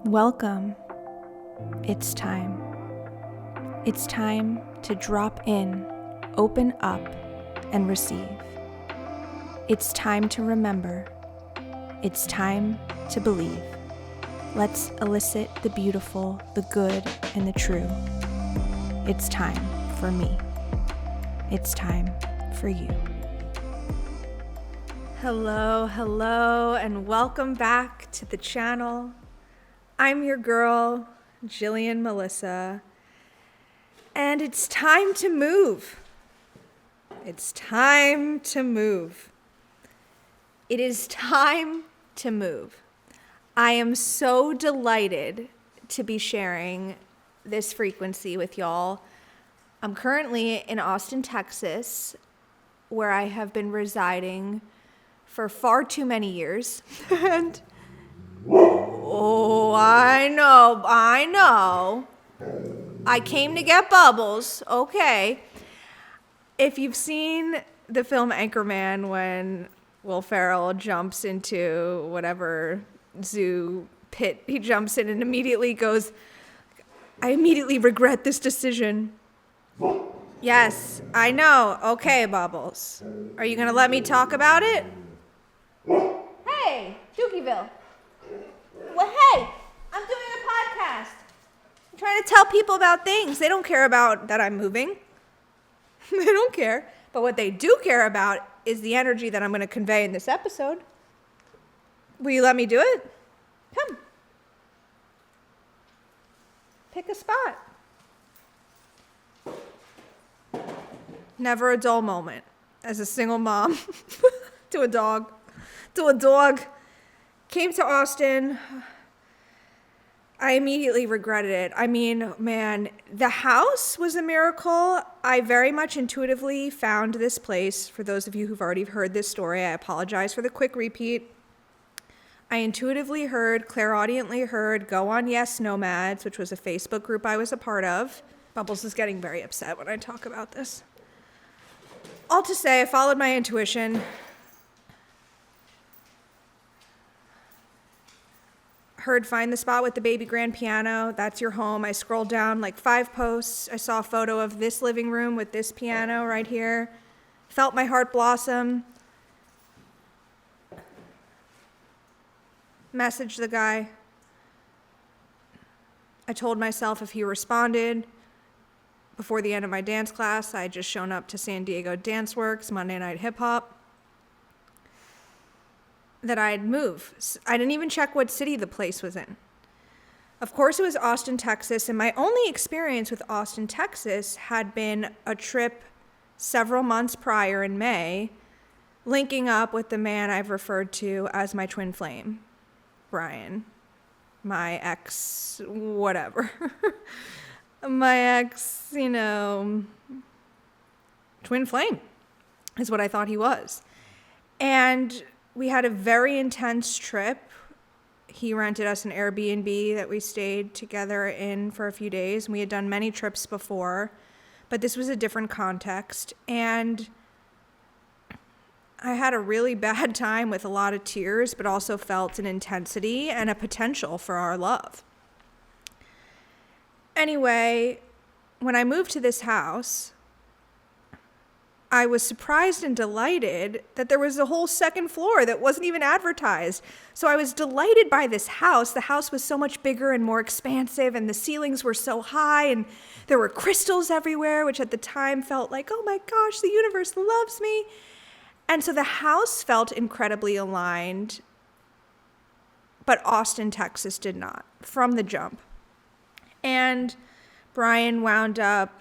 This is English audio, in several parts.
Welcome. It's time. It's time to drop in, open up, and receive. It's time to remember. It's time to believe. Let's elicit the beautiful, the good, and the true. It's time for me. It's time for you. Hello, and welcome back to the channel. I'm your girl, Jillian Melissa, and it's time to move. It's time to move. It is time to move. I am so delighted to be sharing this frequency with y'all. I'm currently in Austin, Texas, where I have been residing for far too many years. And oh, I know. I came to get bubbles. Okay. If you've seen the film Anchorman, when Will Ferrell jumps into whatever zoo pit he jumps in and immediately goes, I immediately regret this decision. Yes, I know. Okay, Bubbles. Are you going to let me talk about it? Hey, Dookieville. Well, hey, I'm doing a podcast. I'm trying to tell people about things. They don't care about that I'm moving. They don't care. But what they do care about is the energy that I'm going to convey in this episode. Will you let me do it? Come. Pick a spot. Never a dull moment as a single mom to a dog. Came to Austin. I immediately regretted it. I mean, man, the house was a miracle. I very much intuitively found this place. For those of you who've already heard this story, I apologize for the quick repeat. I intuitively heard, clairaudiently heard, Go On Yes Nomads, which was a Facebook group I was a part of. Bubbles is getting very upset when I talk about this. All to say, I followed my intuition. Heard Find the Spot with the baby grand piano. That's your home. I scrolled down like 5 posts. I saw a photo of this living room with this piano right here. Felt my heart blossom. Messaged the guy. I told myself if he responded before the end of my dance class, I had just shown up to San Diego Dance Works, Monday Night Hip Hop, that I'd move. I didn't even check what city the place was in. Of course, it was Austin, Texas, and my only experience with Austin, Texas had been a trip several months prior in May, linking up with the man I've referred to as my twin flame, Brian, my ex, whatever. My ex, twin flame is what I thought he was. And we had a very intense trip. He rented us an Airbnb that we stayed together in for a few days. We had done many trips before, but this was a different context. And I had a really bad time with a lot of tears, but also felt an intensity and a potential for our love. Anyway, when I moved to this house, I was surprised and delighted that there was a whole second floor that wasn't even advertised. So I was delighted by this house. The house was so much bigger and more expansive, and the ceilings were so high, and there were crystals everywhere, which at the time felt like, oh my gosh, the universe loves me. And so the house felt incredibly aligned, but Austin, Texas did not, from the jump. And Brian wound up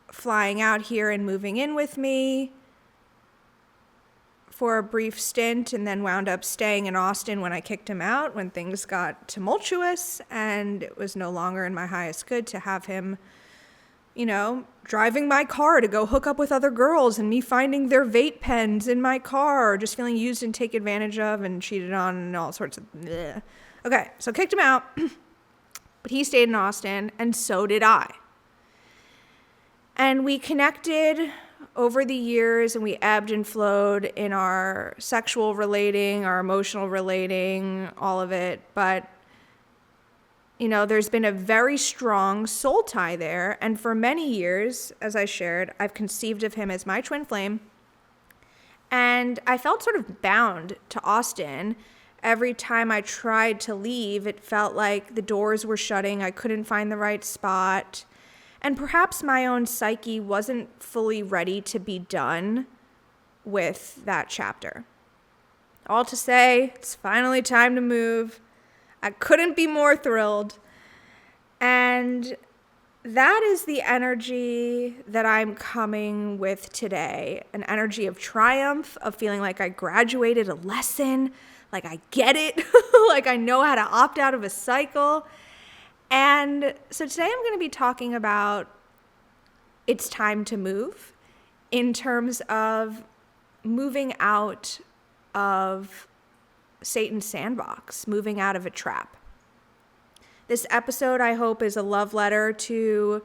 flying out here and moving in with me for a brief stint, and then wound up staying in Austin when I kicked him out, when things got tumultuous, and it was no longer in my highest good to have him, driving my car to go hook up with other girls, and me finding their vape pens in my car, just feeling used and taken advantage of and cheated on and all sorts of bleh. Okay, so kicked him out, but he stayed in Austin, and so did I. And we connected over the years, and we ebbed and flowed in our sexual relating, our emotional relating, all of it. But There's been a very strong soul tie there. And for many years, as I shared, I've conceived of him as my twin flame. And I felt sort of bound to Austin. Every time I tried to leave, it felt like the doors were shutting. I couldn't find the right spot. And perhaps my own psyche wasn't fully ready to be done with that chapter. All to say, it's finally time to move. I couldn't be more thrilled. And that is the energy that I'm coming with today. An energy of triumph, of feeling like I graduated a lesson, like I get it, like I know how to opt out of a cycle. And so today I'm going to be talking about it's time to move in terms of moving out of Satan's sandbox, moving out of a trap. This episode, I hope, is a love letter to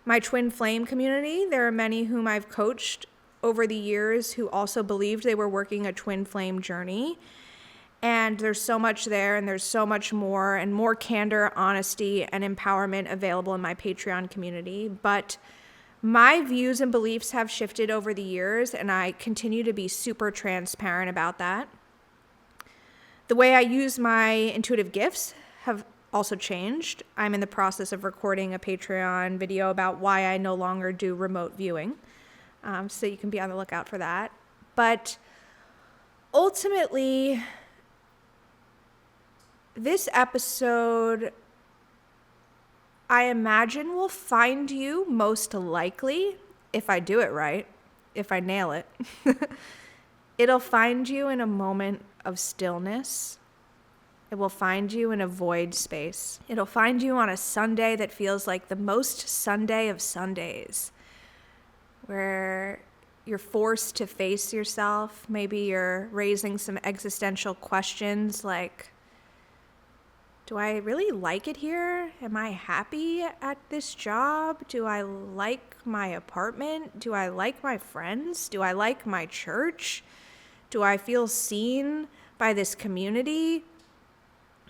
my twin flame community. There are many whom I've coached over the years who also believed they were working a twin flame journey. And there's so much there, and there's so much more, and more candor, honesty, and empowerment available in my Patreon community. But my views and beliefs have shifted over the years, and I continue to be super transparent about that. The way I use my intuitive gifts have also changed. I'm in the process of recording a Patreon video about why I no longer do remote viewing. So you can be on the lookout for that. But ultimately, this episode, I imagine, will find you most likely, if I do it right, if I nail it, it'll find you in a moment of stillness. It will find you in a void space. It'll find you on a Sunday that feels like the most Sunday of Sundays, where you're forced to face yourself. Maybe you're raising some existential questions like, do I really like it here? Am I happy at this job? Do I like my apartment? Do I like my friends? Do I like my church? Do I feel seen by this community?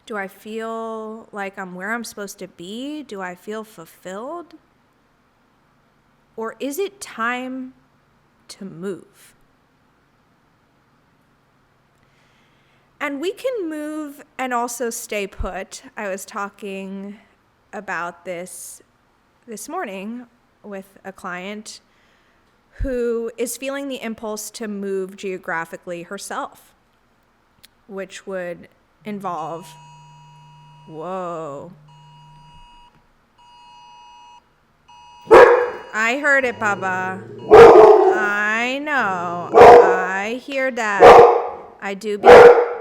Do I feel like I'm where I'm supposed to be? Do I feel fulfilled? Or is it time to move? And we can move and also stay put. I was talking about this morning with a client who is feeling the impulse to move geographically herself, which would involve, whoa. I heard it, Baba. I know. I hear that. I do be.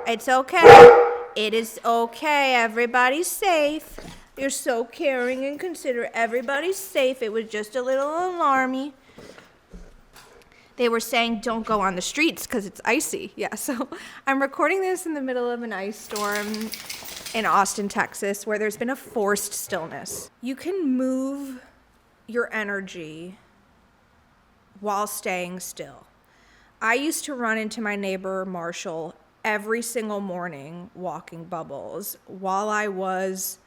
It's okay. It is okay. Everybody's safe. You're so caring and considerate. Everybody's safe. It was just a little alarmy. They were saying don't go on the streets because it's icy. Yeah, so I'm recording this in the middle of an ice storm in Austin, Texas, where there's been a forced stillness. You can move your energy while staying still. I used to run into my neighbor, Marshall, every single morning walking bubbles while I was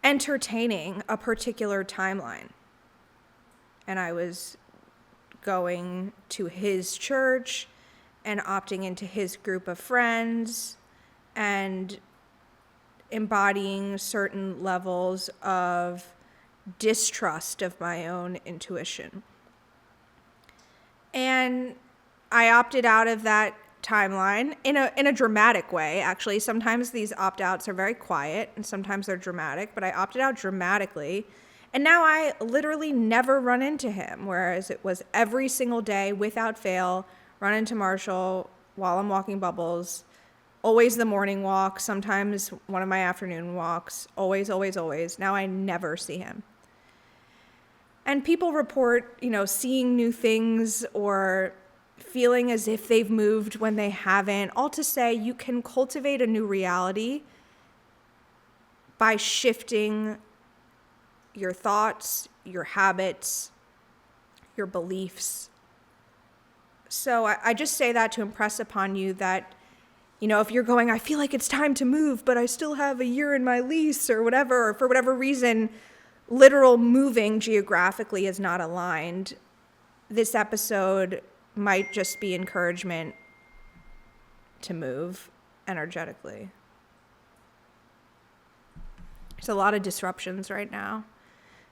entertaining a particular timeline. And I was going to his church and opting into his group of friends and embodying certain levels of distrust of my own intuition. And I opted out of that timeline in a dramatic way, actually. Sometimes these opt-outs are very quiet and sometimes they're dramatic, but I opted out dramatically. And now I literally never run into him, whereas it was every single day without fail, run into Marshall while I'm walking bubbles, always the morning walk, sometimes one of my afternoon walks, always, always, always. Now I never see him. And people report, seeing new things or feeling as if they've moved when they haven't. All to say, you can cultivate a new reality by shifting your thoughts, your habits, your beliefs. So I just say that to impress upon you that if you're going, I feel like it's time to move, but I still have a year in my lease or whatever, or for whatever reason, literal moving geographically is not aligned, this episode might just be encouragement to move energetically. There's a lot of disruptions right now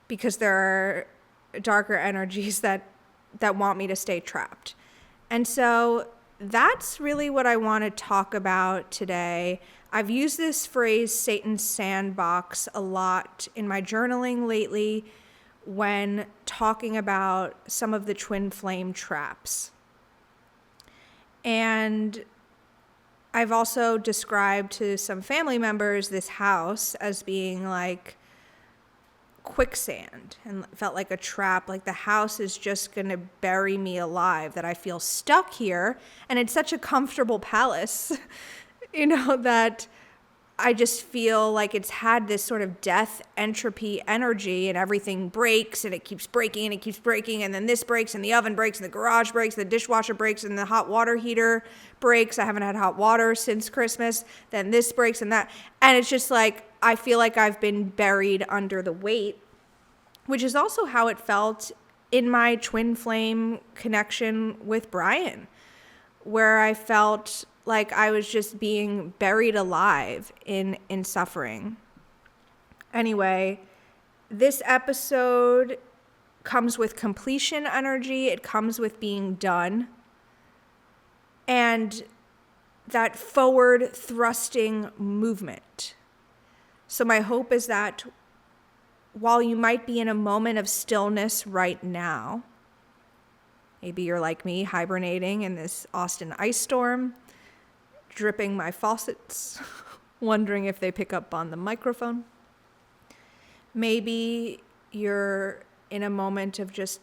because there are darker energies that want me to stay trapped. And so that's really what I want to talk about today. I've used this phrase, Satan's Sandbox, a lot in my journaling lately when talking about some of the twin flame traps. And I've also described to some family members this house as being like quicksand and felt like a trap, like the house is just going to bury me alive, that I feel stuck here. And it's such a comfortable palace, that I just feel like it's had this sort of death entropy energy, and everything breaks and it keeps breaking and it keeps breaking. And then this breaks and the oven breaks and the garage breaks, the dishwasher breaks and the hot water heater breaks. I haven't had hot water since Christmas. Then this breaks and that. And it's just like, I feel like I've been buried under the weight, which is also how it felt in my twin flame connection with Brian, where I felt like I was just being buried alive in suffering. Anyway, this episode comes with completion energy. It comes with being done. And that forward thrusting movement. So my hope is that while you might be in a moment of stillness right now, maybe you're like me, hibernating in this Austin ice storm, dripping my faucets, wondering if they pick up on the microphone. Maybe you're in a moment of just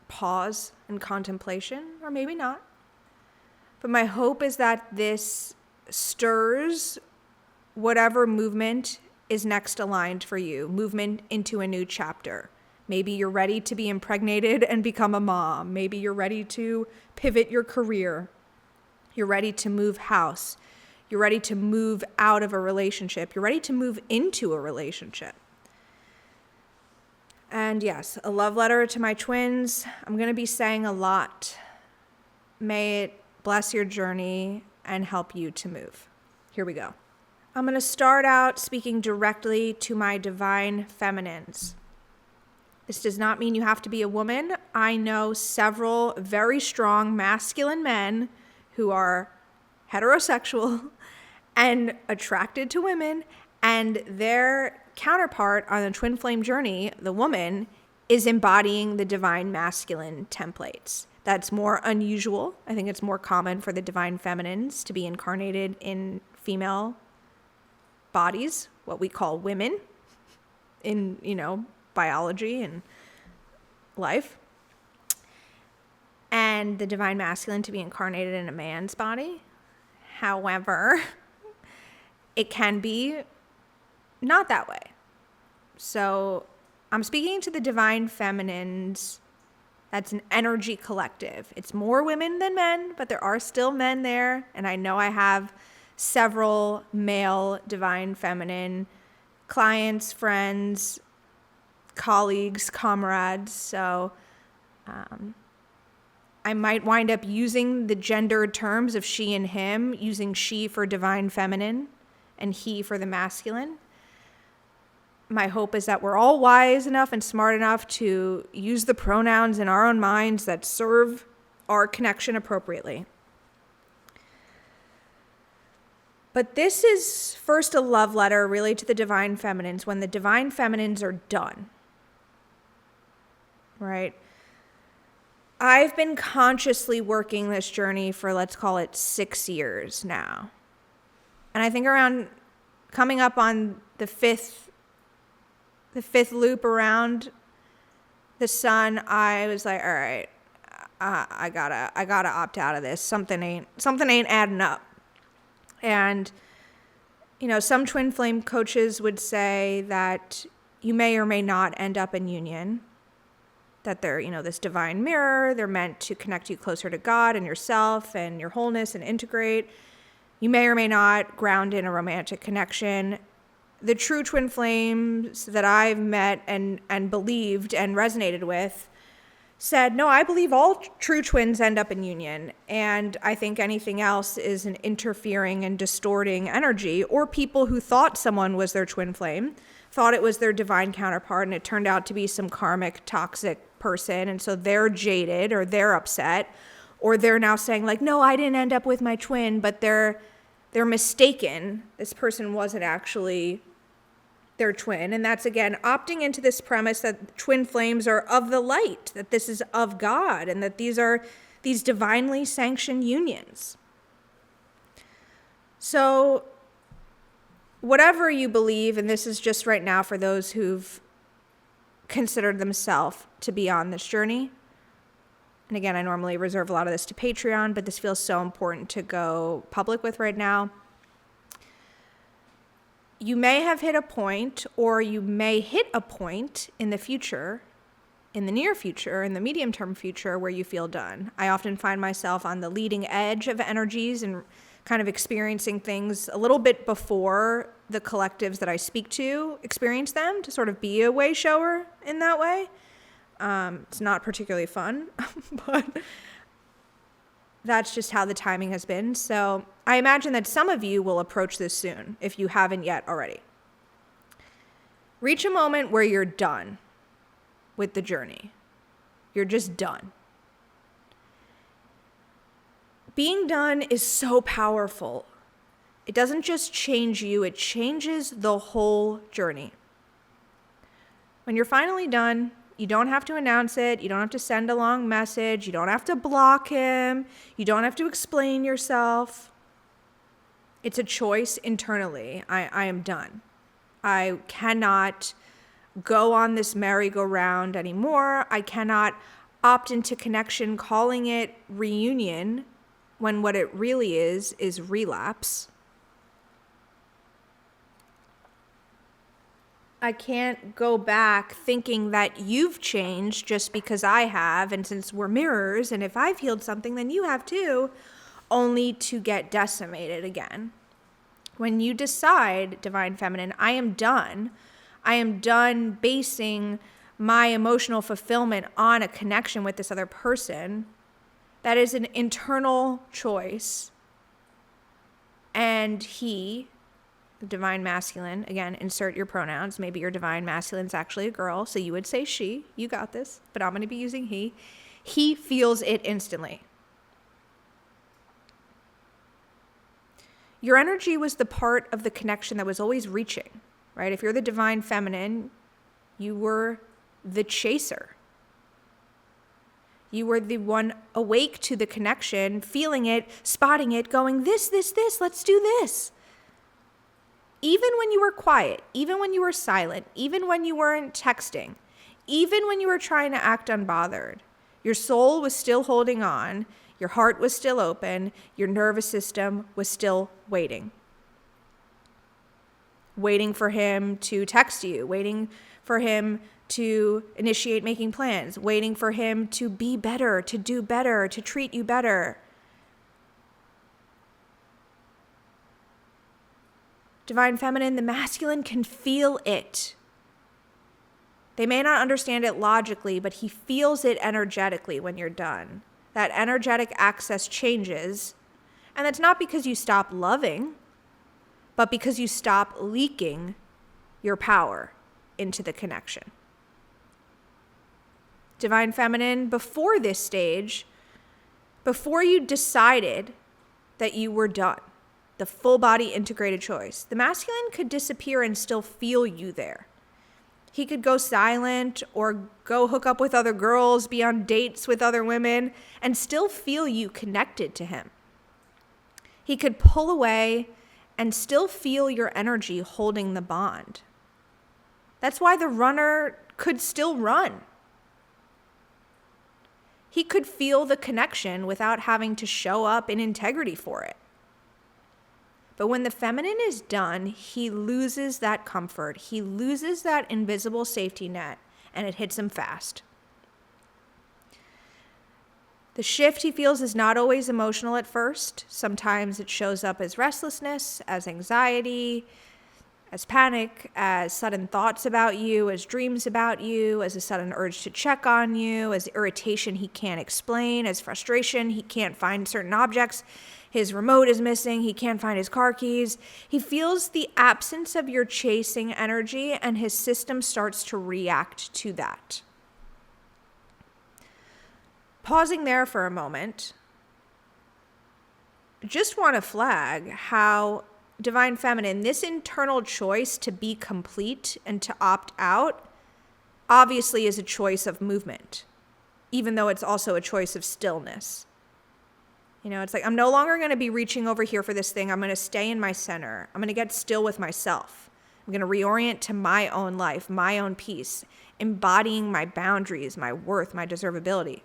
pause and contemplation, or maybe not. But my hope is that this stirs whatever movement is next aligned for you, movement into a new chapter. Maybe you're ready to be impregnated and become a mom. Maybe you're ready to pivot your career. You're ready to move house. You're ready to move out of a relationship. You're ready to move into a relationship. And yes, a love letter to my twins. I'm going to be saying a lot. May it bless your journey and help you to move. Here we go. I'm going to start out speaking directly to my divine feminines. This does not mean you have to be a woman. I know several very strong masculine men who are heterosexual and attracted to women, and their counterpart on the twin flame journey, the woman, is embodying the divine masculine templates. That's more unusual. I think it's more common for the divine feminines to be incarnated in female bodies, what we call women in, biology and life. And the divine masculine to be incarnated in a man's body. However, it can be not that way. So I'm speaking to the divine feminines. That's an energy collective. It's more women than men, but there are still men there. And I know I have several male divine feminine clients, friends, colleagues, comrades. So I might wind up using the gendered terms of she and him, using she for divine feminine and he for the masculine. My hope is that we're all wise enough and smart enough to use the pronouns in our own minds that serve our connection appropriately. But this is first a love letter really to the divine feminines when the divine feminines are done. Right? I've been consciously working this journey for, let's call it 6 years now. And I think around coming up on the fifth loop around the sun, I was like, all right, I gotta opt out of this. Something ain't adding up. And, some twin flame coaches would say that you may or may not end up in union, that they're, this divine mirror, they're meant to connect you closer to God and yourself and your wholeness and integrate. You may or may not ground in a romantic connection. The true twin flames that I've met and believed and resonated with said, no, I believe all true twins end up in union. And I think anything else is an interfering and distorting energy, or people who thought someone was their twin flame, thought it was their divine counterpart, and it turned out to be some karmic, toxic person. And so they're jaded or they're upset, or they're now saying like, no, I didn't end up with my twin, but they're mistaken. This person wasn't actually their twin. And that's, again, opting into this premise that twin flames are of the light, that this is of God, and that these are these divinely sanctioned unions. So whatever you believe, and this is just right now for those who've considered themselves to be on this journey. And again, I normally reserve a lot of this to Patreon, but this feels so important to go public with right now. You may have hit a point, or you may hit a point in the future, in the near future, in the medium-term future, where you feel done. I often find myself on the leading edge of energies and kind of experiencing things a little bit before the collectives that I speak to experience them, to sort of be a way shower in that way. It's not particularly fun, but that's just how the timing has been. So I imagine that some of you will approach this soon, if you haven't yet already. Reach a moment where you're done with the journey. You're just done. Being done is so powerful. It doesn't just change you, it changes the whole journey. When you're finally done, you don't have to announce it. You don't have to send a long message. You don't have to block him. You don't have to explain yourself. It's a choice internally. I am done. I cannot go on this merry-go-round anymore. I cannot opt into connection, calling it reunion, when what it really is relapse. I can't go back thinking that you've changed just because I have, and since we're mirrors, and if I've healed something, then you have too, only to get decimated again. When you decide, Divine Feminine, I am done basing my emotional fulfillment on a connection with this other person, that is an internal choice. And he, the Divine Masculine, again, insert your pronouns. Maybe your Divine Masculine's actually a girl, so you would say she. You got this. But I'm going to be using he. He feels it instantly. Your energy was the part of the connection that was always reaching, right? If you're the Divine Feminine, you were the chaser. You were the one awake to the connection, feeling it, spotting it, going, this, let's do this. Even when you were quiet, even when you were silent, even when you weren't texting, even when you were trying to act unbothered, your soul was still holding on, your heart was still open, your nervous system was still waiting. Waiting for him to text you, waiting for him to initiate making plans, waiting for him to be better, to do better, to treat you better. Divine Feminine, the masculine can feel it. They may not understand it logically, but he feels it energetically when you're done. That energetic access changes, and that's not because you stop loving, but because you stop leaking your power into the connection. Divine Feminine, before this stage, before you decided that you were done, the full body integrated choice, the masculine could disappear and still feel you there. He could go silent or go hook up with other girls, be on dates with other women, and still feel you connected to him. He could pull away and still feel your energy holding the bond. That's why the runner could still run. He could feel the connection without having to show up in integrity for it. But when the feminine is done, he loses that comfort. He loses that invisible safety net, and it hits him fast. The shift he feels is not always emotional at first. Sometimes it shows up as restlessness, as anxiety, as panic, as sudden thoughts about you, as dreams about you, as a sudden urge to check on you, as irritation he can't explain, as frustration, he can't find certain objects, his remote is missing, he can't find his car keys. He feels the absence of your chasing energy, and his system starts to react to that. Pausing there for a moment, just want to flag how Divine Feminine, this internal choice to be complete and to opt out, obviously is a choice of movement, even though it's also a choice of stillness. You know, it's like, I'm no longer going to be reaching over here for this thing. I'm going to stay in my center. I'm going to get still with myself. I'm going to reorient to my own life, my own peace, embodying my boundaries, my worth, my deservability.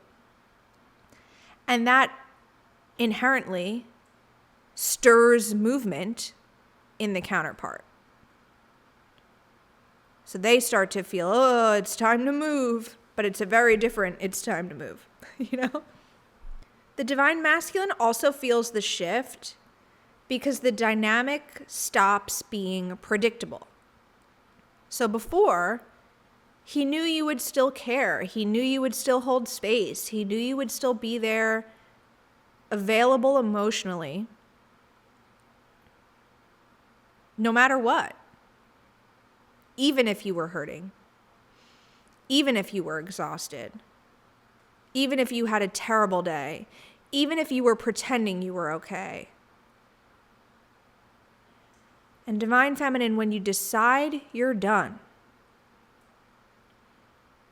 And that inherently stirs movement in the counterpart. So they start to feel, oh, it's time to move, but it's a very different, it's time to move, you know? The Divine Masculine also feels the shift because the dynamic stops being predictable. So before, he knew you would still care. He knew you would still hold space. He knew you would still be there, available emotionally, no matter what. Even if you were hurting, even if you were exhausted, even if you had a terrible day, even if you were pretending you were okay. And Divine Feminine, when you decide you're done,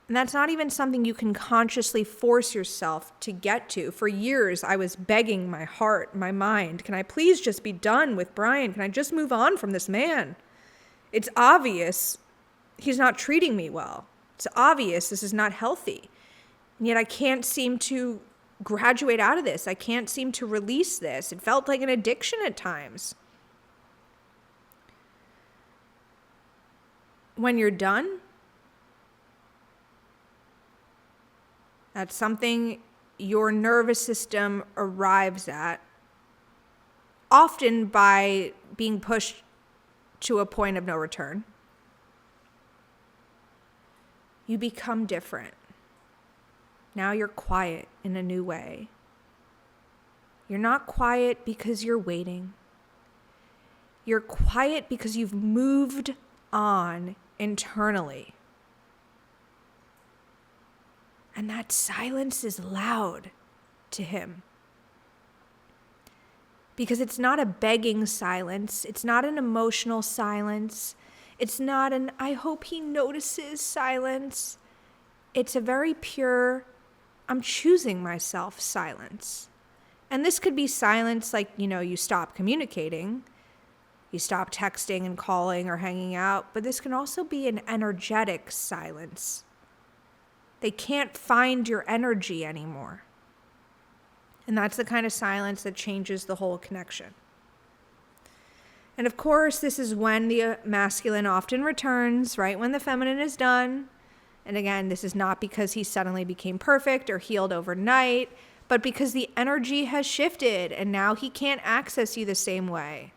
and that's not even something you can consciously force yourself to get to. For years, I was begging my heart, my mind, can I please just be done with Brian? Can I just move on from this man? It's obvious he's not treating me well. It's obvious this is not healthy. And yet I can't seem to graduate out of this. I can't seem to release this. It felt like an addiction at times. When you're done, that's something your nervous system arrives at, often by being pushed to a point of no return. You become different. Now you're quiet in a new way. You're not quiet because you're waiting. You're quiet because you've moved on internally. And that silence is loud to him. Because it's not a begging silence. It's not an emotional silence. It's not an I hope he notices silence. It's a very pure, I'm choosing myself silence. And this could be silence like, you stop communicating. You stop texting and calling or hanging out. But this can also be an energetic silence. They can't find your energy anymore. And that's the kind of silence that changes the whole connection. And of course, this is when the masculine often returns, right when the feminine is done. And again, this is not because he suddenly became perfect or healed overnight, but because the energy has shifted and now he can't access you the same way.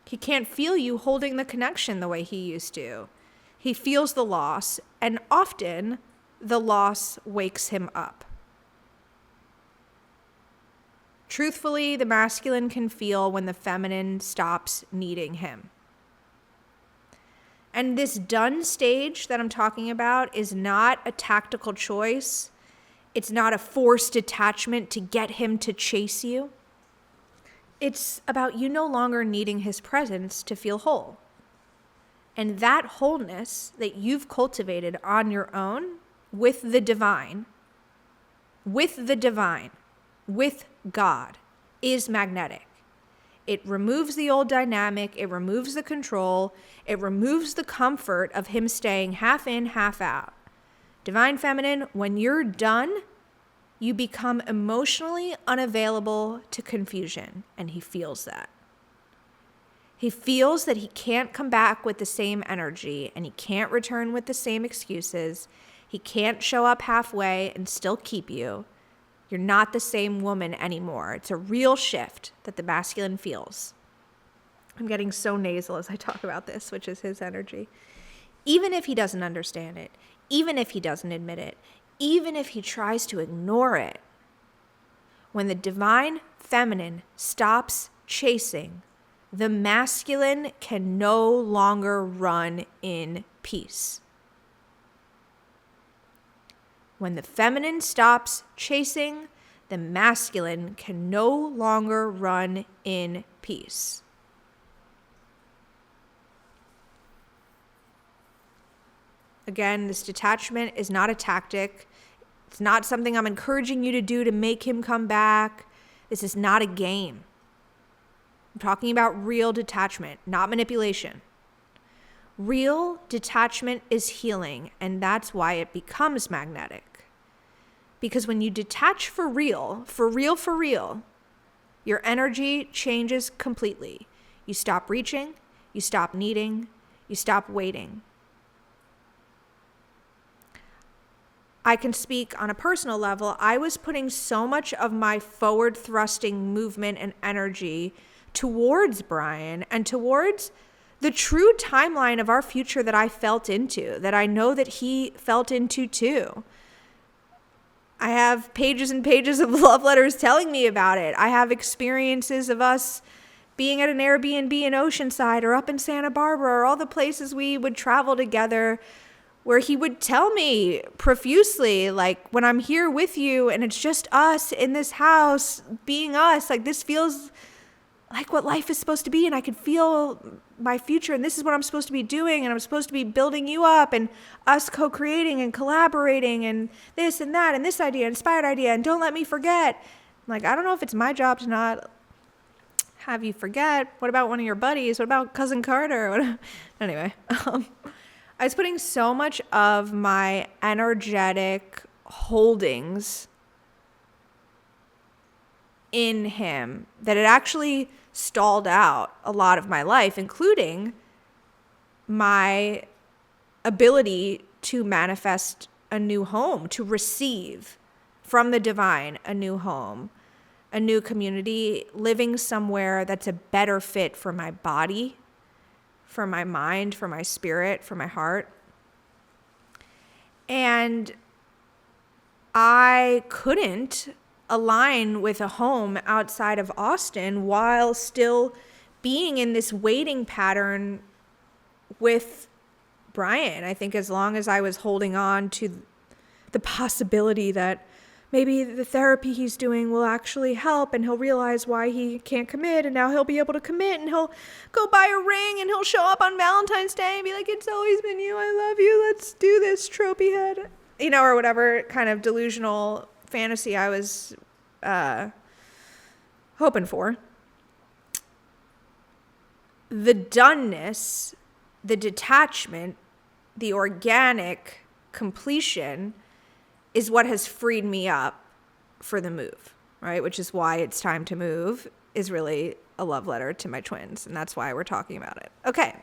He can't feel you holding the connection the way he used to. He feels the loss, and often the loss wakes him up. Truthfully, the masculine can feel when the feminine stops needing him. And this done stage that I'm talking about is not a tactical choice. It's not a forced detachment to get him to chase you. It's about you no longer needing his presence to feel whole. And that wholeness that you've cultivated on your own with the divine, with God, is magnetic. It removes the old dynamic. It removes the control. It removes the comfort of him staying half in, half out. Divine Feminine, when you're done, you become emotionally unavailable to confusion, and he feels that. He feels that he can't come back with the same energy, and he can't return with the same excuses. He can't show up halfway and still keep you, You're not the same woman anymore. It's a real shift that the masculine feels. I'm getting so nasal as I talk about this, which is his energy. Even if he doesn't understand it, even if he doesn't admit it, even if he tries to ignore it, when the divine feminine stops chasing, the masculine can no longer run in peace. When the feminine stops chasing, the masculine can no longer run in peace. Again, this detachment is not a tactic. It's not something I'm encouraging you to do to make him come back. This is not a game. I'm talking about real detachment, not manipulation. Real detachment is healing, and that's why it becomes magnetic. Because when you detach for real, your energy changes completely. You stop reaching, you stop needing, you stop waiting. I can speak on a personal level. I was putting so much of my forward thrusting movement and energy towards Brian and towards the true timeline of our future that I felt into, that I know that he felt into too. I have pages and pages of love letters telling me about it. I have experiences of us being at an Airbnb in Oceanside or up in Santa Barbara or all the places we would travel together, where he would tell me profusely, like, when I'm here with you and it's just us in this house being us, like, this feels like what life is supposed to be, and I could feel my future, and this is what I'm supposed to be doing, and I'm supposed to be building you up and us co-creating and collaborating and this and that and this idea, inspired idea, and don't let me forget. I'm like, I don't know if it's my job to not have you forget. What about one of your buddies? What about Cousin Carter? Anyway, I was putting so much of my energetic holdings in him that it actually stalled out a lot of my life, including my ability to manifest a new home, to receive from the divine a new home, a new community, living somewhere that's a better fit for my body, for my mind, for my spirit, for my heart. And I couldn't align with a home outside of Austin while still being in this waiting pattern with Brian. I think as long as I was holding on to the possibility that maybe the therapy he's doing will actually help and he'll realize why he can't commit, and now he'll be able to commit, and he'll go buy a ring and he'll show up on Valentine's Day and be like, it's always been you, I love you, let's do this, trophy head, or whatever kind of delusional fantasy I was hoping for. The doneness, the detachment, the organic completion is what has freed me up for the move, right? Which is why it's time to move is really a love letter to my twins. And that's why we're talking about it. Okay.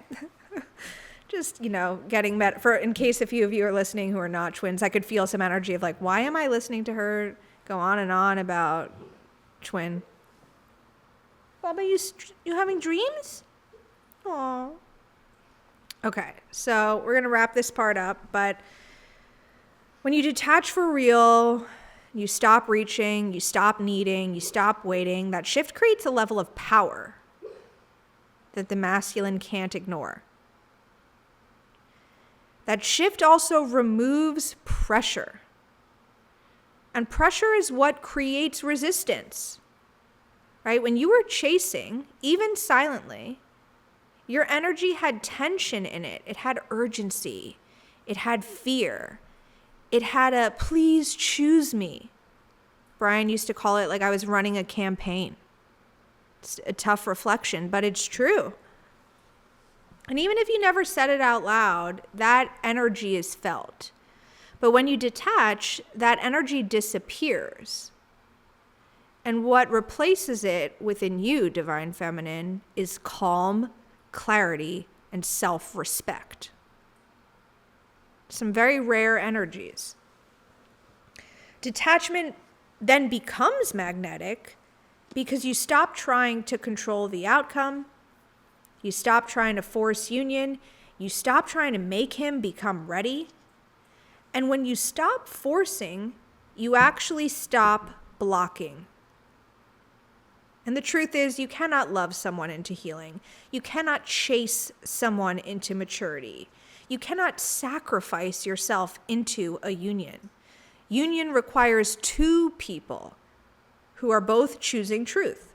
Just, getting met for, in case a few of you are listening who are not twins, I could feel some energy of like, why am I listening to her go on and on about twin? Baba, you having dreams? Aw. Okay. So we're going to wrap this part up, but when you detach for real, you stop reaching, you stop needing, you stop waiting, that shift creates a level of power that the masculine can't ignore. That shift also removes pressure. And pressure is what creates resistance, right? When you were chasing, even silently, your energy had tension in it. It had urgency. It had fear. It had a please choose me. Brian used to call it like I was running a campaign. It's a tough reflection, but it's true. And even if you never said it out loud, that energy is felt. But when you detach, that energy disappears. And what replaces it within you, Divine Feminine, is calm, clarity, and self-respect. Some very rare energies. Detachment then becomes magnetic because you stop trying to control the outcome. You stop trying to force union. You stop trying to make him become ready. And when you stop forcing, you actually stop blocking. And the truth is, you cannot love someone into healing. You cannot chase someone into maturity. You cannot sacrifice yourself into a union. Union requires two people who are both choosing truth.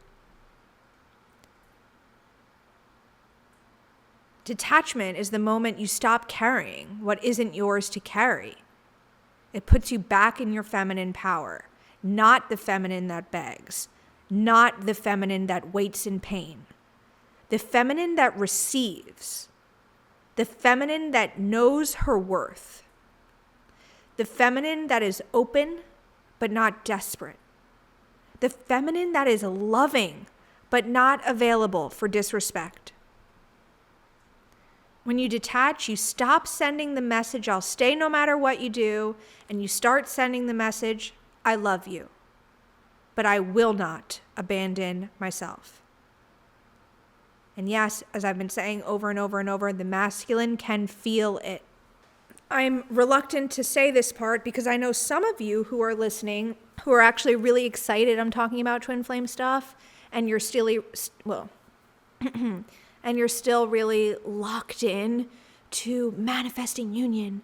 Detachment is the moment you stop carrying what isn't yours to carry. It puts you back in your feminine power, not the feminine that begs, not the feminine that waits in pain, the feminine that receives, the feminine that knows her worth, the feminine that is open but not desperate, the feminine that is loving but not available for disrespect. When you detach, you stop sending the message, I'll stay no matter what you do, and you start sending the message, I love you, but I will not abandon myself. And yes, as I've been saying over and over and over, the masculine can feel it. I'm reluctant to say this part because I know some of you who are listening who are actually really excited I'm talking about twin flame stuff, and you're still, and you're still really locked in to manifesting union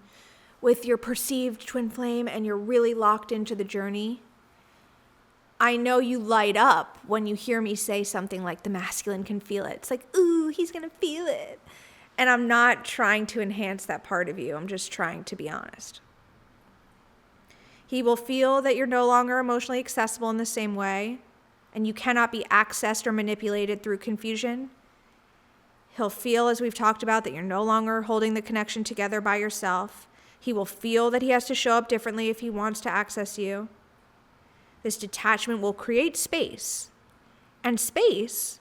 with your perceived twin flame, and you're really locked into the journey. I know you light up when you hear me say something like the masculine can feel it. It's like, ooh, he's going to feel it. And I'm not trying to enhance that part of you. I'm just trying to be honest. He will feel that you're no longer emotionally accessible in the same way, and you cannot be accessed or manipulated through confusion. He'll feel, as we've talked about, that you're no longer holding the connection together by yourself. He will feel that he has to show up differently if he wants to access you. This detachment will create space. And space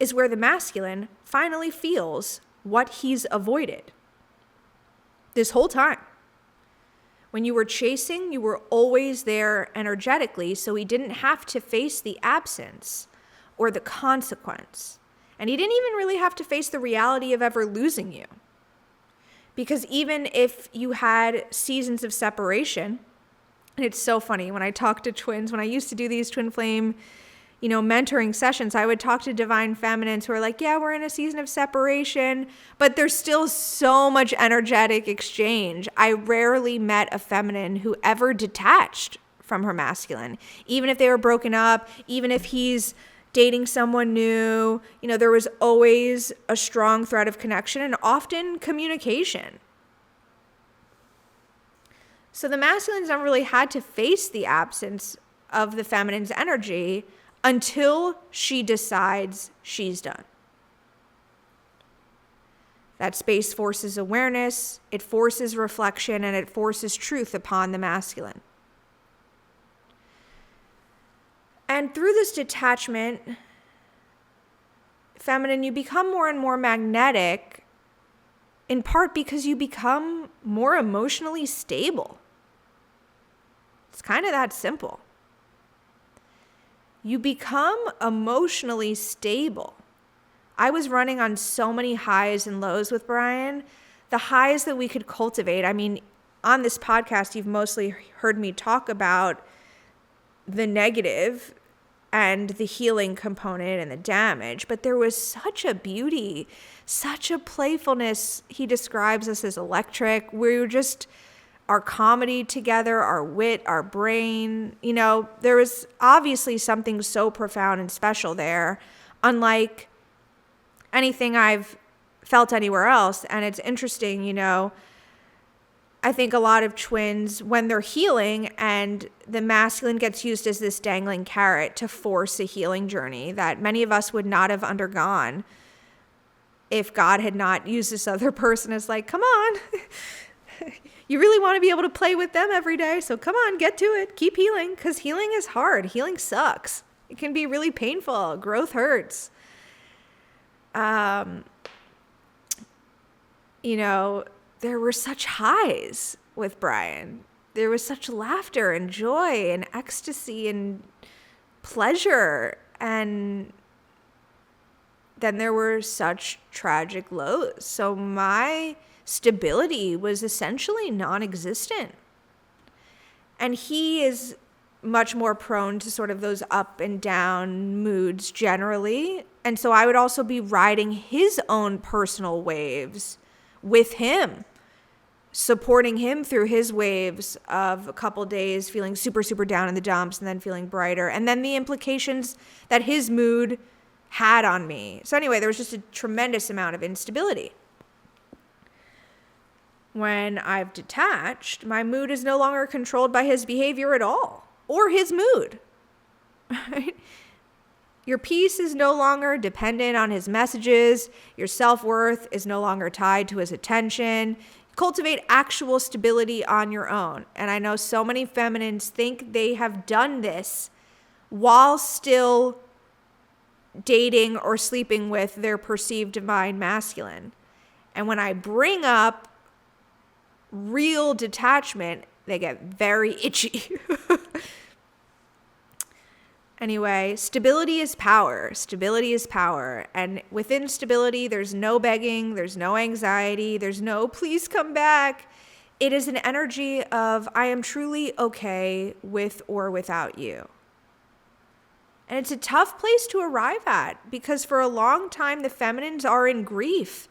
is where the masculine finally feels what he's avoided this whole time. When you were chasing, you were always there energetically, so he didn't have to face the absence or the consequence. And he didn't even really have to face the reality of ever losing you. Because even if you had seasons of separation, and it's so funny, when I talk to twins, when I used to do these twin flame, mentoring sessions, I would talk to divine feminines who are like, yeah, we're in a season of separation, but there's still so much energetic exchange. I rarely met a feminine who ever detached from her masculine, even if they were broken up, even if he's dating someone new, there was always a strong thread of connection and often communication. So the masculine's never really had to face the absence of the feminine's energy until she decides she's done. That space forces awareness, it forces reflection, and it forces truth upon the masculine. And through this detachment, feminine, you become more and more magnetic, in part because you become more emotionally stable. It's kind of that simple. You become emotionally stable. I was running on so many highs and lows with Brian. The highs that we could cultivate. I mean, on this podcast, you've mostly heard me talk about the negative and the healing component and the damage, but there was such a beauty, such a playfulness. He describes us as electric. We were just our comedy together, our wit, our brain. There was obviously something so profound and special there, unlike anything I've felt anywhere else. And it's interesting, I think a lot of twins, when they're healing and the masculine gets used as this dangling carrot to force a healing journey that many of us would not have undergone if God had not used this other person as like, come on, you really want to be able to play with them every day. So come on, get to it. Keep healing, because healing is hard. Healing sucks. It can be really painful. Growth hurts. There were such highs with Brian. there was such laughter and joy and ecstasy and pleasure. And then there were such tragic lows. So my stability was essentially non-existent. And he is much more prone to sort of those up and down moods generally. And so I would also be riding his own personal waves with him, supporting him through his waves of a couple days feeling super, super down in the dumps and then feeling brighter. And then the implications that his mood had on me. So anyway, there was just a tremendous amount of instability. When I've detached, my mood is no longer controlled by his behavior at all, or his mood. Right? Your peace is no longer dependent on his messages. Your self-worth is no longer tied to his attention. Cultivate actual stability on your own. And I know so many feminines think they have done this while still dating or sleeping with their perceived divine masculine. And when I bring up real detachment, they get very itchy. Anyway, stability is power. Stability is power. And within stability, there's no begging, there's no anxiety, there's no please come back. It is an energy of I am truly okay with or without you. And it's a tough place to arrive at because for a long time, the feminines are in grief.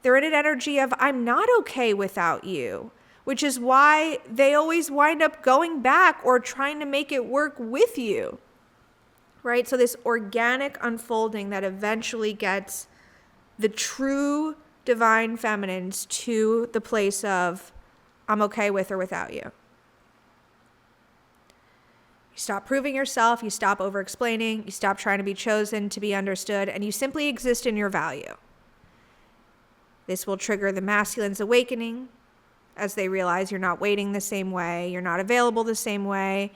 They're in an energy of I'm not okay without you, which is why they always wind up going back or trying to make it work with you. Right? So this organic unfolding that eventually gets the true divine feminines to the place of I'm okay with or without you. You stop proving yourself, you stop over-explaining, you stop trying to be chosen, to be understood, and you simply exist in your value. This will trigger the masculine's awakening as they realize you're not waiting the same way, you're not available the same way,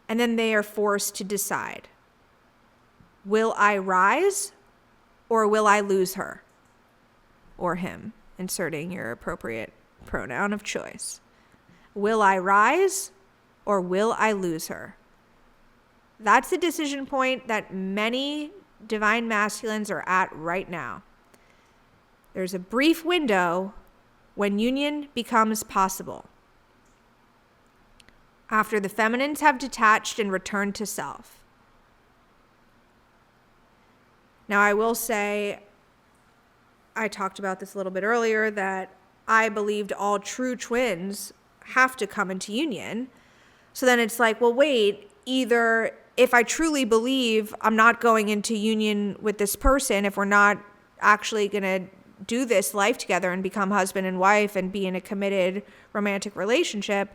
and then they are forced to decide. Will I rise or will I lose her or him? Inserting your appropriate pronoun of choice. Will I rise or will I lose her? That's the decision point that many divine masculines are at right now. There's a brief window when union becomes possible. After the feminines have detached and returned to self. Now, I will say, I talked about this a little bit earlier, that I believed all true twins have to come into union. So then it's like, well, wait, either if I truly believe I'm not going into union with this person, if we're not actually going to do this life together and become husband and wife and be in a committed romantic relationship,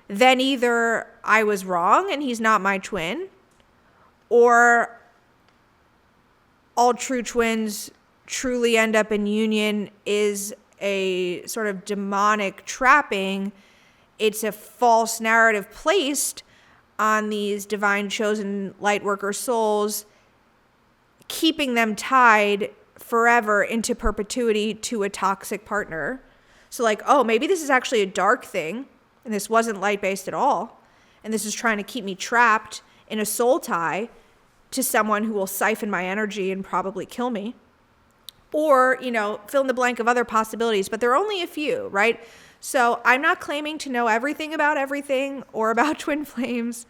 then either I was wrong and he's not my twin, or all true twins truly end up in union is a sort of demonic trapping. It's a false narrative placed on these divine chosen light worker souls, keeping them tied forever into perpetuity to a toxic partner. So like, oh, maybe this is actually a dark thing and this wasn't light-based at all. And this is trying to keep me trapped in a soul tie to someone who will siphon my energy and probably kill me. Or, fill in the blank of other possibilities, but there are only a few, right? So I'm not claiming to know everything about everything or about twin flames.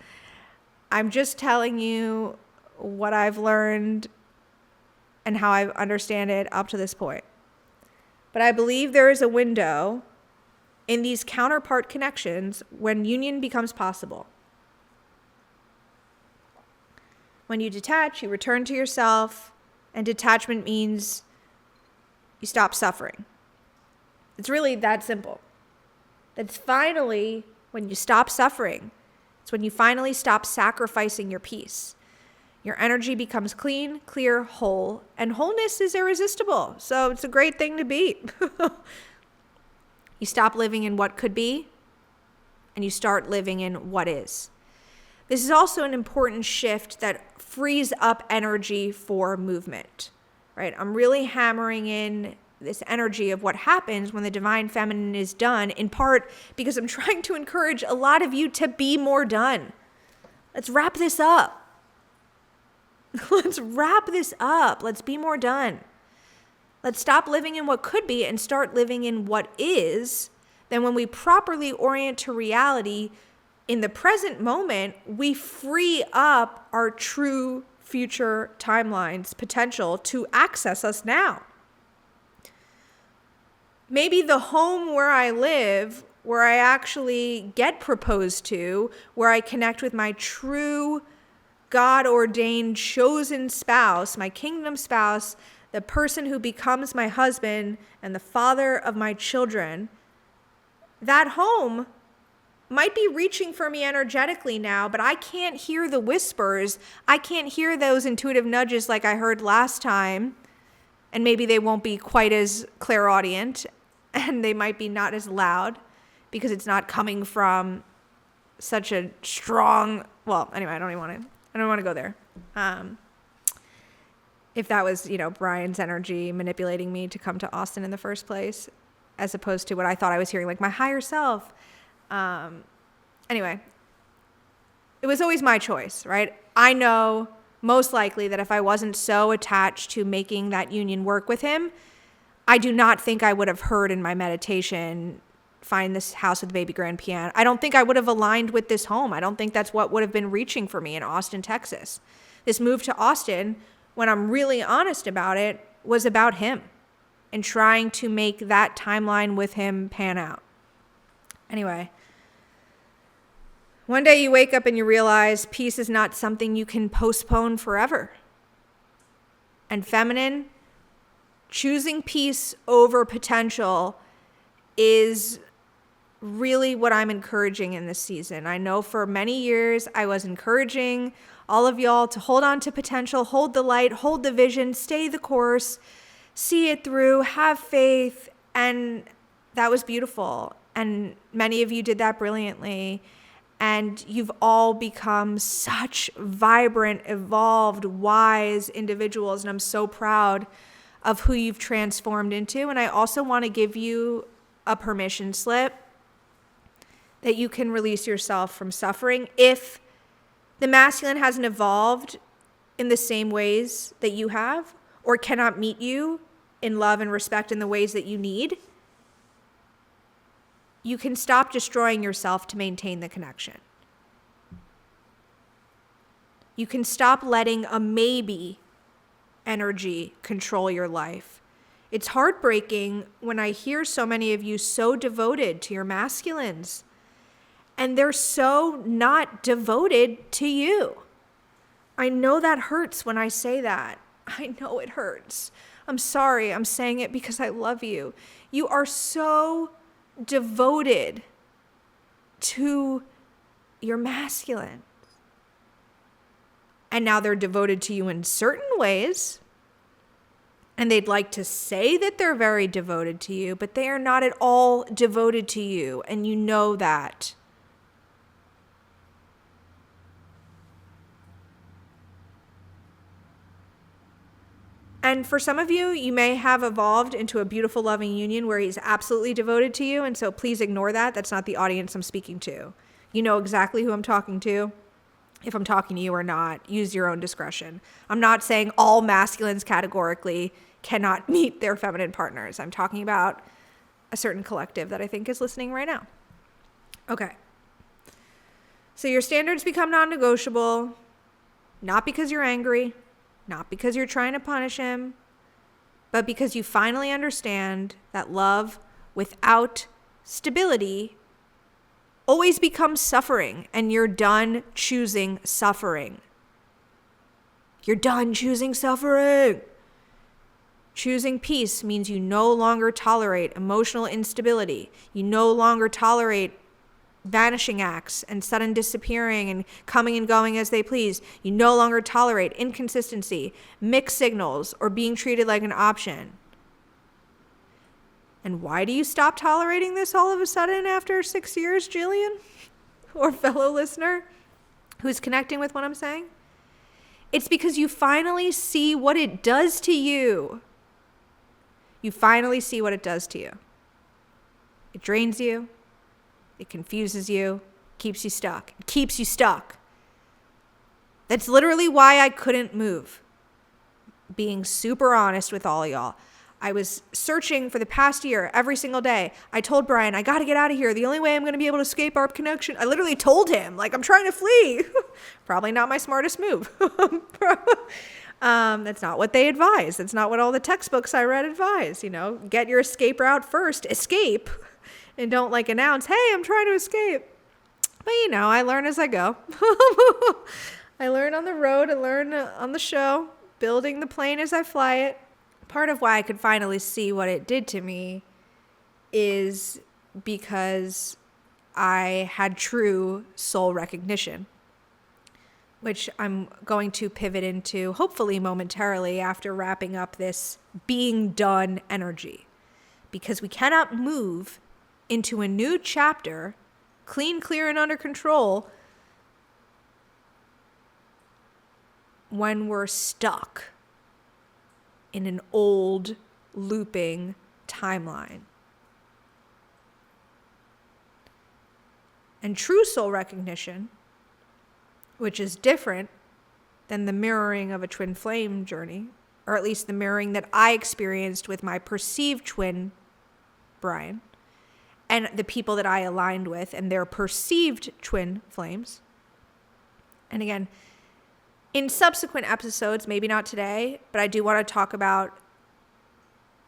I'm just telling you what I've learned and how I understand it up to this point. But I believe there is a window in these counterpart connections when union becomes possible. When you detach, you return to yourself, and detachment means you stop suffering. It's really that simple. That's finally when you stop suffering. It's when you finally stop sacrificing your peace. Your energy becomes clean, clear, whole, and wholeness is irresistible. So it's a great thing to be. You stop living in what could be, and you start living in what is. This is also an important shift that frees up energy for movement, right? I'm really hammering in this energy of what happens when the divine feminine is done, in part because I'm trying to encourage a lot of you to be more done. Let's wrap this up. Let's wrap this up. Let's be more done. Let's stop living in what could be and start living in what is. Then when we properly orient to reality in the present moment, we free up our true future timelines potential to access us now. Maybe the home where I live, where I actually get proposed to, where I connect with my true God-ordained chosen spouse, my kingdom spouse, the person who becomes my husband and the father of my children, that home might be reaching for me energetically now, but I can't hear the whispers. I can't hear those intuitive nudges like I heard last time. And maybe they won't be quite as clairaudient, and they might be not as loud because it's not coming from such a strong, well, anyway, I don't want to go there. If that was, Brian's energy manipulating me to come to Austin in the first place, as opposed to what I thought I was hearing, like my higher self. Anyway, it was always my choice, right? I know most likely that if I wasn't so attached to making that union work with him, I do not think I would have heard in my meditation, find this house with the baby grand piano. I don't think I would have aligned with this home. I don't think that's what would have been reaching for me in Austin, Texas. This move to Austin, when I'm really honest about it, was about him and trying to make that timeline with him pan out. Anyway, one day you wake up and you realize peace is not something you can postpone forever. And feminine, choosing peace over potential is really what I'm encouraging in this season. I know for many years I was encouraging all of y'all to hold on to potential, hold the light, hold the vision, stay the course, see it through, have faith, and that was beautiful. And many of you did that brilliantly. And you've all become such vibrant, evolved, wise individuals. And I'm so proud of who you've transformed into. And I also want to give you a permission slip that you can release yourself from suffering if the masculine hasn't evolved in the same ways that you have, or cannot meet you in love and respect in the ways that you need. You can stop destroying yourself to maintain the connection. You can stop letting a maybe energy control your life. It's heartbreaking when I hear so many of you so devoted to your masculines, and they're so not devoted to you. I know that hurts when I say that. I know it hurts. I'm sorry. I'm saying it because I love you. You are so devoted to your masculine. And now they're devoted to you in certain ways. And they'd like to say that they're very devoted to you, but they are not at all devoted to you. And you know that. And for some of you, you may have evolved into a beautiful, loving union where he's absolutely devoted to you. And so please ignore that. That's not the audience I'm speaking to. You know exactly who I'm talking to. If I'm talking to you or not, use your own discretion. I'm not saying all masculines categorically cannot meet their feminine partners. I'm talking about a certain collective that I think is listening right now. Okay. So your standards become non-negotiable, not because you're angry, not because you're trying to punish him, but because you finally understand that love without stability always becomes suffering, and you're done choosing suffering. You're done choosing suffering. Choosing peace means you no longer tolerate emotional instability. You no longer tolerate vanishing acts and sudden disappearing and coming and going as they please. You no longer tolerate inconsistency, mixed signals, or being treated like an option. And why do you stop tolerating this all of a sudden after 6 years, Jillian? Or fellow listener who's connecting with what I'm saying? It's because you finally see what it does to you. you finally see what it does to you. It drains you. It confuses you. Keeps you stuck. It keeps you stuck. That's literally why I couldn't move. Being super honest with all y'all. I was searching for the past year every single day. I told Brian, I got to get out of here. The only way I'm going to be able to escape our connection. I literally told him, like, I'm trying to flee. Probably not my smartest move. That's not what they advise. That's not what all the textbooks I read advise. Get your escape route first. Escape. And don't like announce, hey, I'm trying to escape. But I learn as I go. I learn on the road. I learn on the show. Building the plane as I fly it. Part of why I could finally see what it did to me is because I had true soul recognition, which I'm going to pivot into hopefully momentarily after wrapping up this being done energy. Because we cannot move into a new chapter, clean, clear, and under control, when we're stuck in an old looping timeline. And true soul recognition, which is different than the mirroring of a twin flame journey, or at least the mirroring that I experienced with my perceived twin, Brian, and the people that I aligned with and their perceived twin flames. And again, in subsequent episodes, maybe not today, but I do want to talk about,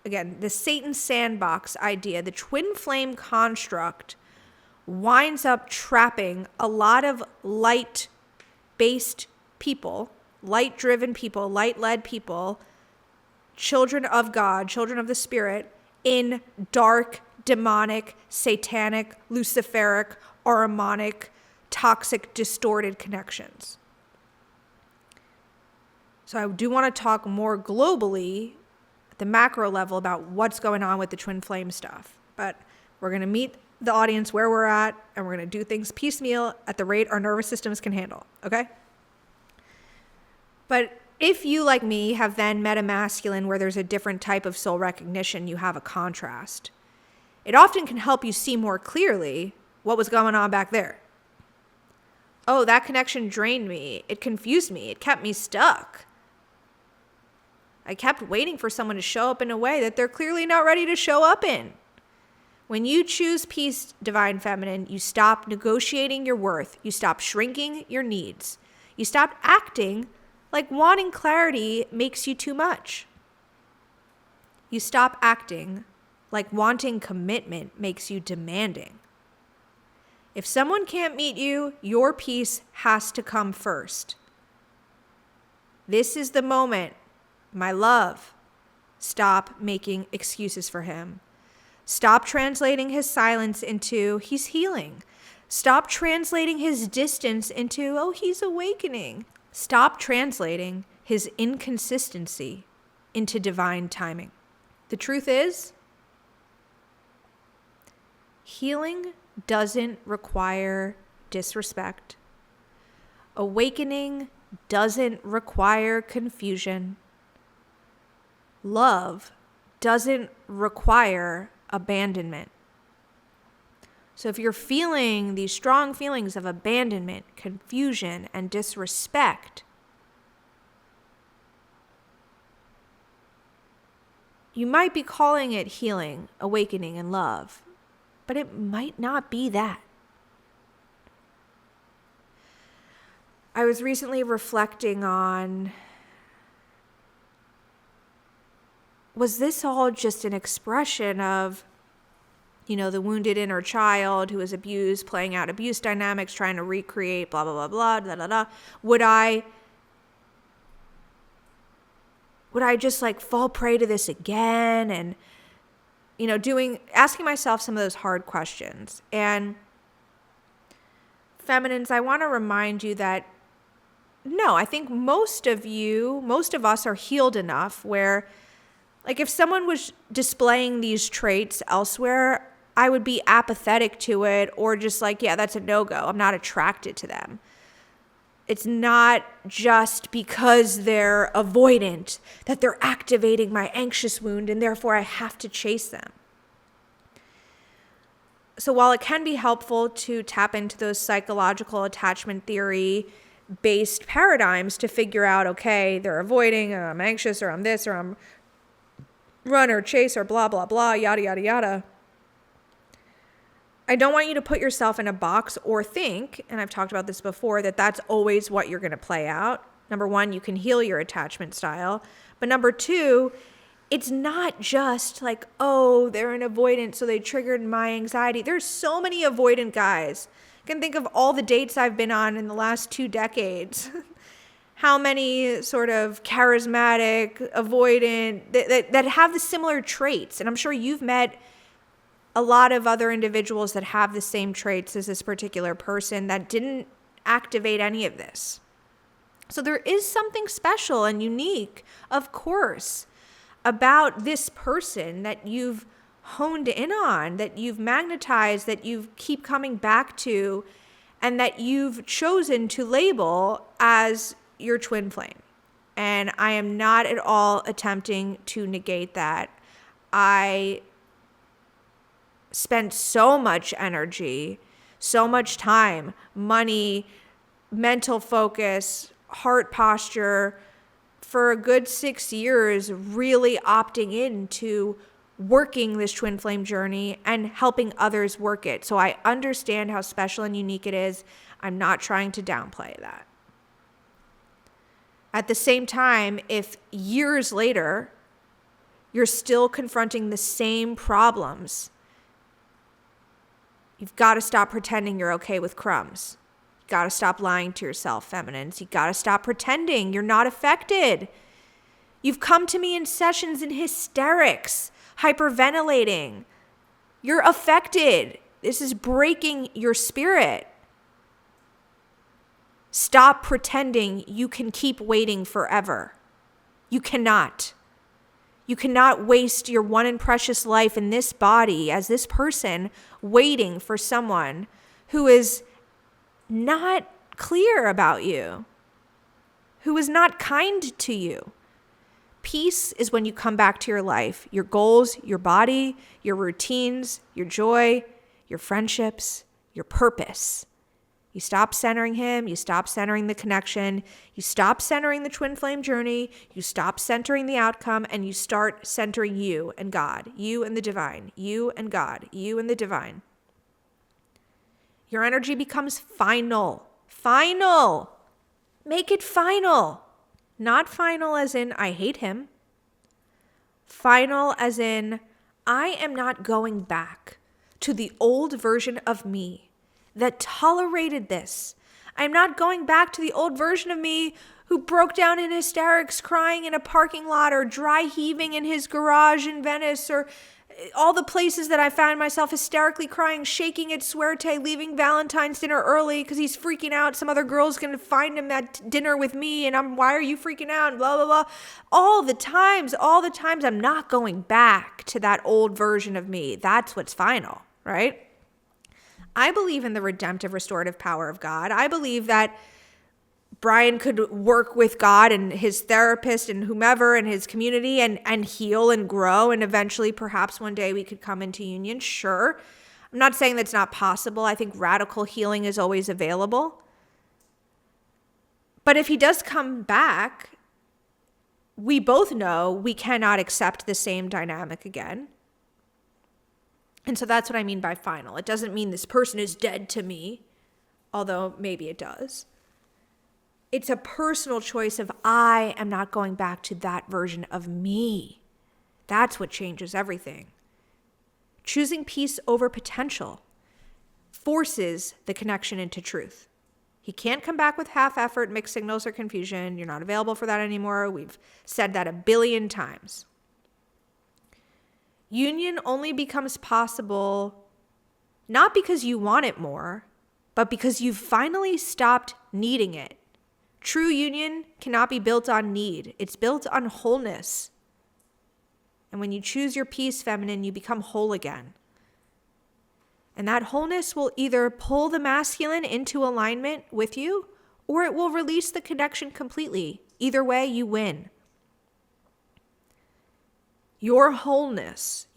again, the Satan sandbox idea. The twin flame construct winds up trapping a lot of light-based people, light-driven people, light-led people, children of God, children of the Spirit, in dark, demonic, satanic, Luciferic, Ahrimanic, toxic, distorted connections. So I do want to talk more globally at the macro level about what's going on with the twin flame stuff. But we're going to meet the audience where we're at, and we're going to do things piecemeal at the rate our nervous systems can handle, okay? But if you, like me, have then met a masculine where there's a different type of soul recognition, you have a contrast. It often can help you see more clearly what was going on back there. Oh, that connection drained me. It confused me. It kept me stuck. I kept waiting for someone to show up in a way that they're clearly not ready to show up in. When you choose peace, Divine Feminine, you stop negotiating your worth. You stop shrinking your needs. You stop acting like wanting clarity makes you too much. You stop acting like wanting commitment makes you demanding. If someone can't meet you, your peace has to come first. This is the moment. My love, stop making excuses for him. Stop translating his silence into, he's healing. Stop translating his distance into, oh, he's awakening. Stop translating his inconsistency into divine timing. The truth is, healing doesn't require disrespect. Awakening doesn't require confusion. Love doesn't require abandonment. So if you're feeling these strong feelings of abandonment, confusion, and disrespect, you might be calling it healing, awakening, and love, but it might not be that. I was recently reflecting on, was this all just an expression of, the wounded inner child who was abused, playing out abuse dynamics, trying to recreate blah, blah, blah, blah, da, da, da. Would I just fall prey to this again? And, asking myself some of those hard questions. And feminines, I want to remind you that no, I think most of us are healed enough where, if someone was displaying these traits elsewhere, I would be apathetic to it or just yeah, that's a no-go. I'm not attracted to them. It's not just because they're avoidant that they're activating my anxious wound and therefore I have to chase them. So while it can be helpful to tap into those psychological attachment theory based paradigms to figure out, okay, they're avoiding, or I'm anxious, or I'm this, or I'm run or chase, or blah, blah, blah, yada, yada, yada. I don't want you to put yourself in a box or think, and I've talked about this before, that that's always what you're going to play out. Number one, you can heal your attachment style. But number two, it's not just like, oh, they're an avoidant, so they triggered my anxiety. There's so many avoidant guys. I can think of all the dates I've been on in the last 2 decades. How many sort of charismatic, avoidant, that have the similar traits. And I'm sure you've met a lot of other individuals that have the same traits as this particular person that didn't activate any of this. So there is something special and unique, of course, about this person that you've honed in on, that you've magnetized, that you keep coming back to, and that you've chosen to label as your twin flame. And I am not at all attempting to negate that. I spent so much energy, so much time, money, mental focus, heart posture for a good 6 years really opting into working this twin flame journey and helping others work it. So I understand how special and unique it is. I'm not trying to downplay that. At the same time, if years later you're still confronting the same problems, you've got to stop pretending you're okay with crumbs. You got to stop lying to yourself, feminines. You got to stop pretending you're not affected. You've come to me in sessions in hysterics, hyperventilating. You're affected. This is breaking your spirit. Stop pretending you can keep waiting forever. You cannot. You cannot waste your one and precious life in this body as this person waiting for someone who is not clear about you, who is not kind to you. Peace is when you come back to your life, your goals, your body, your routines, your joy, your friendships, your purpose. You stop centering him, you stop centering the connection, you stop centering the twin flame journey, you stop centering the outcome, and you start centering you and God, you and the divine, you and God, you and the divine. Your energy becomes final. Final. Make it final. Not final as in I hate him. Final as in I am not going back to the old version of me that tolerated this. I'm not going back to the old version of me who broke down in hysterics crying in a parking lot or dry heaving in his garage in Venice, or all the places that I found myself hysterically crying, shaking at Suerte, leaving Valentine's dinner early because he's freaking out. Some other girl's going to find him at dinner with me and why are you freaking out? And blah, blah, blah. All the times I'm not going back to that old version of me. That's what's final, right? I believe in the redemptive restorative power of God. I believe that Brian could work with God and his therapist and whomever and his community and heal and grow. And eventually, perhaps one day we could come into union. Sure. I'm not saying that's not possible. I think radical healing is always available. But if he does come back, we both know we cannot accept the same dynamic again. And so that's what I mean by final. It doesn't mean this person is dead to me, although maybe it does. It's a personal choice of I am not going back to that version of me. That's what changes everything. Choosing peace over potential forces the connection into truth. He can't come back with half effort, mixed signals, or confusion. You're not available for that anymore. We've said that 1 billion times. Union only becomes possible not because you want it more, but because you've finally stopped needing it. True union cannot be built on need. It's built on wholeness. And when you choose your peace, feminine, you become whole again. And that wholeness will either pull the masculine into alignment with you, or it will release the connection completely. Either way, you win. Your wholeness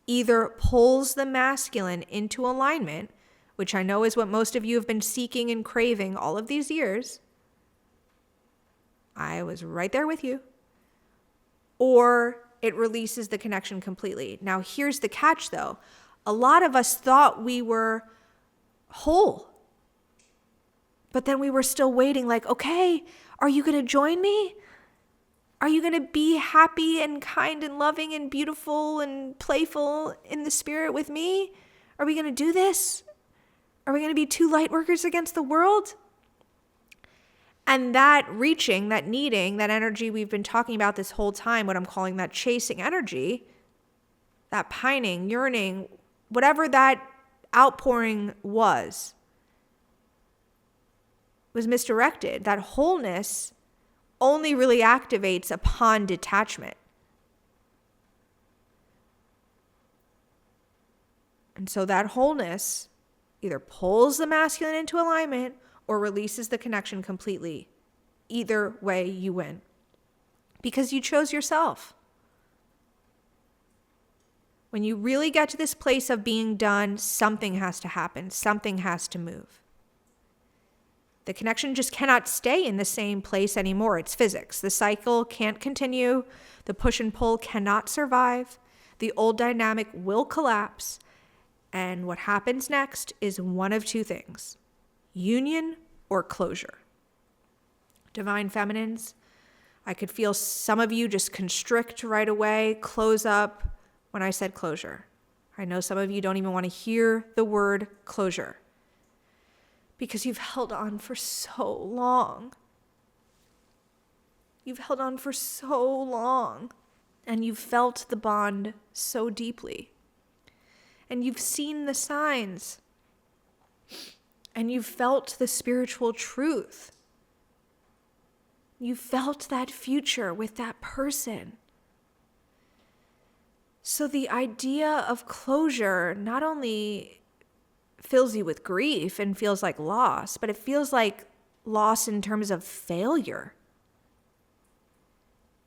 either pulls the masculine into alignment, which I know is what most of you have been seeking and craving all of these years. I was right there with you. Or it releases the connection completely. Now, here's the catch, though. A lot of us thought we were whole. But then we were still waiting, like, okay, are you going to join me? Are you going to be happy and kind and loving and beautiful and playful in the spirit with me? Are we going to do this? Are we going to be two light workers against the world? And that reaching, that needing, that energy we've been talking about this whole time, what I'm calling that chasing energy, that pining, yearning, whatever that outpouring was misdirected. That wholeness only really activates upon detachment. And so that wholeness either pulls the masculine into alignment or releases the connection completely. Either way, you win. Because you chose yourself. When you really get to this place of being done, something has to happen. Something has to move. The connection just cannot stay in the same place anymore. It's physics. The cycle can't continue. The push and pull cannot survive. The old dynamic will collapse. And what happens next is one of two things: union or closure. Divine feminines, I could feel some of you just constrict right away, close up when I said closure. I know some of you don't even want to hear the word closure, because you've held on for so long. You've held on for so long, and you've felt the bond so deeply. And you've seen the signs, and you've felt the spiritual truth. You felt that future with that person. So the idea of closure not only fills you with grief and feels like loss, but it feels like loss in terms of failure.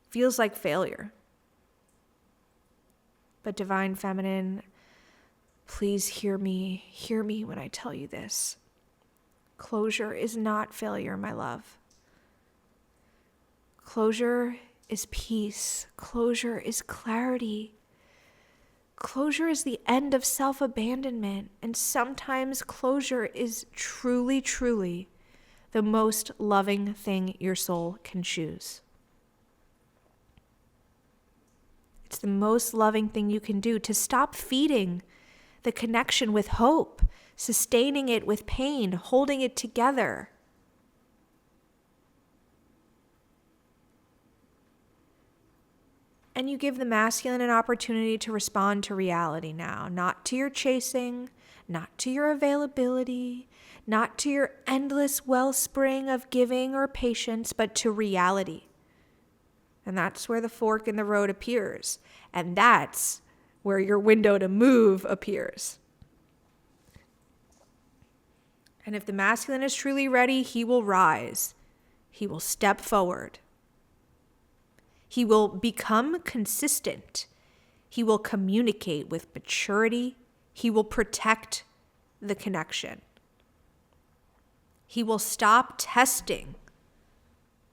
Feels like failure. But Divine Feminine, please hear me when I tell you this. Closure is not failure, my love. Closure is peace. Closure is clarity. Closure is the end of self-abandonment, and sometimes closure is truly, truly the most loving thing your soul can choose. It's the most loving thing you can do, to stop feeding the connection with hope, sustaining it with pain, holding it together. And you give the masculine an opportunity to respond to reality now, not to your chasing, not to your availability, not to your endless wellspring of giving or patience, but to reality. And that's where the fork in the road appears. And that's where your window to move appears. And if the masculine is truly ready, he will rise. He will step forward. He will become consistent. He will communicate with maturity. He will protect the connection. He will stop testing.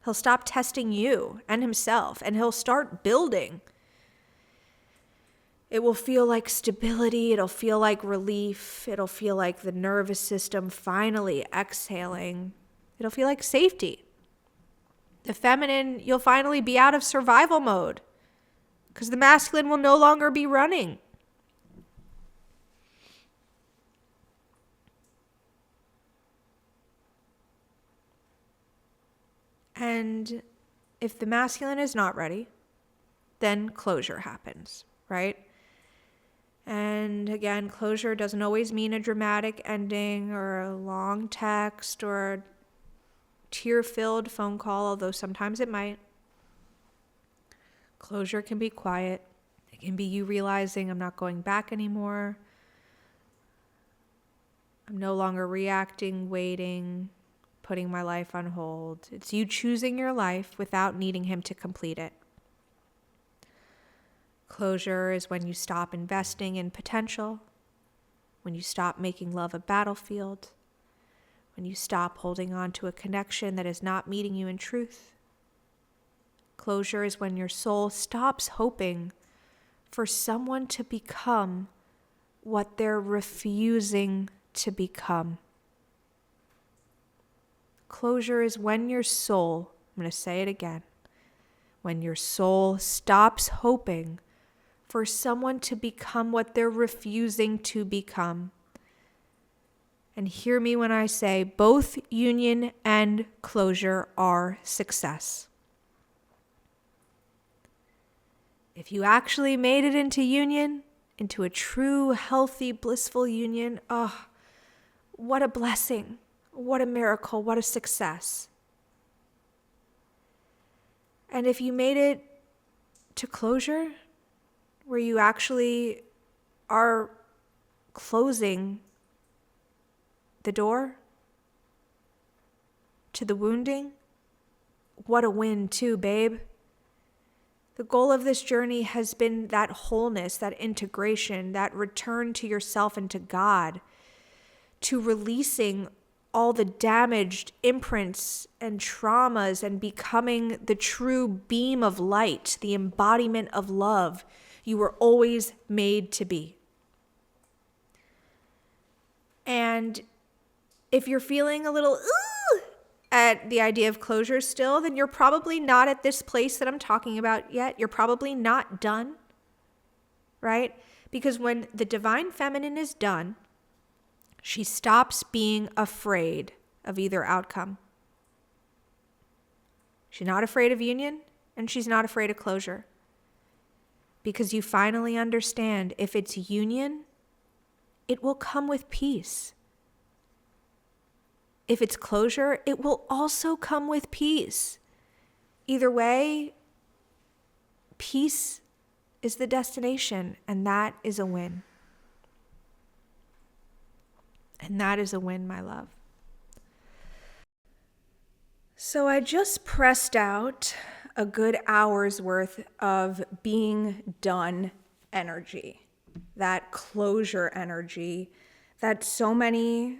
He'll stop testing you and himself, and he'll start building. It will feel like stability. It'll feel like relief. It'll feel like the nervous system finally exhaling. It'll feel like safety. The feminine, you'll finally be out of survival mode because the masculine will no longer be running. And if the masculine is not ready, then closure happens, right? And again, closure doesn't always mean a dramatic ending or a long text or a tear-filled phone call, although sometimes it might. Closure can be quiet. It can be you realizing, I'm not going back anymore. I'm no longer reacting, waiting, putting my life on hold. It's you choosing your life without needing him to complete it. Closure is when you stop investing in potential, when you stop making love a battlefield, when you stop holding on to a connection that is not meeting you in truth. Closure is when your soul stops hoping for someone to become what they're refusing to become. Closure is when your soul, I'm going to say it again, when your soul stops hoping for someone to become what they're refusing to become. And hear me when I say both union and closure are success. If you actually made it into union, into a true, healthy, blissful union, oh, what a blessing, what a miracle, what a success. And if you made it to closure, where you actually are closing the door to the wounding, what a win too, babe. The goal of this journey has been that wholeness, that integration, that return to yourself and to God, to releasing all the damaged imprints and traumas and becoming the true beam of light, the embodiment of love you were always made to be. And if you're feeling a little at the idea of closure still, then you're probably not at this place that I'm talking about yet. You're probably not done, right? Because when the divine feminine is done, she stops being afraid of either outcome. She's not afraid of union, and she's not afraid of closure. Because you finally understand, if it's union, it will come with peace. If it's closure, it will also come with peace. Either way, peace is the destination, and that is a win. And that is a win, my love. So I just pressed out a good hour's worth of being done energy, that closure energy that so many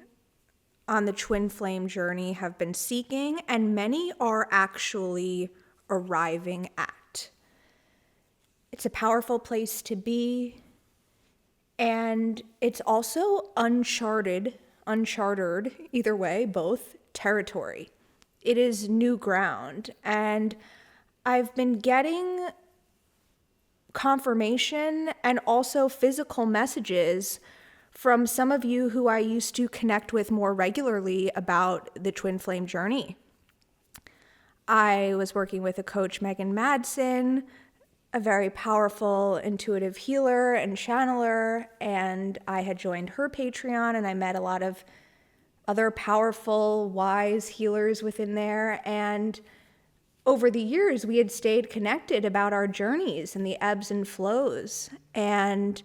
on the twin flame journey have been seeking, and many are actually arriving at. It's a powerful place to be, and it's also uncharted, either way, both territory. It is new ground, and I've been getting confirmation and also physical messages from some of you who I used to connect with more regularly about the twin flame journey. I was working with a coach, Megan Madsen, a very powerful intuitive healer and channeler, and I had joined her Patreon, and I met a lot of other powerful, wise healers within there. And over the years, we had stayed connected about our journeys and the ebbs and flows. And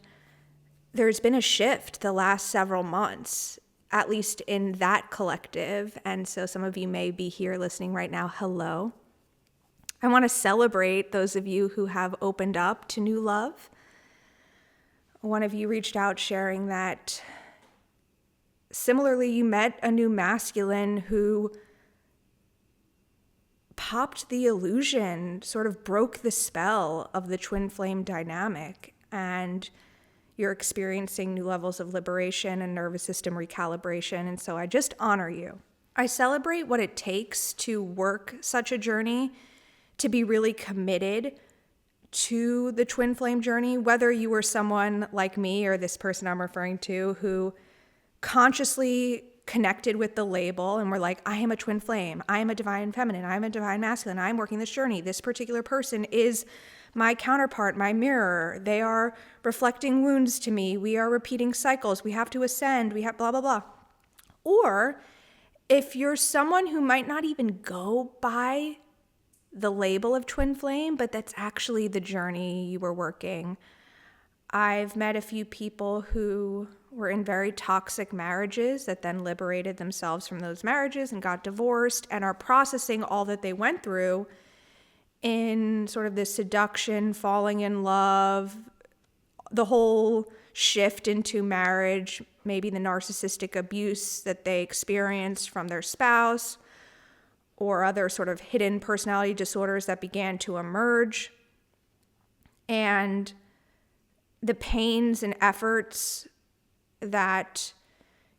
there's been a shift the last several months, at least in that collective. And so some of you may be here listening right now. Hello. I want to celebrate those of you who have opened up to new love. One of you reached out sharing that similarly, you met a new masculine who popped the illusion, sort of broke the spell of the twin flame dynamic, and you're experiencing new levels of liberation and nervous system recalibration. And so I just honor you. I celebrate what it takes to work such a journey, to be really committed to the twin flame journey, whether you were someone like me or this person I'm referring to who consciously connected with the label and were like, I am a twin flame, I am a divine feminine, I am a divine masculine, I'm working this journey. This particular person is my counterpart, my mirror. They are reflecting wounds to me. We are repeating cycles. We have to ascend. We have blah, blah, blah. Or if you're someone who might not even go by the label of twin flame, but that's actually the journey you were working. I've met a few people who were in very toxic marriages that then liberated themselves from those marriages and got divorced and are processing all that they went through in sort of this seduction, falling in love, the whole shift into marriage, maybe the narcissistic abuse that they experienced from their spouse, or other sort of hidden personality disorders that began to emerge. And the pains and efforts that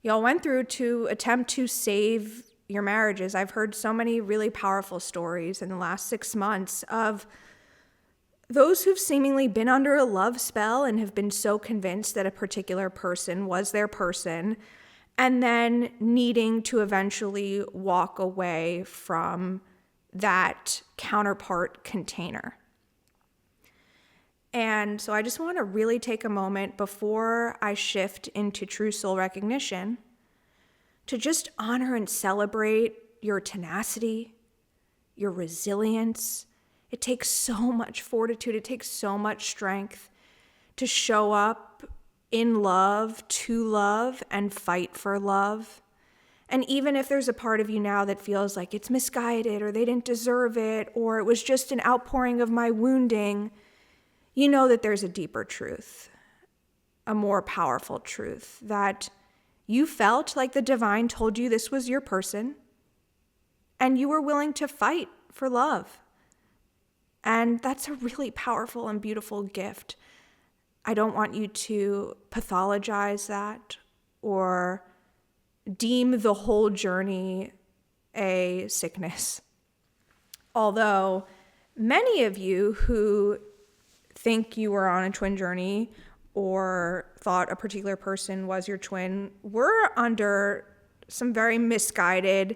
y'all went through to attempt to save your marriages. I've heard so many really powerful stories in the last 6 months of those who've seemingly been under a love spell and have been so convinced that a particular person was their person, and then needing to eventually walk away from that counterpart container. And so I just want to really take a moment before I shift into true soul recognition to just honor and celebrate your tenacity, your resilience. It takes so much fortitude, it takes so much strength to show up in love, to love, and fight for love. And even if there's a part of you now that feels like it's misguided, or they didn't deserve it, or it was just an outpouring of my wounding, you know that there's a deeper truth, a more powerful truth, that you felt like the divine told you this was your person, and you were willing to fight for love. And that's a really powerful and beautiful gift. I don't want you to pathologize that or deem the whole journey a sickness. Although many of you who think you were on a twin journey or thought a particular person was your twin were under some very misguided,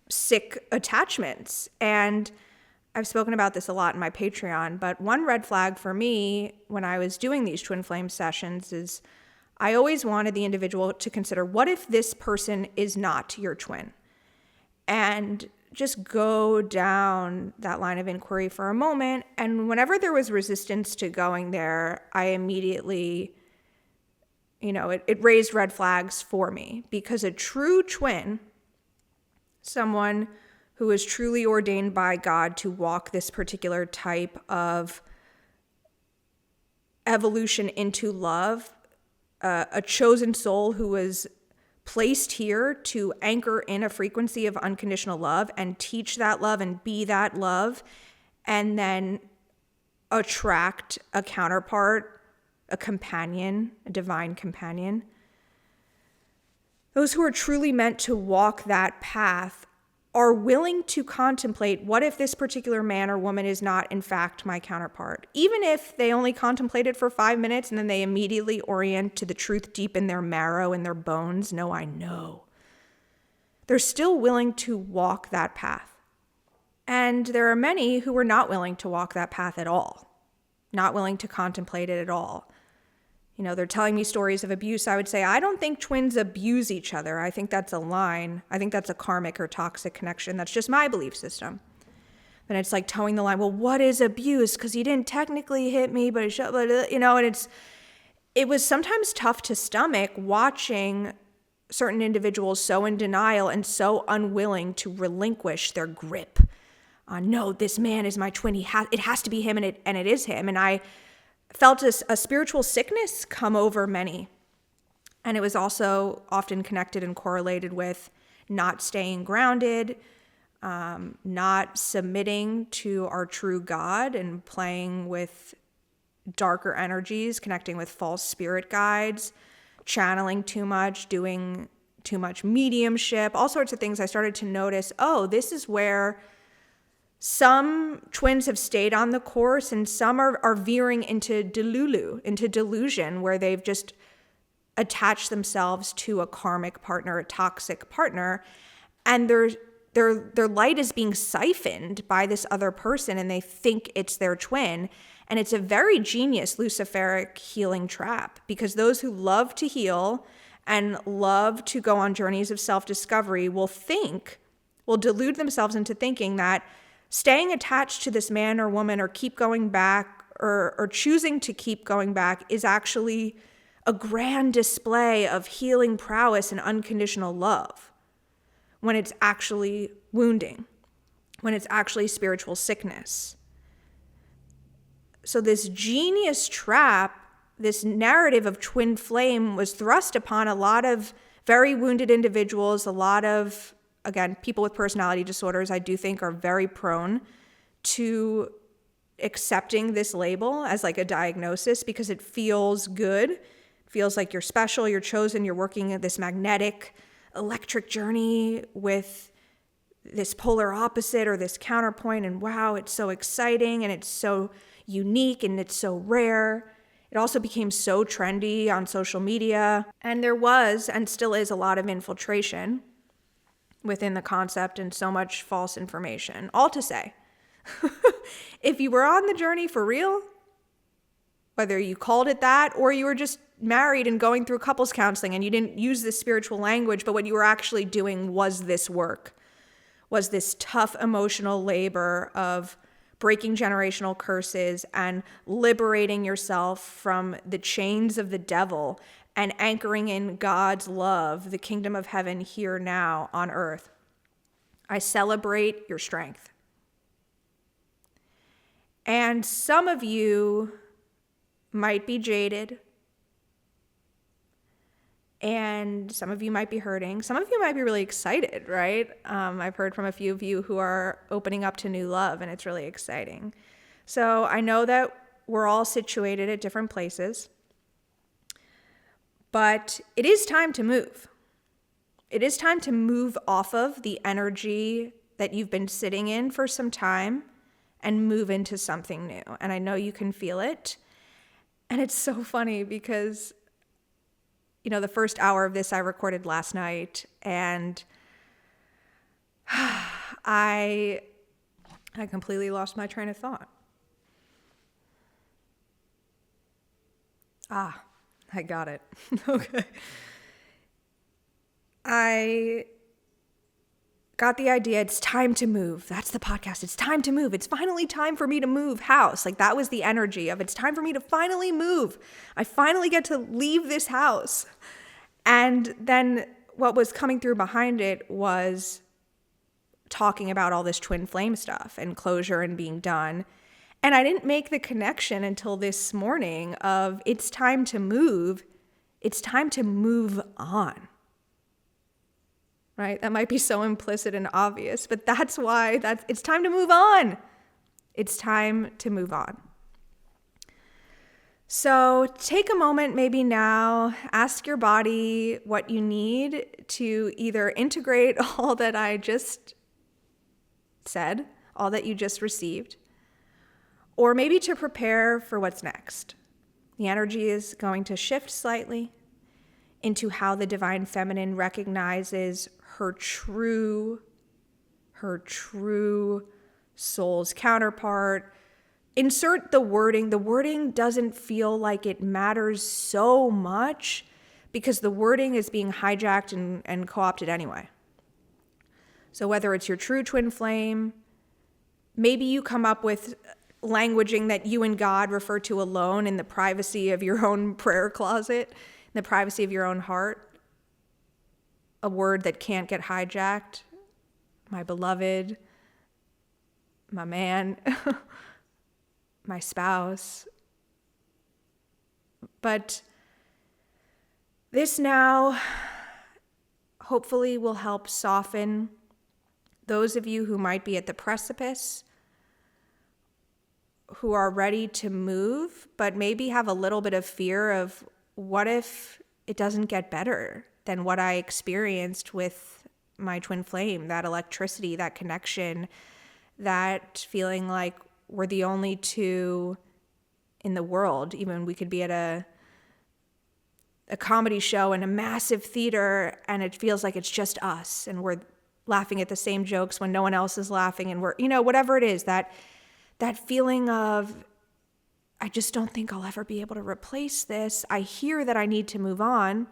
sick attachments. And I've spoken about this a lot in my Patreon, but one red flag for me when I was doing these twin flame sessions is I always wanted the individual to consider, what if this person is not your twin? And just go down that line of inquiry for a moment. And whenever there was resistance to going there, I immediately, it raised red flags for me, because a true twin, someone who is truly ordained by God to walk this particular type of evolution into love, a chosen soul who was placed here to anchor in a frequency of unconditional love and teach that love and be that love, and then attract a counterpart, a companion, a divine companion. Those who are truly meant to walk that path are willing to contemplate, what if this particular man or woman is not in fact my counterpart? Even if they only contemplate it for 5 minutes and then they immediately orient to the truth deep in their marrow and their bones. No, I know. They're still willing to walk that path. And there are many who are not willing to walk that path at all, not willing to contemplate it at all. They're telling me stories of abuse. I would say, I don't think twins abuse each other. I think that's a line. I think that's a karmic or toxic connection. That's just my belief system. But it's like towing the line. Well, what is abuse? Because he didn't technically hit me, but and it was sometimes tough to stomach watching certain individuals so in denial and so unwilling to relinquish their grip on, no, this man is my twin. It has to be him, and it is him. And I felt a spiritual sickness come over many. And it was also often connected and correlated with not staying grounded, not submitting to our true God, and playing with darker energies, connecting with false spirit guides, channeling too much, doing too much mediumship, all sorts of things. I started to notice, this is where some twins have stayed on the course, and some are veering into delusion, where they've just attached themselves to a karmic partner, a toxic partner, and their light is being siphoned by this other person, and they think it's their twin. And it's a very genius Luciferic healing trap, because those who love to heal and love to go on journeys of self-discovery will delude themselves into thinking that staying attached to this man or woman, or keep going back, or choosing to keep going back, is actually a grand display of healing prowess and unconditional love, when it's actually wounding, when it's actually spiritual sickness. So this genius trap, this narrative of twin flame, was thrust upon a lot of very wounded individuals, a lot of, again, people with personality disorders, I do think are very prone to accepting this label as like a diagnosis because it feels good. It feels like you're special, you're chosen, you're working at this magnetic, electric journey with this polar opposite or this counterpoint, and wow, it's so exciting and it's so unique and it's so rare. It also became so trendy on social media, and there was and still is a lot of infiltration within the concept and so much false information. All to say, if you were on the journey for real, whether you called it that or you were just married and going through couples counseling and you didn't use this spiritual language, but what you were actually doing was this work, was this tough emotional labor of breaking generational curses and liberating yourself from the chains of the devil and anchoring in God's love, the kingdom of heaven here now on earth. I celebrate your strength. And some of you might be jaded, and some of you might be hurting. Some of you might be really excited, right? I've heard from a few of you who are opening up to new love, and it's really exciting. So I know that we're all situated at different places, but it is time to move. It is time to move off of the energy that you've been sitting in for some time and move into something new. And I know you can feel it. And it's so funny because, you know, the first hour of this I recorded last night, and I completely lost my train of thought. I got it. Okay. I got the idea, it's time to move. That's the podcast. It's time to move. It's finally time for me to move house. Like, that was the energy of it's time for me to finally move. I finally get to leave this house. And then what was coming through behind it was talking about all this twin flame stuff and closure and being done. And I didn't make the connection until this morning of it's time to move. It's time to move on. Right? That might be so implicit and obvious, but that's why it's time to move on. It's time to move on. So take a moment maybe now, ask your body what you need to either integrate all that I just said, all that you just received, or maybe to prepare for what's next. The energy is going to shift slightly into how the divine feminine recognizes her true soul's counterpart. Insert the wording. The wording doesn't feel like it matters so much because the wording is being hijacked and co-opted anyway. So whether it's your true twin flame, maybe you come up with languaging that you and God refer to alone in the privacy of your own prayer closet, in the privacy of your own heart. A word that can't get hijacked. My beloved, my man, my spouse. But this now hopefully will help soften those of you who might be at the precipice, who are ready to move, but maybe have a little bit of fear of what if it doesn't get better than what I experienced with my twin flame, that electricity, that connection, that feeling like we're the only two in the world. Even we could be at a comedy show in a massive theater and it feels like it's just us and we're laughing at the same jokes when no one else is laughing, and we're, whatever it is, that feeling of, I just don't think I'll ever be able to replace this. I hear that I need to move on.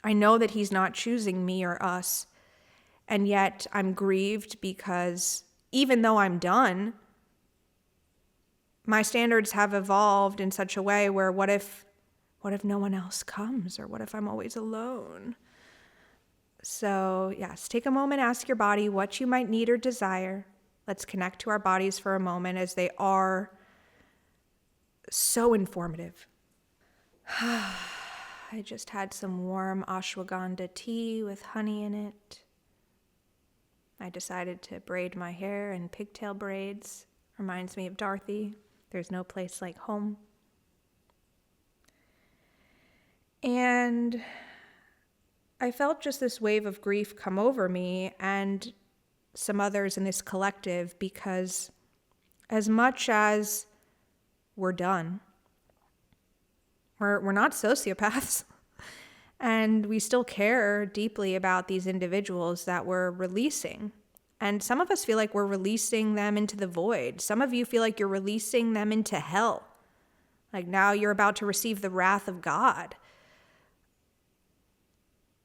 I know that he's not choosing me or us, and yet I'm grieved because even though I'm done, my standards have evolved in such a way where what if What if no one else comes? Or what if I'm always alone? So yes, take a moment, ask your body what you might need or desire. Let's connect to our bodies for a moment, as they are so informative. I just had some warm ashwagandha tea with honey in it. I decided to braid my hair in pigtail braids. Reminds me of Dorothy. There's no place like home. And I felt just this wave of grief come over me and some others in this collective, because as much as we're done, we're not sociopaths, and we still care deeply about these individuals that we're releasing. And some of us feel like we're releasing them into the void. Some of you feel like you're releasing them into hell. Like now you're about to receive the wrath of God.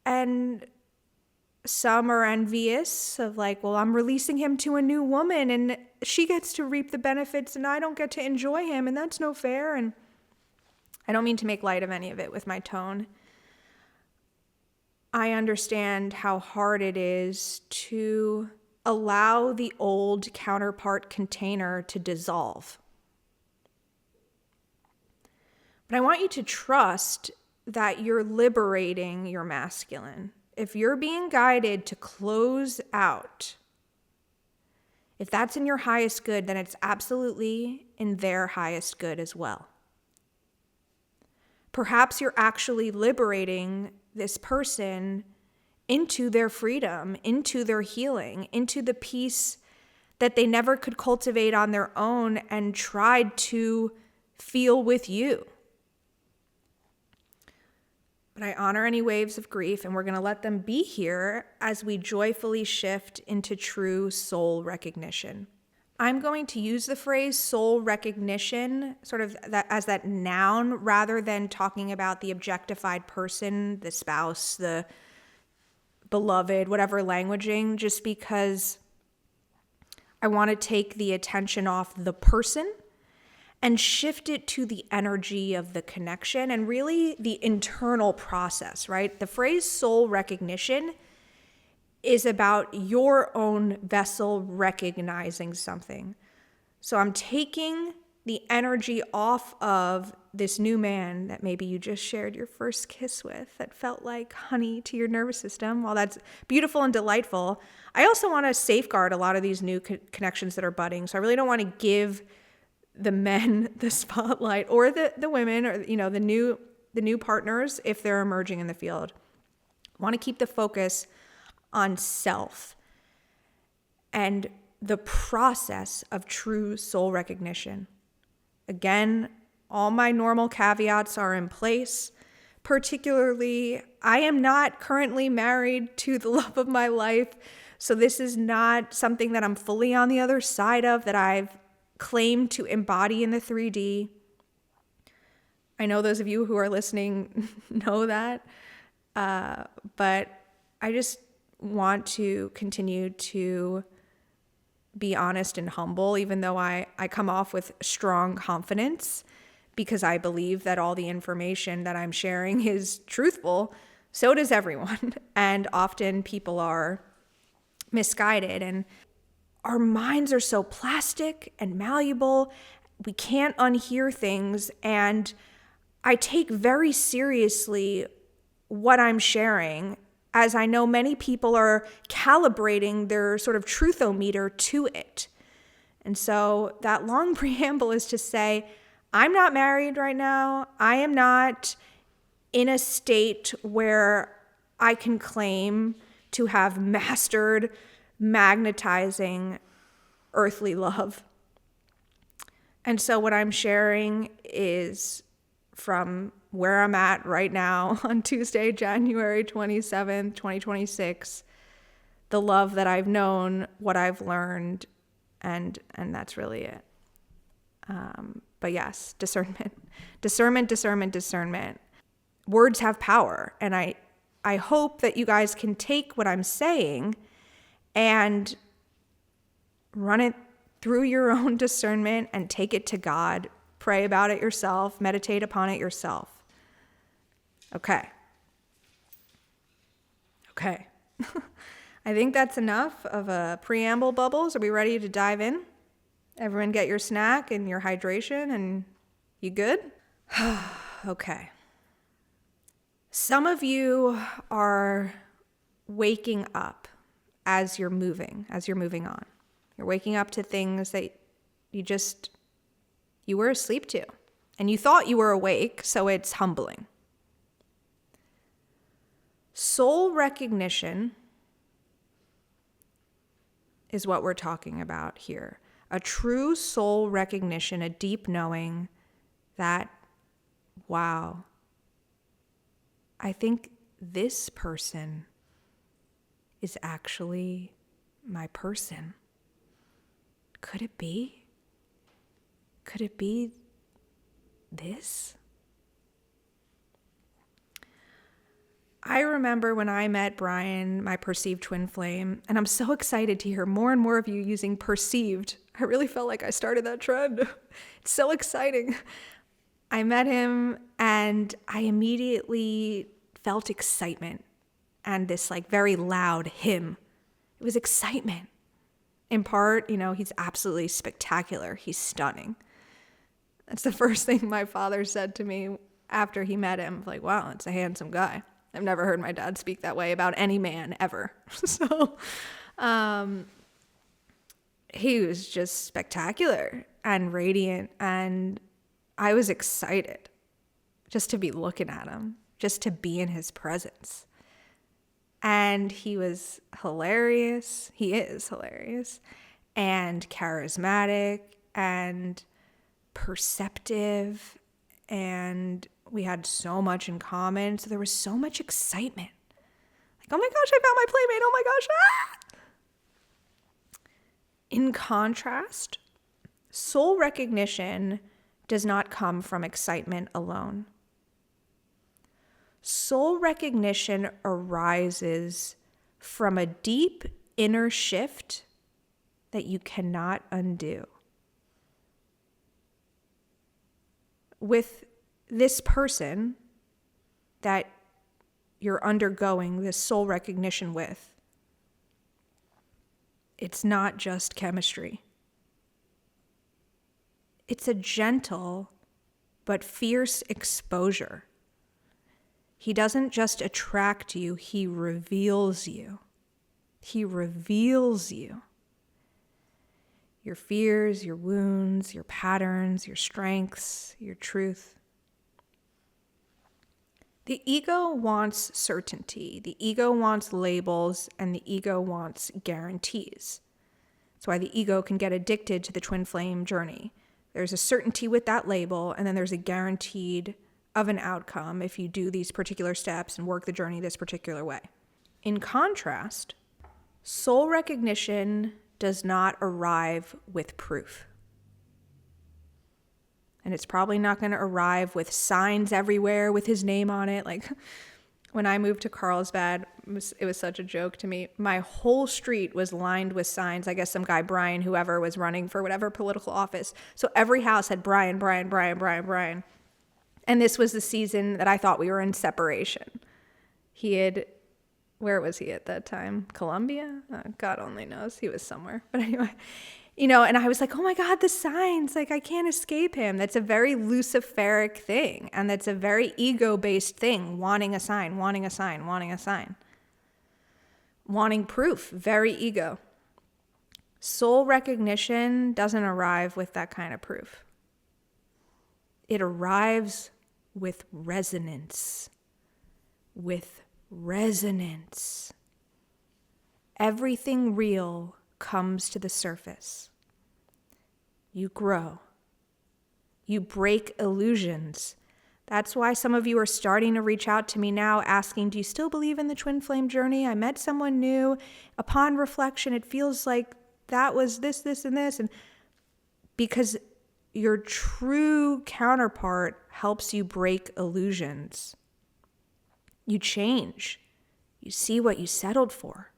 And some are envious of like, well, I'm releasing him to a new woman and she gets to reap the benefits and I don't get to enjoy him, and that's no fair. And I don't mean to make light of any of it with my tone. I understand how hard it is to allow the old counterpart container to dissolve. But I want you to trust that you're liberating your masculine. If you're being guided to close out, if that's in your highest good, then it's absolutely in their highest good as well. Perhaps you're actually liberating this person into their freedom, into their healing, into the peace that they never could cultivate on their own and tried to feel with you. But I honor any waves of grief, and we're going to let them be here as we joyfully shift into true soul recognition. I'm going to use the phrase soul recognition sort of that as that noun rather than talking about the objectified person, the spouse, the beloved, whatever languaging, just because I want to take the attention off the person and shift it to the energy of the connection and really the internal process, right? The phrase soul recognition is about your own vessel recognizing something. So I'm taking the energy off of this new man that maybe you just shared your first kiss with that felt like honey to your nervous system. While that's beautiful and delightful, I also want to safeguard a lot of these new connections that are budding. So I really don't want to give the men the spotlight, or the women, or the new partners if they're emerging in the field. I want to keep the focus on self and the process of true soul recognition. Again, all my normal caveats are in place. Particularly, I am not currently married to the love of my life, so this is not something that I'm fully on the other side of, that I've claimed to embody in the 3D. I know those of you who are listening know that, but I just want to continue to be honest and humble, even though I come off with strong confidence, because I believe that all the information that I'm sharing is truthful. So does everyone. And often people are misguided, and our minds are so plastic and malleable. We can't unhear things. And I take very seriously what I'm sharing, as I know many people are calibrating their sort of truthometer to it. And so that long preamble is to say, I'm not married right now. I am not in a state where I can claim to have mastered magnetizing earthly love. And so what I'm sharing is from where I'm at right now on Tuesday, January 27th, 2026, the love that I've known, what I've learned, and that's really it. But yes, discernment. Words have power. And I hope that you guys can take what I'm saying and run it through your own discernment and take it to God. Pray about it yourself, meditate upon it yourself. Okay. I think that's enough of a preamble, Bubbles. Are we ready to dive in? Everyone get your snack and your hydration, and you good? Okay. Some of you are waking up as you're moving on. You're waking up to things that you were asleep to, and you thought you were awake, so it's humbling. Soul recognition is what we're talking about here. A true soul recognition, a deep knowing that, wow, I think this person is actually my person. Could it be? Could it be this? I remember when I met Brian, my perceived twin flame, and I'm so excited to hear more and more of you using perceived. I really felt like I started that trend. It's so exciting. I met him and I immediately felt excitement and this like very loud him. It was excitement. In part, he's absolutely spectacular. He's stunning. That's the first thing my father said to me after he met him. Like, wow, it's a handsome guy. I've never heard my dad speak that way about any man ever. So he was just spectacular and radiant. And I was excited just to be looking at him, just to be in his presence. And he was hilarious. He is hilarious and charismatic and perceptive, and we had so much in common. So there was so much excitement. Like, oh my gosh, I found my playmate. Oh my gosh. Ah! In contrast, soul recognition does not come from excitement alone. Soul recognition arises from a deep inner shift that you cannot undo. With this person that you're undergoing this soul recognition with, it's not just chemistry. It's a gentle but fierce exposure. He doesn't just attract you, he reveals you. He reveals you. Your fears, your wounds, your patterns, your strengths, your truth. The ego wants certainty. The ego wants labels, and the ego wants guarantees. That's why the ego can get addicted to the twin flame journey. There's a certainty with that label, and then there's a guaranteed of an outcome if you do these particular steps and work the journey this particular way. In contrast, soul recognition does not arrive with proof. And it's probably not going to arrive with signs everywhere with his name on it. Like when I moved to Carlsbad, it was such a joke to me. My whole street was lined with signs. I guess some guy, Brian, whoever was running for whatever political office. So every house had Brian. And this was the season that I thought we were in separation. Where was he at that time? Colombia? God only knows. He was somewhere. But anyway, and I was like, oh my God, the signs, like I can't escape him. That's a very Luciferic thing. And that's a very ego-based thing, wanting a sign. Wanting proof, very ego. Soul recognition doesn't arrive with that kind of proof. It arrives with resonance. Everything real comes to the surface. You grow. You break illusions. That's why some of you are starting to reach out to me now asking, do you still believe in the twin flame journey? I met someone new. Upon reflection, it feels like that was this, and this. And because your true counterpart helps you break illusions. You change. You see what you settled for.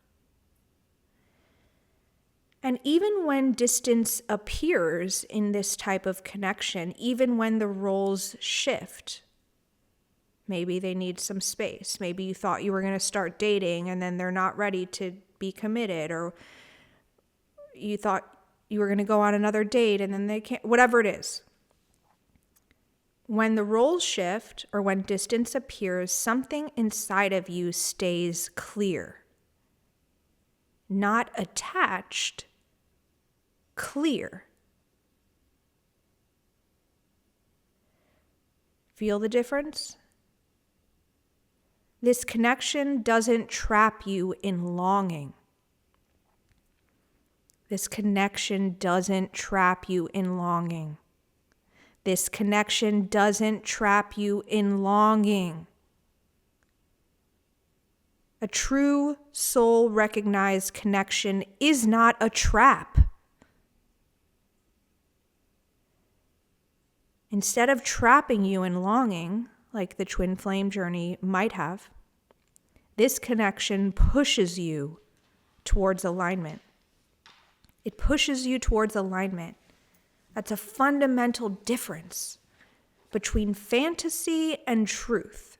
And even when distance appears in this type of connection, even when the roles shift, Maybe they need some space. Maybe you thought you were going to start dating and then they're not ready to be committed, or you thought you were going to go on another date and then they can't, whatever it is. When the roles shift or when distance appears, something inside of you stays clear. Not attached, clear. Feel the difference? This connection doesn't trap you in longing. This connection doesn't trap you in longing. This connection doesn't trap you in longing. A true soul recognized connection is not a trap. Instead of trapping you in longing, like the twin flame journey might have, this connection pushes you towards alignment. It pushes you towards alignment. That's a fundamental difference between fantasy and truth.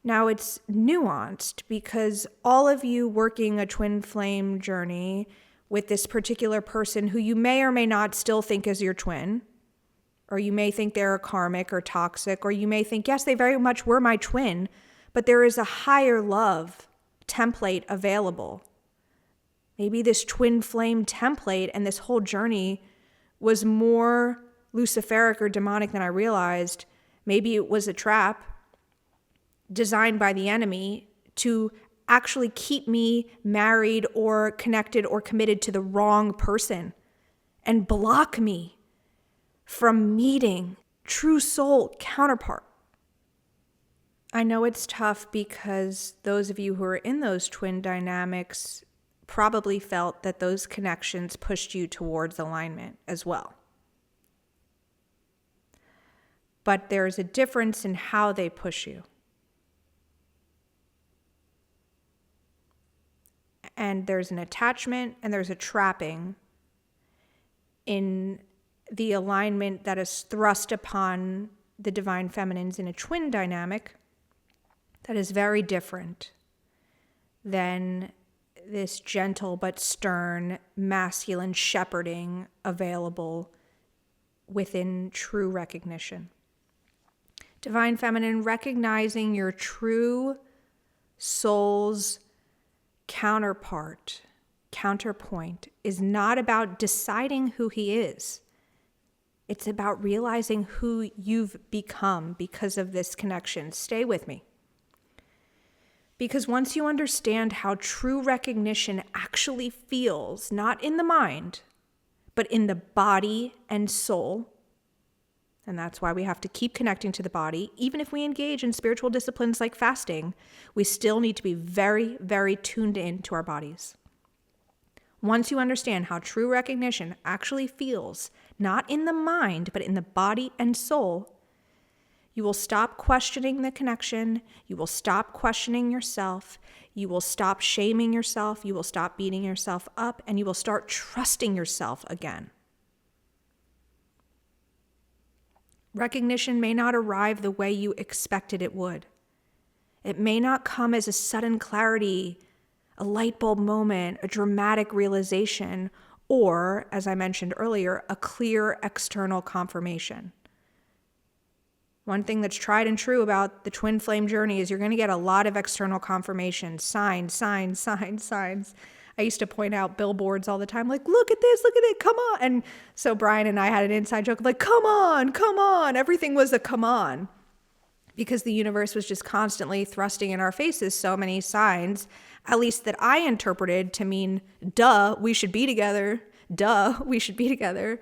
Now, it's nuanced because all of you working a twin flame journey with this particular person who you may or may not still think is your twin, or you may think they're karmic or toxic, or you may think, yes, they very much were my twin, but there is a higher love template available. Maybe this twin flame template and this whole journey was more Luciferic or demonic than I realized. Maybe it was a trap designed by the enemy to actually keep me married or connected or committed to the wrong person and block me from meeting true soul counterpart. I know it's tough because those of you who are in those twin dynamics probably felt that those connections pushed you towards alignment as well. But there's a difference in how they push you. And there's an attachment and there's a trapping in the alignment that is thrust upon the divine feminines in a twin dynamic that is very different than this gentle but stern masculine shepherding available within true recognition. Divine feminine, recognizing your true soul's counterpoint is not about deciding who he is. It's about realizing who you've become because of this connection. Stay with me. Because once you understand how true recognition actually feels, not in the mind, but in the body and soul, and that's why we have to keep connecting to the body. Even if we engage in spiritual disciplines like fasting, we still need to be very, very tuned in to our bodies. Once you understand how true recognition actually feels, not in the mind, but in the body and soul, you will stop questioning the connection. You will stop questioning yourself. You will stop shaming yourself. You will stop beating yourself up, and you will start trusting yourself again. Recognition may not arrive the way you expected it would. It may not come as a sudden clarity, a light bulb moment, a dramatic realization, or, as I mentioned earlier, a clear external confirmation. One thing that's tried and true about the twin flame journey is you're going to get a lot of external confirmation, signs. I used to point out billboards all the time, like, look at this, look at it, come on. And so Brian and I had an inside joke, like, come on. Everything was a come on. Because the universe was just constantly thrusting in our faces so many signs, at least that I interpreted to mean, duh, we should be together. The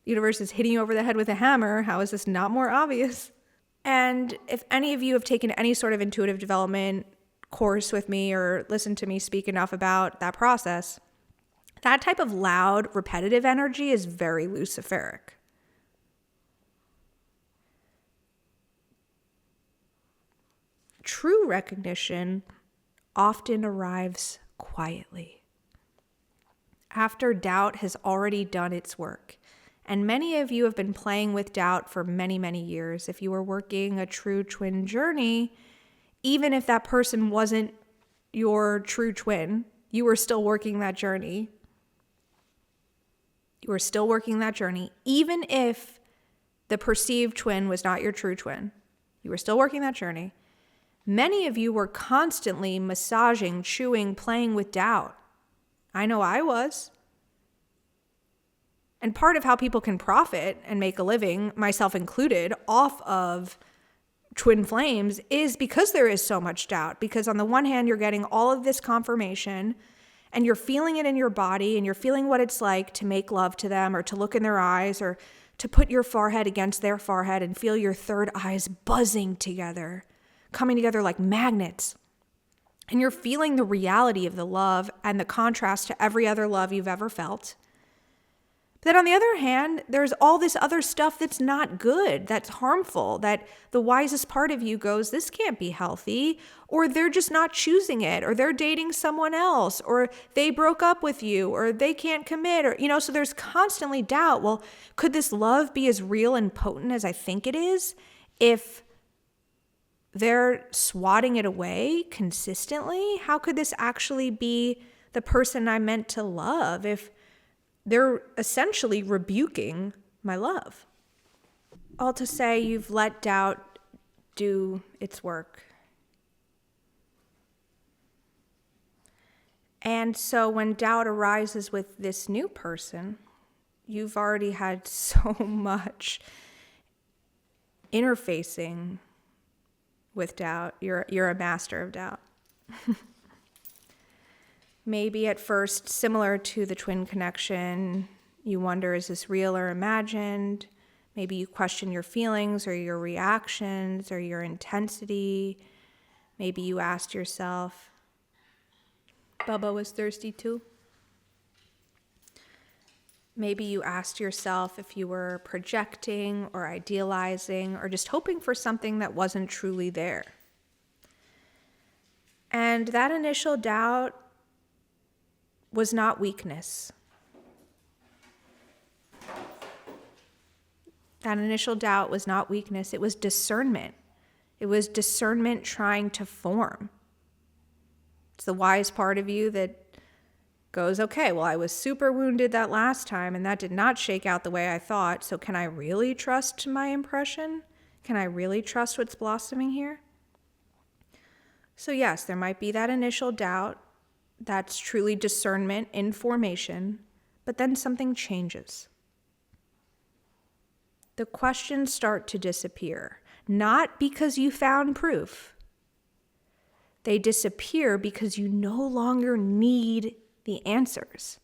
universe is hitting you over the head with a hammer. How is this not more obvious? And if any of you have taken any sort of intuitive development course with me or listened to me speak enough about that process, that type of loud, repetitive energy is very Luciferic. True recognition often arrives quietly, after doubt has already done its work, And many of you have been playing with doubt for many, many years. If you were working a true twin journey, even if that person wasn't your true twin, you were still working that journey. You were still working that journey, even if the perceived twin was not your true twin. You were still working that journey. Many of you were constantly massaging, chewing, playing with doubt. I know I was. And part of how people can profit and make a living, myself included, off of twin flames is because there is so much doubt. Because on the one hand, you're getting all of this confirmation and you're feeling it in your body and you're feeling what it's like to make love to them or to look in their eyes or to put your forehead against their forehead and feel your third eyes buzzing together, coming together like magnets. And you're feeling the reality of the love and the contrast to every other love you've ever felt. But then on the other hand, there's all this other stuff that's not good, that's harmful, that the wisest part of you goes, this can't be healthy, or they're just not choosing it, or they're dating someone else, or they broke up with you, or they can't commit, or, so there's constantly doubt. Well, could this love be as real and potent as I think it is if they're swatting it away consistently? How could this actually be the person I meant to love if they're essentially rebuking my love? All to say, you've let doubt do its work. And so when doubt arises with this new person, you've already had so much interfacing with doubt. You're a master of doubt. Maybe at first, similar to the twin connection, you wonder, is this real or imagined? Maybe you question your feelings or your reactions or your intensity. Maybe you asked yourself, Bubba was thirsty too. Maybe you asked yourself if you were projecting or idealizing or just hoping for something that wasn't truly there. And that initial doubt was not weakness. That initial doubt was not weakness. It was discernment. It was discernment trying to form. It's the wise part of you that goes, okay, well, I was super wounded that last time and that did not shake out the way I thought. So can I really trust my impression? Can I really trust what's blossoming here? So yes, there might be that initial doubt. That's truly discernment in formation, but then something changes. The questions start to disappear, not because you found proof. They disappear because you no longer need the answers.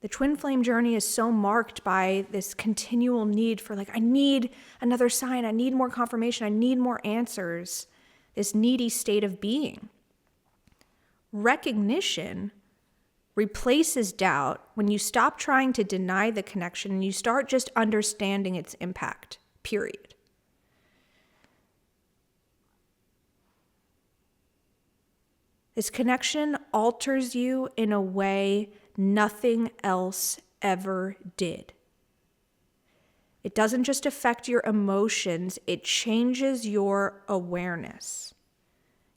The twin flame journey is so marked by this continual need for I need another sign, I need more confirmation, I need more answers, this needy state of being. Recognition replaces doubt when you stop trying to deny the connection and you start just understanding its impact, period. This connection alters you in a way nothing else ever did. It doesn't just affect your emotions, it changes your awareness.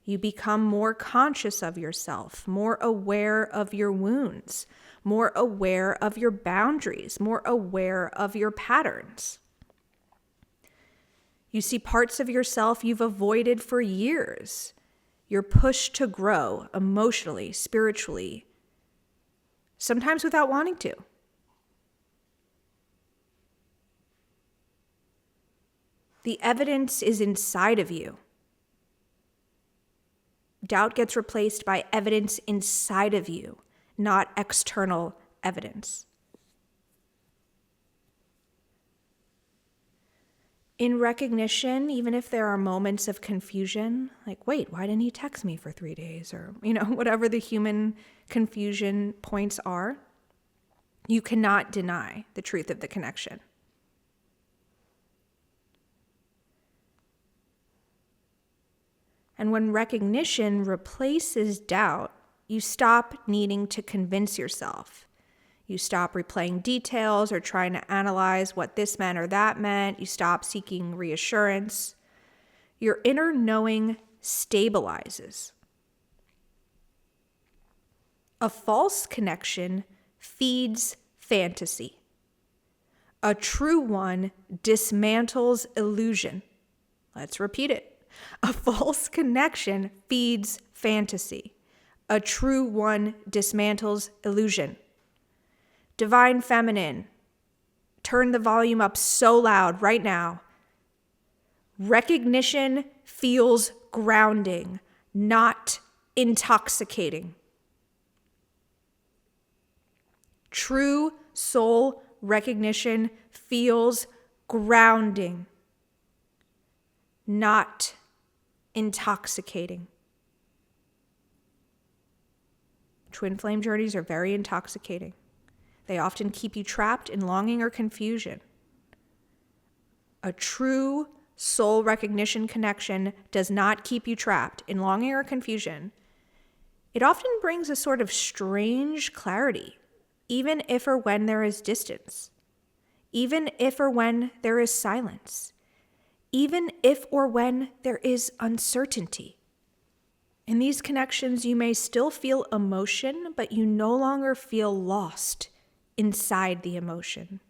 You become more conscious of yourself, more aware of your wounds, more aware of your boundaries, more aware of your patterns. You see parts of yourself you've avoided for years. You're pushed to grow emotionally, spiritually, sometimes without wanting to. The evidence is inside of you. Doubt gets replaced by evidence inside of you, not external evidence. In recognition, even if there are moments of confusion, like, wait, why didn't he text me for 3 days? Or, whatever the human confusion points are, you cannot deny the truth of the connection. And when recognition replaces doubt, you stop needing to convince yourself. You stop replaying details or trying to analyze what this meant or that meant. You stop seeking reassurance. Your inner knowing stabilizes. A false connection feeds fantasy. A true one dismantles illusion. Let's repeat it. A false connection feeds fantasy. A true one dismantles illusion. Divine Feminine, turn the volume up so loud right now. Recognition feels grounding, not intoxicating. True soul recognition feels grounding, not intoxicating. Twin flame journeys are very intoxicating. They often keep you trapped in longing or confusion. A true soul recognition connection does not keep you trapped in longing or confusion. It often brings a sort of strange clarity, even if or when there is distance, even if or when there is silence, even if or when there is uncertainty. In these connections, you may still feel emotion, but you no longer feel lost inside the emotion.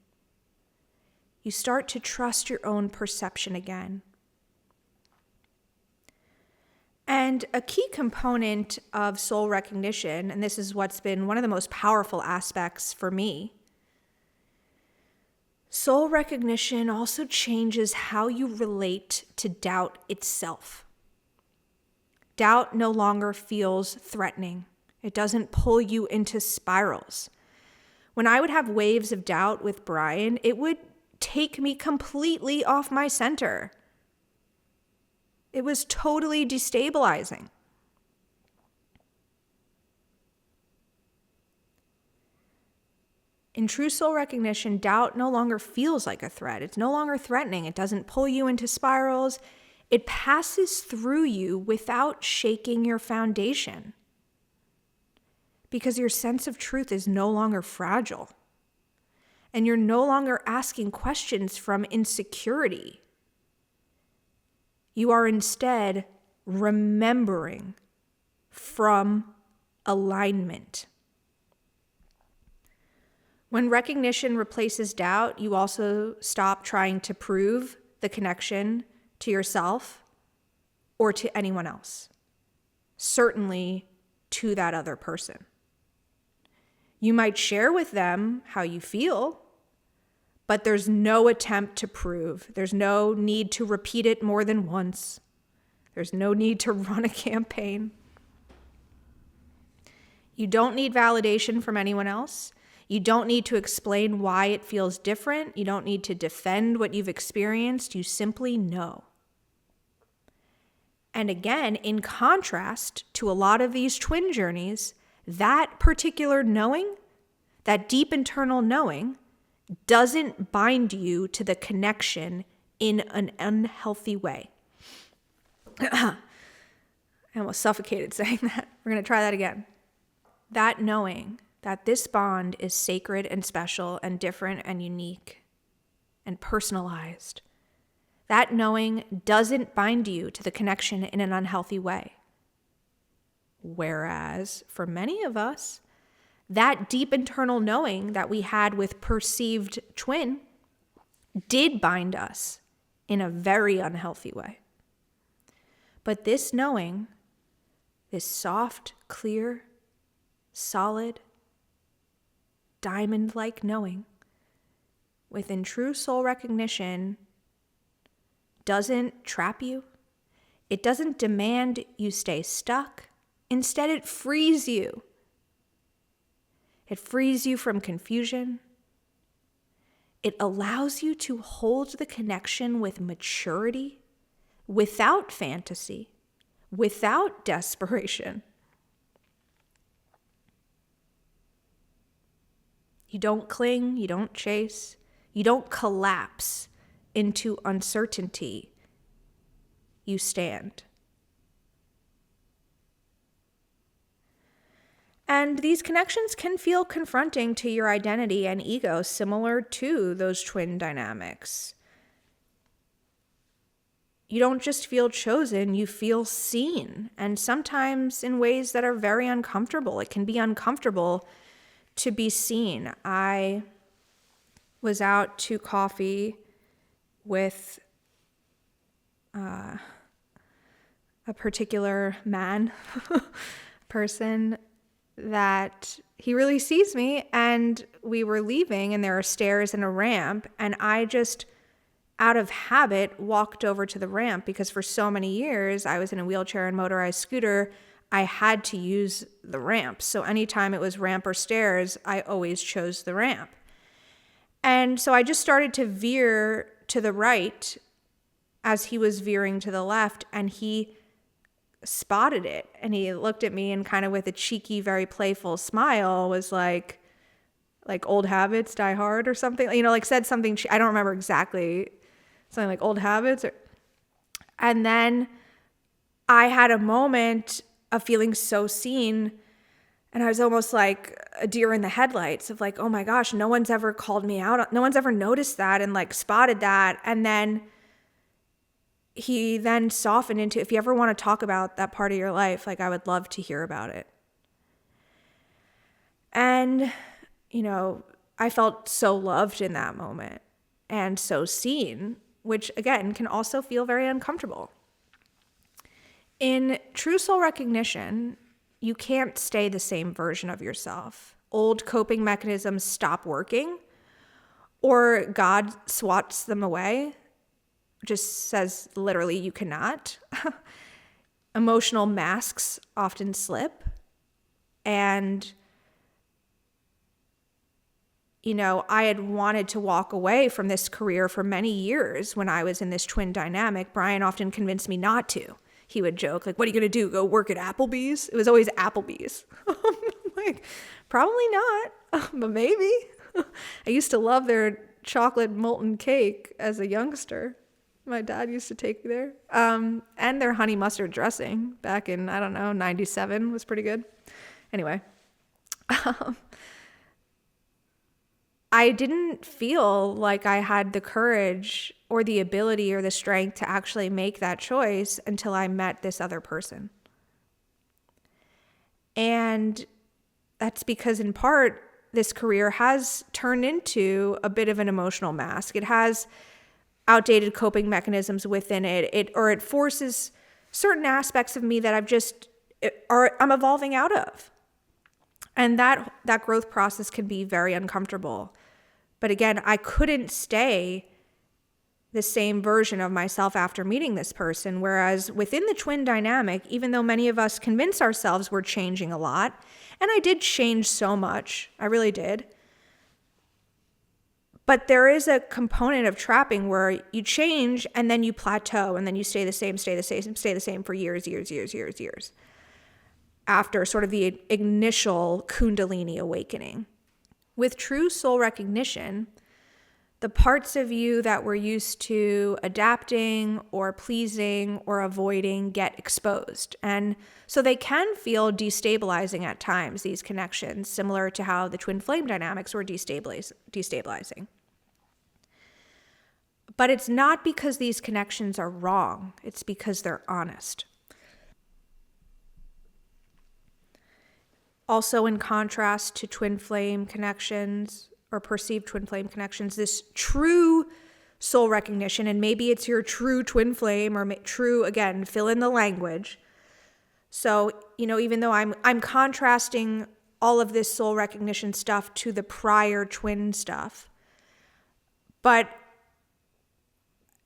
You start to trust your own perception again. And a key component of soul recognition, and this is what's been one of the most powerful aspects for me, soul recognition also changes how you relate to doubt itself. Doubt no longer feels threatening. It doesn't pull you into spirals. When I would have waves of doubt with Brian, it would take me completely off my center. It was totally destabilizing. In true soul recognition, doubt no longer feels like a threat. It's no longer threatening. It doesn't pull you into spirals. It passes through you without shaking your foundation. Because your sense of truth is no longer fragile. And you're no longer asking questions from insecurity. You are instead remembering from alignment. When recognition replaces doubt, you also stop trying to prove the connection to yourself or to anyone else. Certainly to that other person. You might share with them how you feel, but there's no attempt to prove. There's no need to repeat it more than once. There's no need to run a campaign. You don't need validation from anyone else. You don't need to explain why it feels different. You don't need to defend what you've experienced. You simply know. And again, in contrast to a lot of these twin journeys, that particular knowing, that deep internal knowing, doesn't bind you to the connection in an unhealthy way. I almost suffocated saying that. We're going to try that again. That knowing that this bond is sacred and special and different and unique and personalized. That knowing doesn't bind you to the connection in an unhealthy way. Whereas for many of us, that deep internal knowing that we had with perceived twin did bind us in a very unhealthy way. But this knowing, this soft, clear, solid, diamond-like knowing within true soul recognition doesn't trap you. It doesn't demand you stay stuck. Instead, it frees you. It frees you from confusion. It allows you to hold the connection with maturity, without fantasy, without desperation. You don't cling, you don't chase, you don't collapse into uncertainty. You stand. And these connections can feel confronting to your identity and ego, similar to those twin dynamics. You don't just feel chosen, you feel seen, and sometimes in ways that are very uncomfortable. It can be uncomfortable to be seen. I was out to coffee with a particular person that he really sees me, and we were leaving and there are stairs and a ramp, and I just out of habit walked over to the ramp because for so many years I was in a wheelchair and motorized scooter. I had to use the ramp. So anytime it was ramp or stairs, I always chose the ramp. And so I just started to veer to the right as he was veering to the left, and he spotted it. And he looked at me and kind of with a cheeky, very playful smile was like old habits die hard or something, like said something. I don't remember exactly, something like old habits. And then I had a moment of feeling so seen, and I was almost like a deer in the headlights of like, oh my gosh, no one's ever called me out. No one's ever noticed that and like spotted that. And then he then softened into, if you ever want to talk about that part of your life, like I would love to hear about it. And, I felt so loved in that moment and so seen, which again can also feel very uncomfortable. In true soul recognition, you can't stay the same version of yourself. Old coping mechanisms stop working, or God swats them away, just says literally you cannot. Emotional masks often slip. And, I had wanted to walk away from this career for many years when I was in this twin dynamic. Brian often convinced me not to. He would joke, like, what are you going to do? Go work at Applebee's? It was always Applebee's. Like, probably not, but maybe. I used to love their chocolate molten cake as a youngster. My dad used to take me there. And their honey mustard dressing back in, 97 was pretty good. Anyway, I didn't feel like I had the courage or the ability or the strength to actually make that choice until I met this other person. And that's because in part, this career has turned into a bit of an emotional mask. It has outdated coping mechanisms within it. It forces certain aspects of me that I'm evolving out of. And that growth process can be very uncomfortable. But again, I couldn't stay the same version of myself after meeting this person. Whereas within the twin dynamic, even though many of us convince ourselves we're changing a lot, and I did change so much, I really did. But there is a component of trapping where you change and then you plateau and then you stay the same for years. After sort of the initial Kundalini awakening. With true soul recognition, the parts of you that were used to adapting or pleasing or avoiding get exposed. And so they can feel destabilizing at times, these connections, similar to how the twin flame dynamics were destabilizing. But it's not because these connections are wrong. It's because they're honest. Also, in contrast to twin flame connections or perceived twin flame connections, this true soul recognition, and maybe it's your true twin flame or true, again, fill in the language. So, even though I'm contrasting all of this soul recognition stuff to the prior twin stuff, but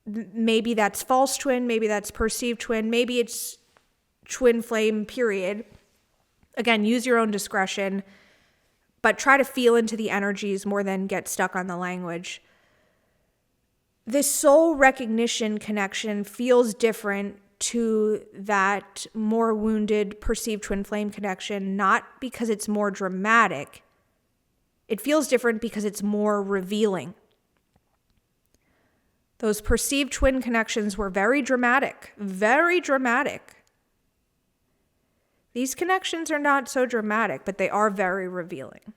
maybe that's false twin, maybe that's perceived twin, maybe it's twin flame, period. Again, use your own discretion, but try to feel into the energies more than get stuck on the language. This soul recognition connection feels different to that more wounded perceived twin flame connection, not because it's more dramatic. It feels different because it's more revealing. Those perceived twin connections were very dramatic, These connections are not so dramatic, but they are very revealing.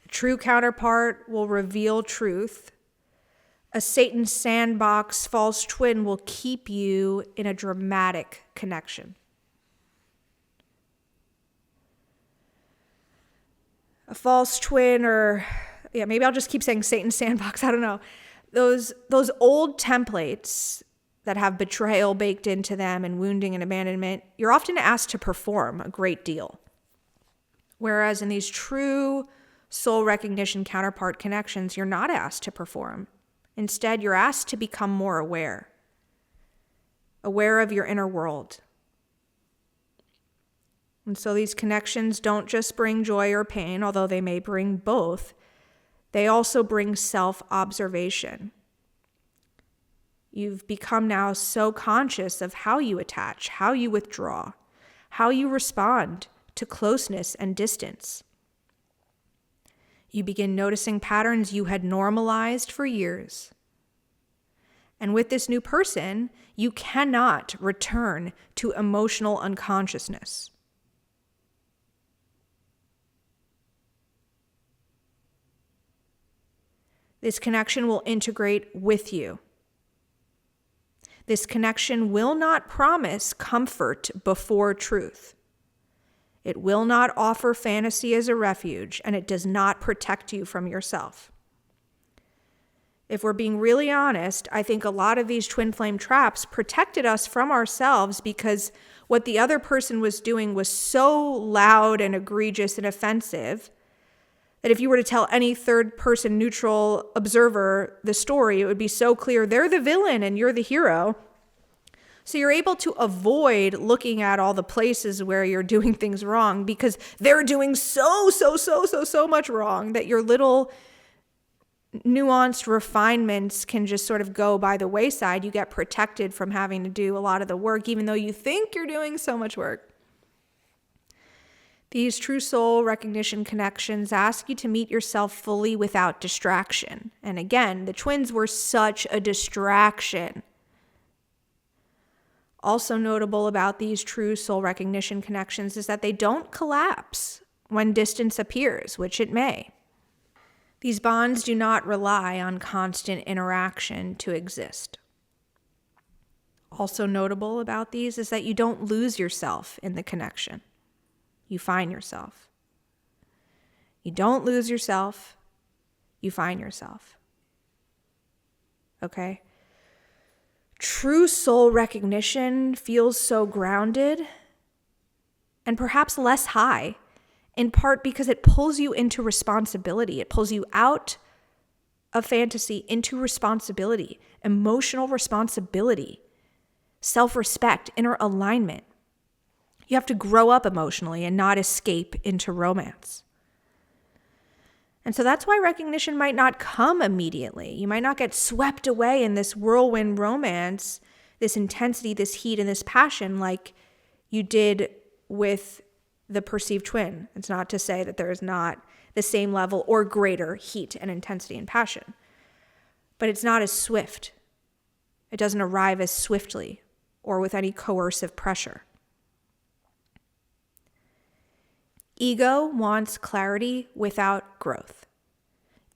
A true counterpart will reveal truth. A Satan's sandbox false twin will keep you in a dramatic connection. A false twin, or maybe I'll just keep saying Satan's sandbox, I don't know. Those old templates that have betrayal baked into them and wounding and abandonment, you're often asked to perform a great deal. Whereas in these true soul recognition counterpart connections, you're not asked to perform. Instead, you're asked to become more aware of your inner world. And so these connections don't just bring joy or pain, although they may bring both. They also bring self-observation. You've become now so conscious of how you attach, how you withdraw, how you respond to closeness and distance. You begin noticing patterns you had normalized for years. And with this new person, you cannot return to emotional unconsciousness. This connection will integrate with you. This connection will not promise comfort before truth. It will not offer fantasy as a refuge, and it does not protect you from yourself. If we're being really honest, I think a lot of these twin flame traps protected us from ourselves because what the other person was doing was so loud and egregious and offensive that if you were to tell any third-person neutral observer the story, it would be so clear they're the villain and you're the hero. So you're able to avoid looking at all the places where you're doing things wrong because they're doing so much wrong that your little nuanced refinements can just sort of go by the wayside. You get protected from having to do a lot of the work, even though you think you're doing so much work. These true soul recognition connections ask you to meet yourself fully without distraction. And again, the twins were such a distraction. Also notable about these true soul recognition connections is that they don't collapse when distance appears, which it may. These bonds do not rely on constant interaction to exist. Also notable about these is that you don't lose yourself in the connection. You find yourself. You don't lose yourself. You find yourself. Okay? True soul recognition feels so grounded and perhaps less high, in part because it pulls you into responsibility. It pulls you out of fantasy into responsibility, emotional responsibility, self-respect, inner alignment. You have to grow up emotionally and not escape into romance. And so that's why recognition might not come immediately. You might not get swept away in this whirlwind romance, this intensity, this heat, and this passion like you did with the perceived twin. It's not to say that there is not the same level or greater heat and intensity and passion, but it's not as swift. It doesn't arrive as swiftly or with any coercive pressure. Ego wants clarity without growth.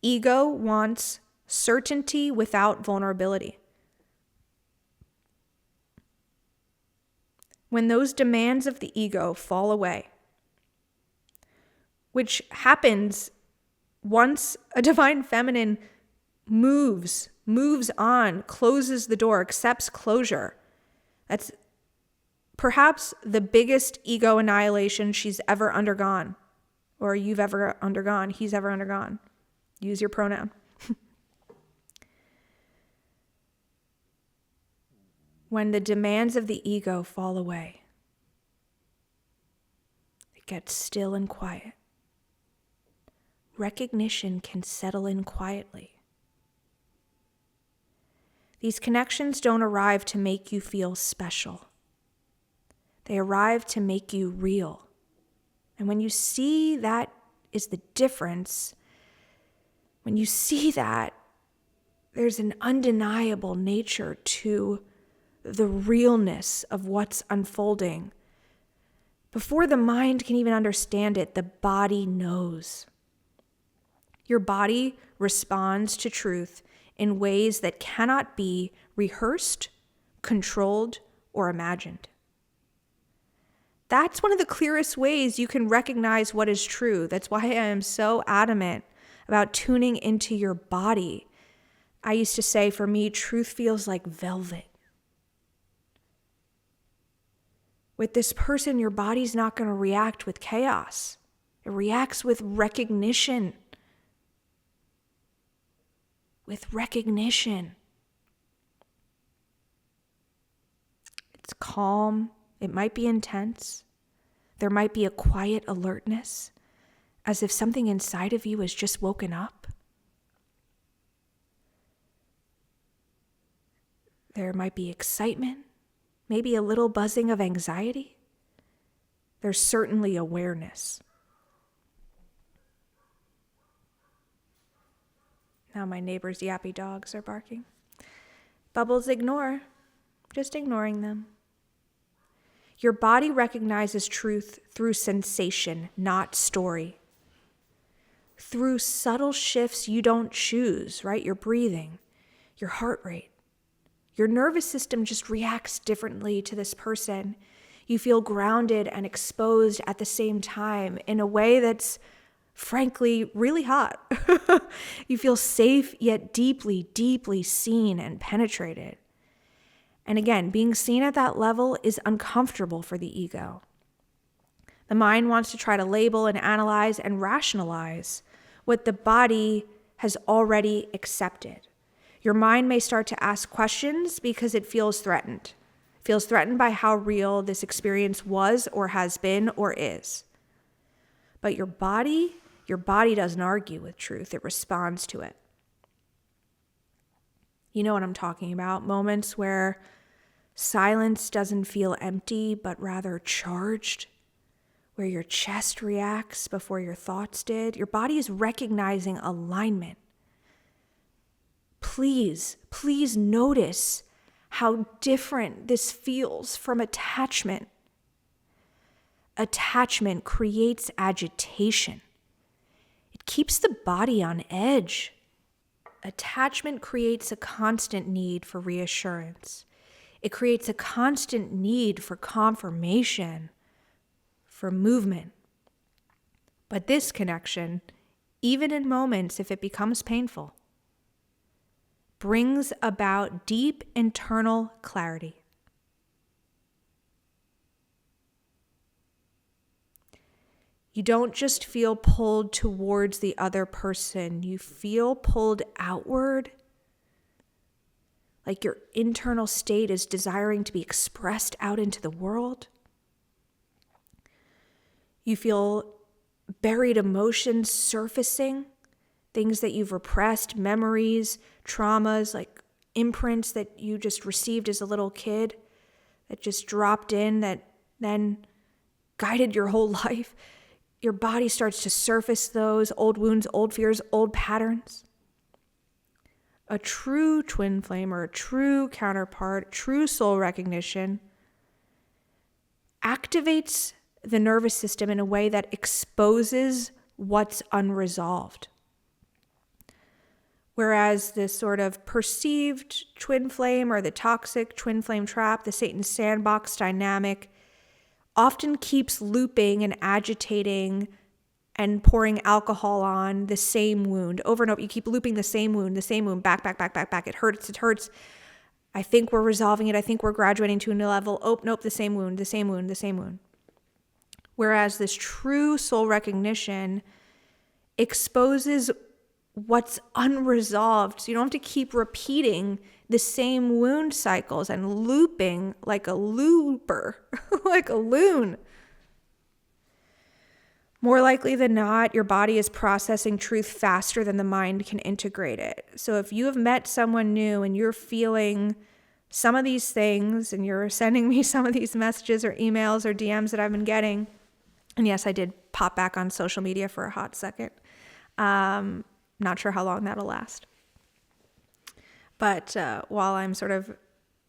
Ego wants certainty without vulnerability. When those demands of the ego fall away, which happens once a divine feminine moves on, closes the door, accepts closure, that's perhaps the biggest ego annihilation she's ever undergone, or you've ever undergone, he's ever undergone. Use your pronoun. When the demands of the ego fall away, it gets still and quiet. Recognition can settle in quietly. These connections don't arrive to make you feel special. They arrive to make you real. And when you see that is the difference, when you see that, there's an undeniable nature to the realness of what's unfolding. Before the mind can even understand it, the body knows. Your body responds to truth in ways that cannot be rehearsed, controlled, or imagined. That's one of the clearest ways you can recognize what is true. That's why I am so adamant about tuning into your body. I used to say, for me, truth feels like velvet. With this person, your body's not going to react with chaos. It reacts with recognition. With recognition. It's calm. It might be intense. There might be a quiet alertness, as if something inside of you has just woken up. There might be excitement, maybe a little buzzing of anxiety. There's certainly awareness. Now my neighbor's yappy dogs are barking. Bubbles, ignore. Just ignoring them. Your body recognizes truth through sensation, not story. Through subtle shifts you don't choose, right? Your breathing, your heart rate. Your nervous system just reacts differently to this person. You feel grounded and exposed at the same time in a way that's frankly really hot. You feel safe yet deeply, deeply seen and penetrated. And again, being seen at that level is uncomfortable for the ego. The mind wants to try to label and analyze and rationalize what the body has already accepted. Your mind may start to ask questions because it feels threatened. It feels threatened by how real this experience was or has been or is. But your body doesn't argue with truth. It responds to it. You know what I'm talking about. Moments where silence doesn't feel empty, but rather charged, where your chest reacts before your thoughts did. Your body is recognizing alignment. Please notice how different this feels from attachment. Attachment creates agitation. It keeps the body on edge. Attachment creates a constant need for reassurance. It creates a constant need for confirmation, for movement. But this connection, even in moments if it becomes painful, brings about deep internal clarity. You don't just feel pulled towards the other person, you feel pulled outward, like your internal state is desiring to be expressed out into the world. You feel buried emotions surfacing, things that you've repressed, memories, traumas, like imprints that you just received as a little kid that just dropped in, that then guided your whole life. Your body starts to surface those old wounds, old fears, old patterns. A true twin flame or a true counterpart, true soul recognition activates the nervous system in a way that exposes what's unresolved. Whereas this sort of perceived twin flame or the toxic twin flame trap, the Satan sandbox dynamic, often keeps looping and agitating and pouring alcohol on the same wound over and over. You keep looping the same wound, back. It hurts. I think we're resolving it. I think we're graduating to a new level. Oh, nope, the same wound. Whereas this true soul recognition exposes what's unresolved. So you don't have to keep repeating the same wound cycles and looping like a looper, like a loon. More likely than not, your body is processing truth faster than the mind can integrate it. So if you have met someone new and you're feeling some of these things and you're sending me some of these messages or emails or DMs that I've been getting, and yes, I did pop back on social media for a hot second. Not sure how long that'll last. But while I'm sort of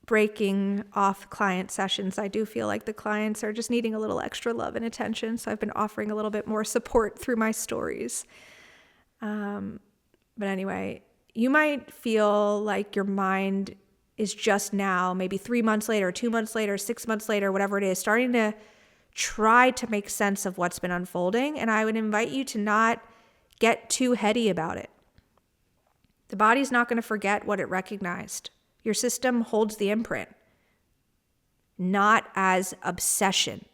breaking off client sessions, I do feel like the clients are just needing a little extra love and attention. So I've been offering a little bit more support through my stories. But anyway, you might feel like your mind is just now, maybe 3 months later, 2 months later, 6 months later, whatever it is, starting to try to make sense of what's been unfolding. And I would invite you to not get too heady about it. The body's not going to forget what it recognized. Your system holds the imprint, not as obsession,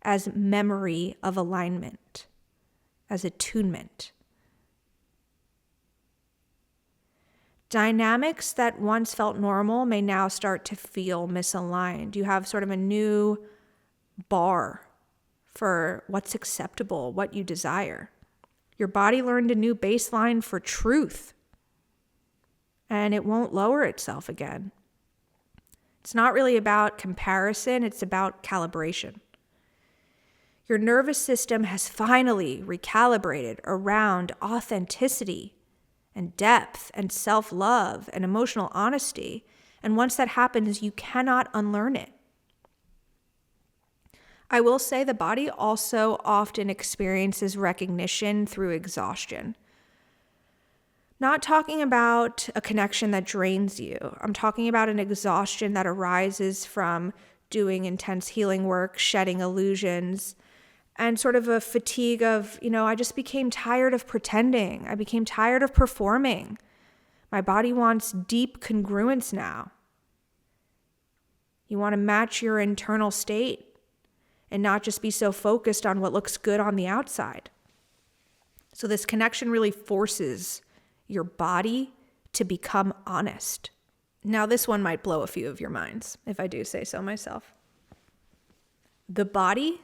as memory of alignment, as attunement. Dynamics that once felt normal may now start to feel misaligned. You have sort of a new bar for what's acceptable, what you desire. Your body learned a new baseline for truth, and it won't lower itself again. It's not really about comparison, it's about calibration. Your nervous system has finally recalibrated around authenticity and depth and self-love and emotional honesty. And once that happens, you cannot unlearn it. I will say the body also often experiences recognition through exhaustion. Not talking about a connection that drains you. I'm talking about an exhaustion that arises from doing intense healing work, shedding illusions, and sort of a fatigue of, I just became tired of pretending. I became tired of performing. My body wants deep congruence now. You want to match your internal state and not just be so focused on what looks good on the outside. So this connection really forces your body to become honest. Now, this one might blow a few of your minds, if I do say so myself. The body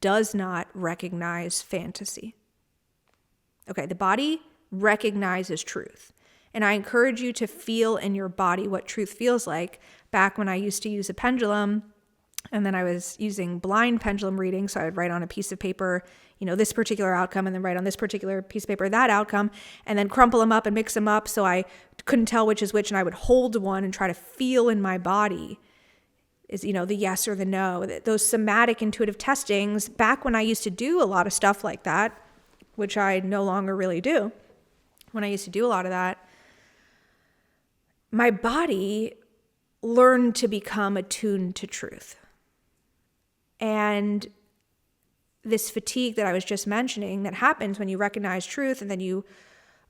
does not recognize fantasy. Okay, the body recognizes truth. And I encourage you to feel in your body what truth feels like. Back when I used to use a pendulum, and then I was using blind pendulum reading, so I would write on a piece of paper, this particular outcome, and then write on this particular piece of paper that outcome, and then crumple them up and mix them up so I couldn't tell which is which, and I would hold one and try to feel in my body is, the yes or the no. Those somatic intuitive testings, back when I used to do a lot of stuff like that, which I no longer really do, when I used to do a lot of that, my body learned to become attuned to truth. And this fatigue that I was just mentioning that happens when you recognize truth and then you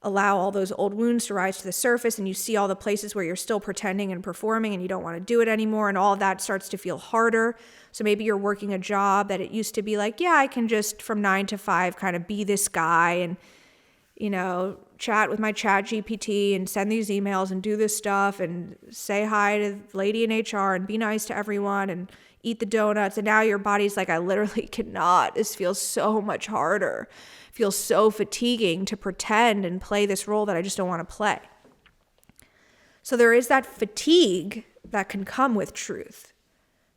allow all those old wounds to rise to the surface and you see all the places where you're still pretending and performing and you don't want to do it anymore, and all of that starts to feel harder. So maybe you're working a job that it used to be like, yeah, I can just from 9 to 5 kind of be this guy and, chat with my chat GPT and send these emails and do this stuff and say hi to the lady in HR and be nice to everyone and eat the donuts. And now your body's like, I literally cannot. This feels so much harder. It feels so fatiguing to pretend and play this role that I just don't want to play. So there is that fatigue that can come with truth.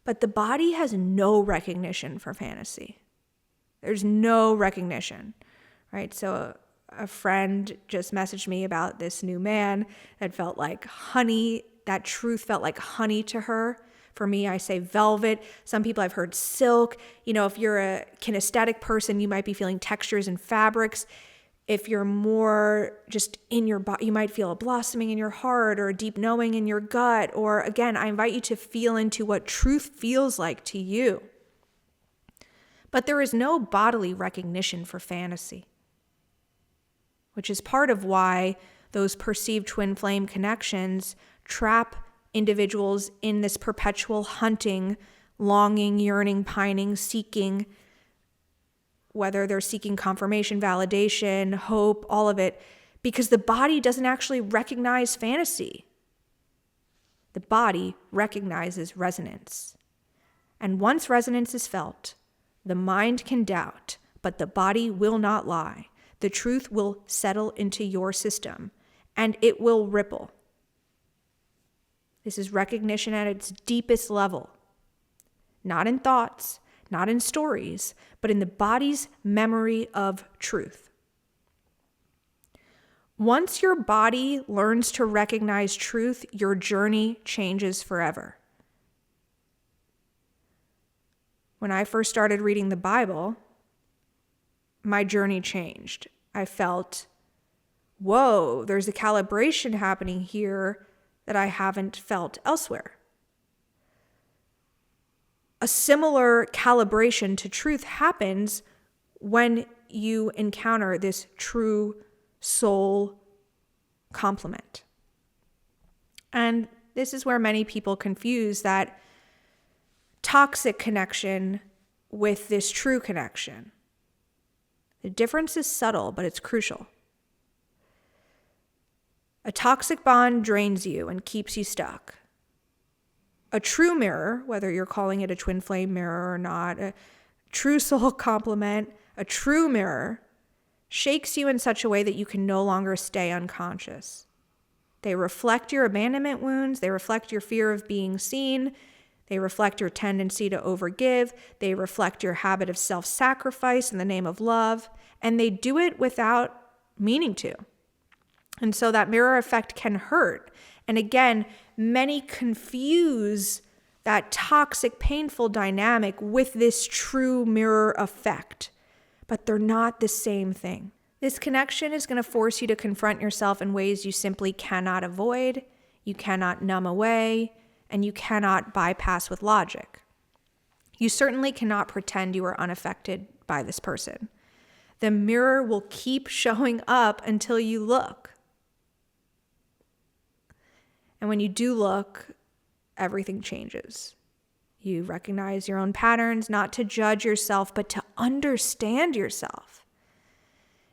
But the body has no recognition for fantasy. There's no recognition, right? So a friend just messaged me about this new man that felt like honey. That truth felt like honey to her. For me, I say velvet. Some people I've heard silk. If you're a kinesthetic person, you might be feeling textures and fabrics. If you're more just in your body, you might feel a blossoming in your heart or a deep knowing in your gut. Or again, I invite you to feel into what truth feels like to you. But there is no bodily recognition for fantasy, which is part of why those perceived twin flame connections trap individuals in this perpetual hunting, longing, yearning, pining, seeking, whether they're seeking confirmation, validation, hope, all of it, because the body doesn't actually recognize fantasy. The body recognizes resonance. And once resonance is felt, the mind can doubt, but the body will not lie. The truth will settle into your system, and it will ripple. This is recognition at its deepest level, not in thoughts, not in stories, but in the body's memory of truth. Once your body learns to recognize truth, your journey changes forever. When I first started reading the Bible, my journey changed. I felt, whoa, there's a calibration happening here that I haven't felt elsewhere. A similar calibration to truth happens when you encounter this true soul complement. And this is where many people confuse that toxic connection with this true connection. The difference is subtle, but it's crucial. A toxic bond drains you and keeps you stuck. A true mirror, whether you're calling it a twin flame mirror or not, a true soul complement, a true mirror, shakes you in such a way that you can no longer stay unconscious. They reflect your abandonment wounds. They reflect your fear of being seen. They reflect your tendency to overgive. They reflect your habit of self-sacrifice in the name of love. And they do it without meaning to. And so that mirror effect can hurt. And again, many confuse that toxic, painful dynamic with this true mirror effect. But they're not the same thing. This connection is going to force you to confront yourself in ways you simply cannot avoid, you cannot numb away, and you cannot bypass with logic. You certainly cannot pretend you are unaffected by this person. The mirror will keep showing up until you look. And when you do look, everything changes. You recognize your own patterns, not to judge yourself, but to understand yourself.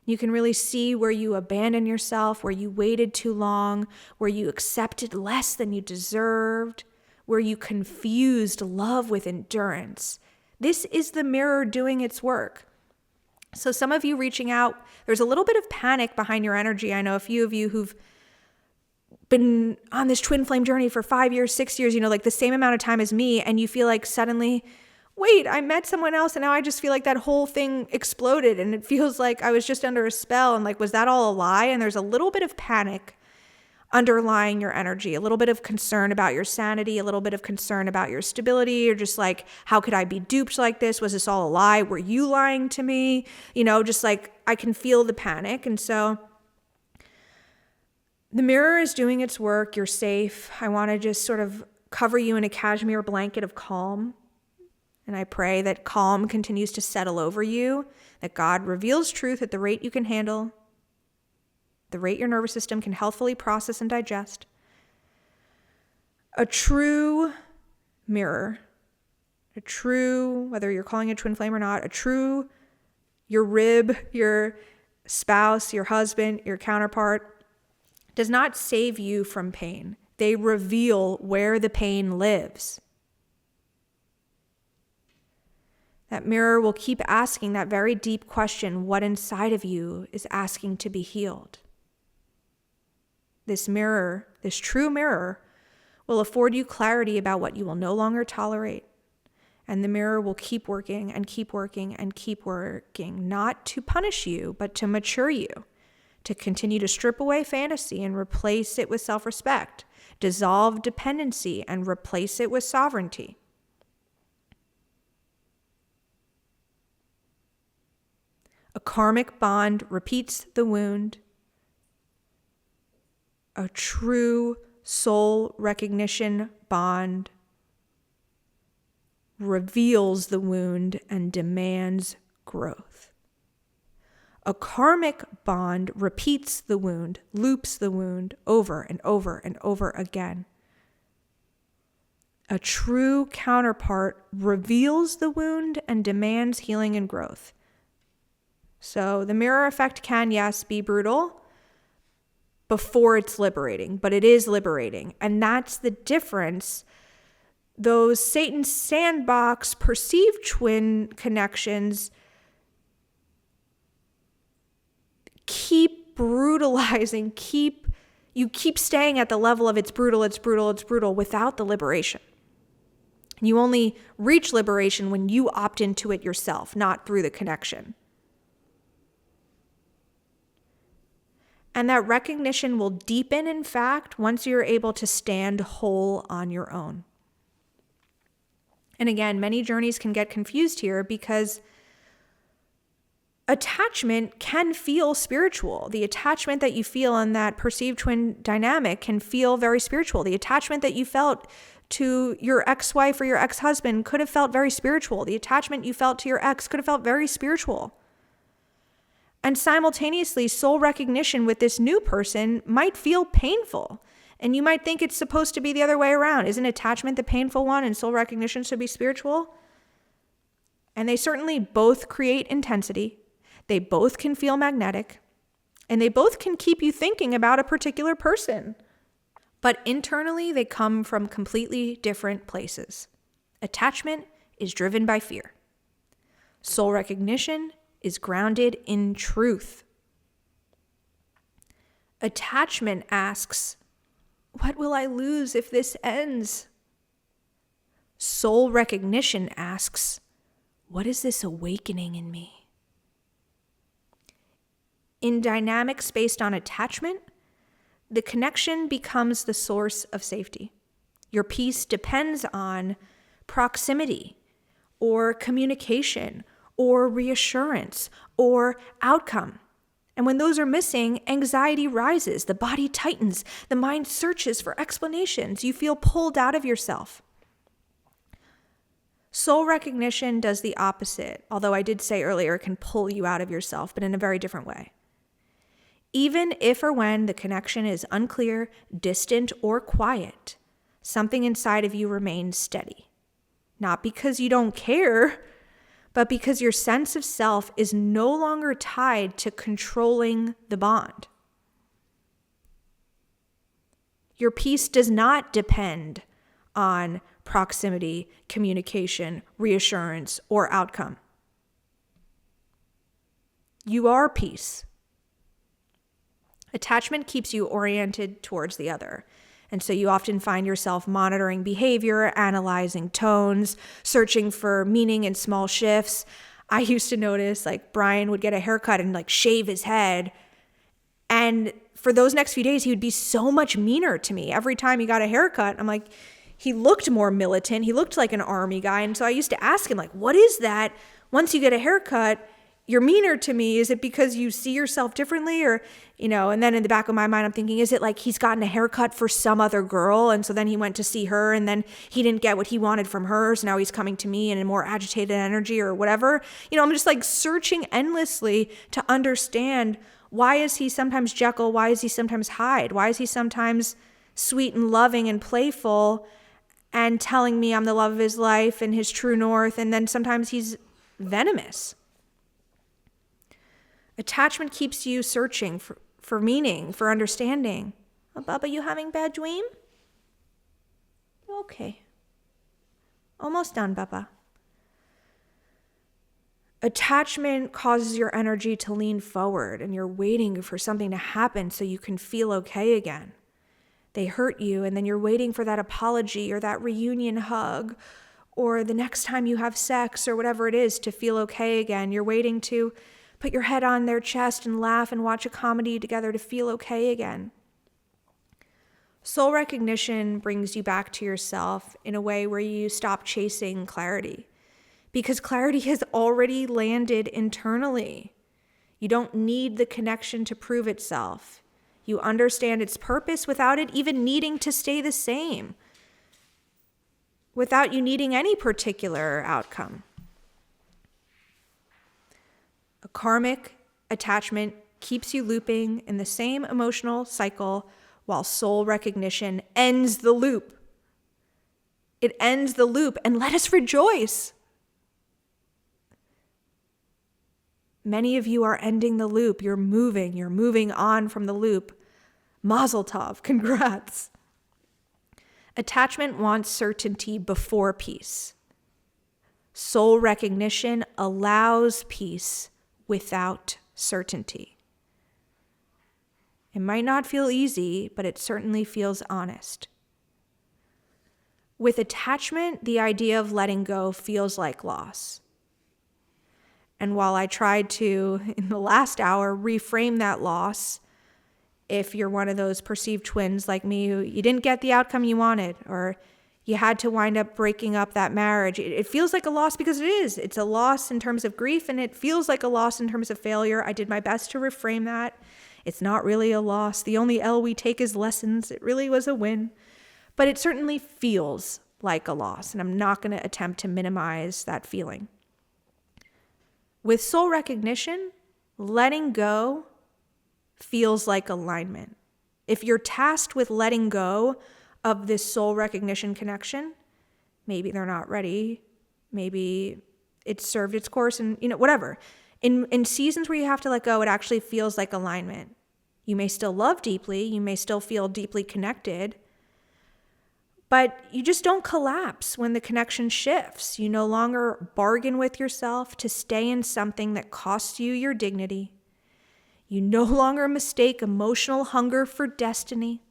You can really see where you abandoned yourself, where you waited too long, where you accepted less than you deserved, where you confused love with endurance. This is the mirror doing its work. So some of you reaching out, there's a little bit of panic behind your energy. I know a few of you who've been on this twin flame journey for 5 years, 6 years, like the same amount of time as me, and you feel like suddenly, wait, I met someone else and now I just feel like that whole thing exploded and it feels like I was just under a spell and like, was that all a lie? And there's a little bit of panic underlying your energy, a little bit of concern about your sanity, a little bit of concern about your stability, or just like, how could I be duped like this? Was this all a lie? Were you lying to me? Just like I can feel the panic. And so the mirror is doing its work. You're safe. I want to just sort of cover you in a cashmere blanket of calm. And I pray that calm continues to settle over you, that God reveals truth at the rate you can handle, the rate your nervous system can healthfully process and digest. A true mirror, whether you're calling it twin flame or not, your rib, your spouse, your husband, your counterpart, does not save you from pain. They reveal where the pain lives. That mirror will keep asking that very deep question, what inside of you is asking to be healed? This mirror, this true mirror, will afford you clarity about what you will no longer tolerate. And the mirror will keep working and keep working and keep working, not to punish you, but to mature you, to continue to strip away fantasy and replace it with self-respect, dissolve dependency and replace it with sovereignty. A karmic bond repeats the wound. A true soul recognition bond reveals the wound and demands growth. A karmic bond repeats the wound, loops the wound over and over and over again. A true counterpart reveals the wound and demands healing and growth. So the mirror effect can, yes, be brutal before it's liberating, but it is liberating. And that's the difference. Those Satan's sandbox perceived twin connections keep brutalizing, you keep staying at the level of it's brutal without the liberation. You only reach liberation when you opt into it yourself, not through the connection. And that recognition will deepen, in fact, once you're able to stand whole on your own. And again, many journeys can get confused here because attachment can feel spiritual. The attachment that you feel in that perceived twin dynamic can feel very spiritual. The attachment that you felt to your ex-wife or your ex-husband could have felt very spiritual. The attachment you felt to your ex could have felt very spiritual. And simultaneously, soul recognition with this new person might feel painful. And you might think it's supposed to be the other way around. Isn't attachment the painful one and soul recognition should be spiritual? And they certainly both create intensity. They both can feel magnetic. And they both can keep you thinking about a particular person. But internally, they come from completely different places. Attachment is driven by fear. Soul recognition is grounded in truth. Attachment asks, what will I lose if this ends? Soul recognition asks, what is this awakening in me? In dynamics based on attachment, the connection becomes the source of safety. Your peace depends on proximity or communication or reassurance or outcome. And when those are missing, anxiety rises, the body tightens, the mind searches for explanations. You feel pulled out of yourself. Soul recognition does the opposite, although I did say earlier it can pull you out of yourself, but in a very different way. Even if or when the connection is unclear, distant, or quiet, something inside of you remains steady. Not because you don't care, but because your sense of self is no longer tied to controlling the bond. Your peace does not depend on proximity, communication, reassurance, or outcome. You are peace. Attachment keeps you oriented towards the other. And so you often find yourself monitoring behavior, analyzing tones, searching for meaning in small shifts. I used to notice Brian would get a haircut and shave his head. And for those next few days, he would be so much meaner to me. Every time he got a haircut, I'm like, he looked more militant. He looked like an army guy. And so I used to ask him, what is that? Once you get a haircut, you're meaner to me. Is it because you see yourself differently? Or, and then in the back of my mind, I'm thinking, is it he's gotten a haircut for some other girl? And so then he went to see her and then he didn't get what he wanted from her. So now he's coming to me in a more agitated energy or whatever. I'm just searching endlessly to understand, why is he sometimes Jekyll? Why is he sometimes Hyde? Why is he sometimes sweet and loving and playful and telling me I'm the love of his life and his true north? And then sometimes he's venomous. Attachment keeps you searching for meaning, for understanding. Oh, Baba, you having bad dream? Okay. Almost done, Baba. Attachment causes your energy to lean forward and you're waiting for something to happen so you can feel okay again. They hurt you and then you're waiting for that apology or that reunion hug or the next time you have sex or whatever it is to feel okay again. You're waiting to put your head on their chest and laugh and watch a comedy together to feel okay again. Soul recognition brings you back to yourself in a way where you stop chasing clarity, because clarity has already landed internally. You don't need the connection to prove itself. You understand its purpose without it even needing to stay the same, without you needing any particular outcome. A karmic attachment keeps you looping in the same emotional cycle while soul recognition ends the loop. It ends the loop, and let us rejoice. Many of you are ending the loop. You're moving on from the loop. Mazel tov, congrats. Attachment wants certainty before peace. Soul recognition allows peace without certainty. It might not feel easy, but it certainly feels honest. With attachment, the idea of letting go feels like loss. And while I tried to, in the last hour, reframe that loss if you're one of those perceived twins like me who you didn't get the outcome you wanted, or you had to wind up breaking up that marriage. It feels like a loss because it is. It's a loss in terms of grief, and it feels like a loss in terms of failure. I did my best to reframe that. It's not really a loss. The only L we take is lessons. It really was a win. But it certainly feels like a loss, and I'm not going to attempt to minimize that feeling. With soul recognition, letting go feels like alignment. If you're tasked with letting go of this soul recognition connection, maybe they're not ready, maybe it's served its course, and whatever. In seasons where you have to let go, it actually feels like alignment. You may still love deeply, you may still feel deeply connected, but you just don't collapse when the connection shifts. You no longer bargain with yourself to stay in something that costs you your dignity. You no longer mistake emotional hunger for destiny.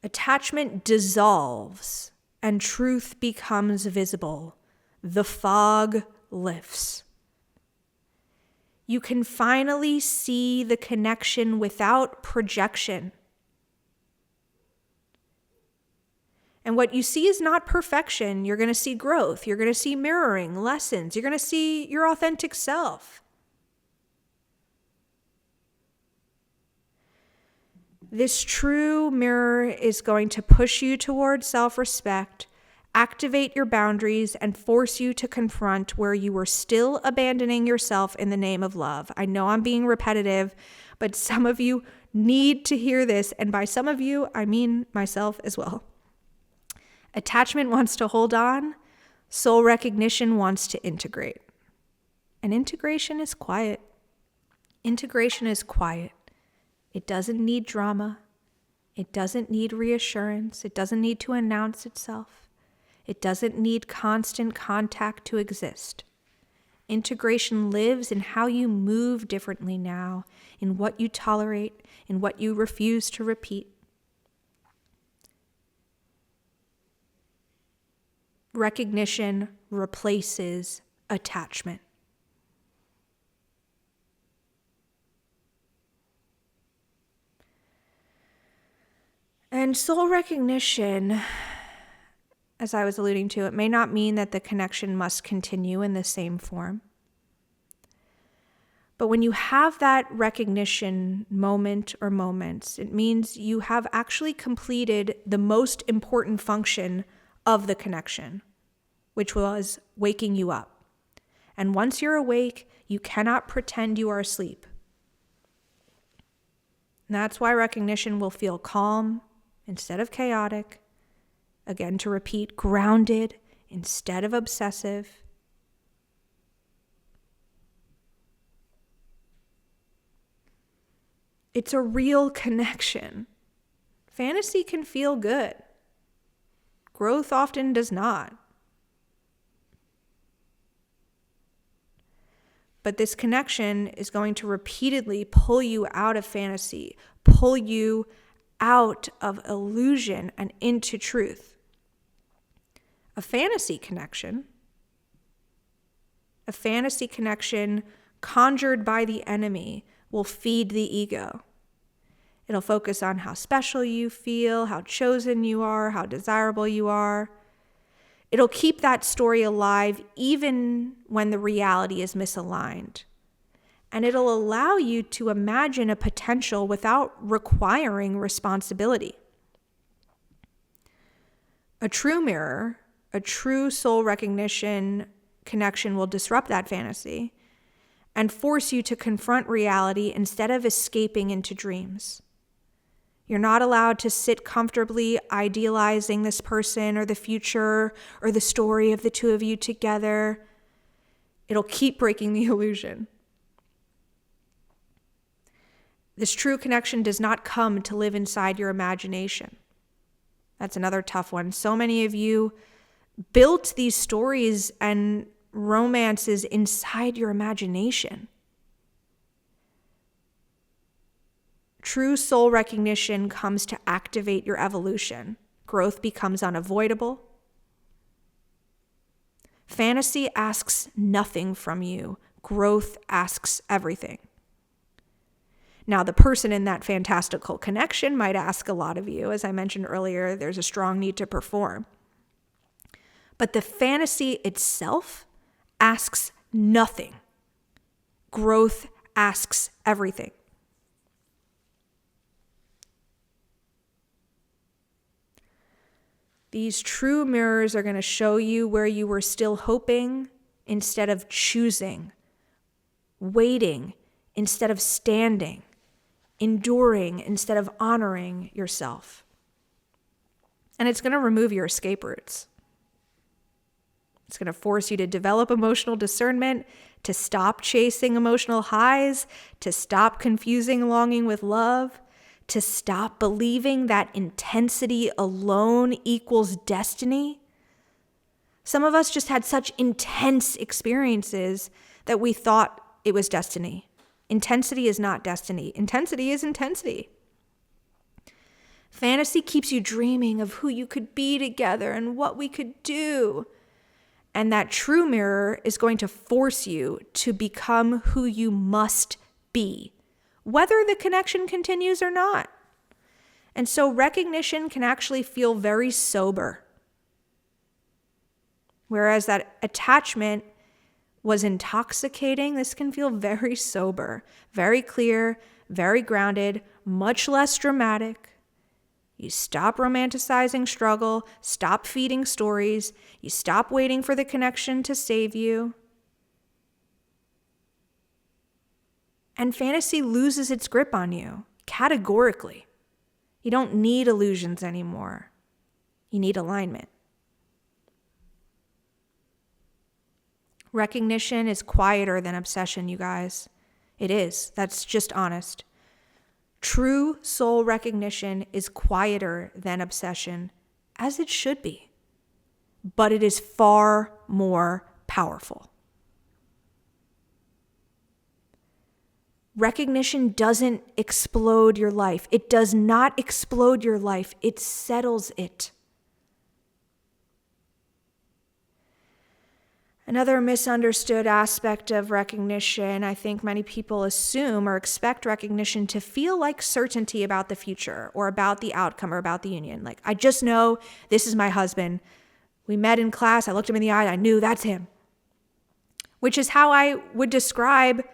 Attachment dissolves and truth becomes visible. The fog lifts. You can finally see the connection without projection. And what you see is not perfection. You're going to see growth. You're going to see mirroring, lessons. You're going to see your authentic self. This true mirror is going to push you towards self-respect, activate your boundaries, and force you to confront where you were still abandoning yourself in the name of love. I know I'm being repetitive, but some of you need to hear this. And by some of you, I mean myself as well. Attachment wants to hold on. Soul recognition wants to integrate. And integration is quiet. Integration is quiet. It doesn't need drama. It doesn't need reassurance. It doesn't need to announce itself. It doesn't need constant contact to exist. Integration lives in how you move differently now, in what you tolerate, in what you refuse to repeat. Recognition replaces attachment. And soul recognition, as I was alluding to, it may not mean that the connection must continue in the same form. But when you have that recognition moment or moments, it means you have actually completed the most important function of the connection, which was waking you up. And once you're awake, you cannot pretend you are asleep. And that's why recognition will feel calm instead of chaotic. Again, to repeat, grounded instead of obsessive. It's a real connection. Fantasy can feel good. Growth often does not. But this connection is going to repeatedly pull you out of fantasy, pull you out of illusion and into truth. A fantasy connection conjured by the enemy will feed the ego. It'll focus on how special you feel, how chosen you are, how desirable you are. It'll keep that story alive even when the reality is misaligned. And it'll allow you to imagine a potential without requiring responsibility. A true mirror, a true soul recognition connection will disrupt that fantasy and force you to confront reality instead of escaping into dreams. You're not allowed to sit comfortably idealizing this person or the future or the story of the two of you together. It'll keep breaking the illusion. This true connection does not come to live inside your imagination. That's another tough one. So many of you built these stories and romances inside your imagination. True soul recognition comes to activate your evolution. Growth becomes unavoidable. Fantasy asks nothing from you. Growth asks everything. Now, the person in that fantastical connection might ask a lot of you. As I mentioned earlier, there's a strong need to perform. But the fantasy itself asks nothing. Growth asks everything. These true mirrors are going to show you where you were still hoping instead of choosing, waiting instead of standing, enduring instead of honoring yourself. And it's going to remove your escape routes. It's going to force you to develop emotional discernment, to stop chasing emotional highs, to stop confusing longing with love, to stop believing that intensity alone equals destiny. Some of us just had such intense experiences that we thought it was destiny. Intensity is not destiny. Intensity is intensity. Fantasy keeps you dreaming of who you could be together and what we could do. And that true mirror is going to force you to become who you must be, whether the connection continues or not. And so recognition can actually feel very sober. Whereas that attachment was intoxicating, this can feel very sober, very clear, very grounded, much less dramatic. You stop romanticizing struggle, stop feeding stories, you stop waiting for the connection to save you. And fantasy loses its grip on you, categorically. You don't need illusions anymore. You need alignment. Recognition is quieter than obsession, you guys. It is. That's just honest. True soul recognition is quieter than obsession, as it should be. But it is far more powerful. Recognition doesn't explode your life. It does not explode your life. It settles it. Another misunderstood aspect of recognition, I think many people assume or expect recognition to feel like certainty about the future or about the outcome or about the union. Like, I just know this is my husband. We met in class. I looked him in the eye. I knew that's him. Which is how I would describe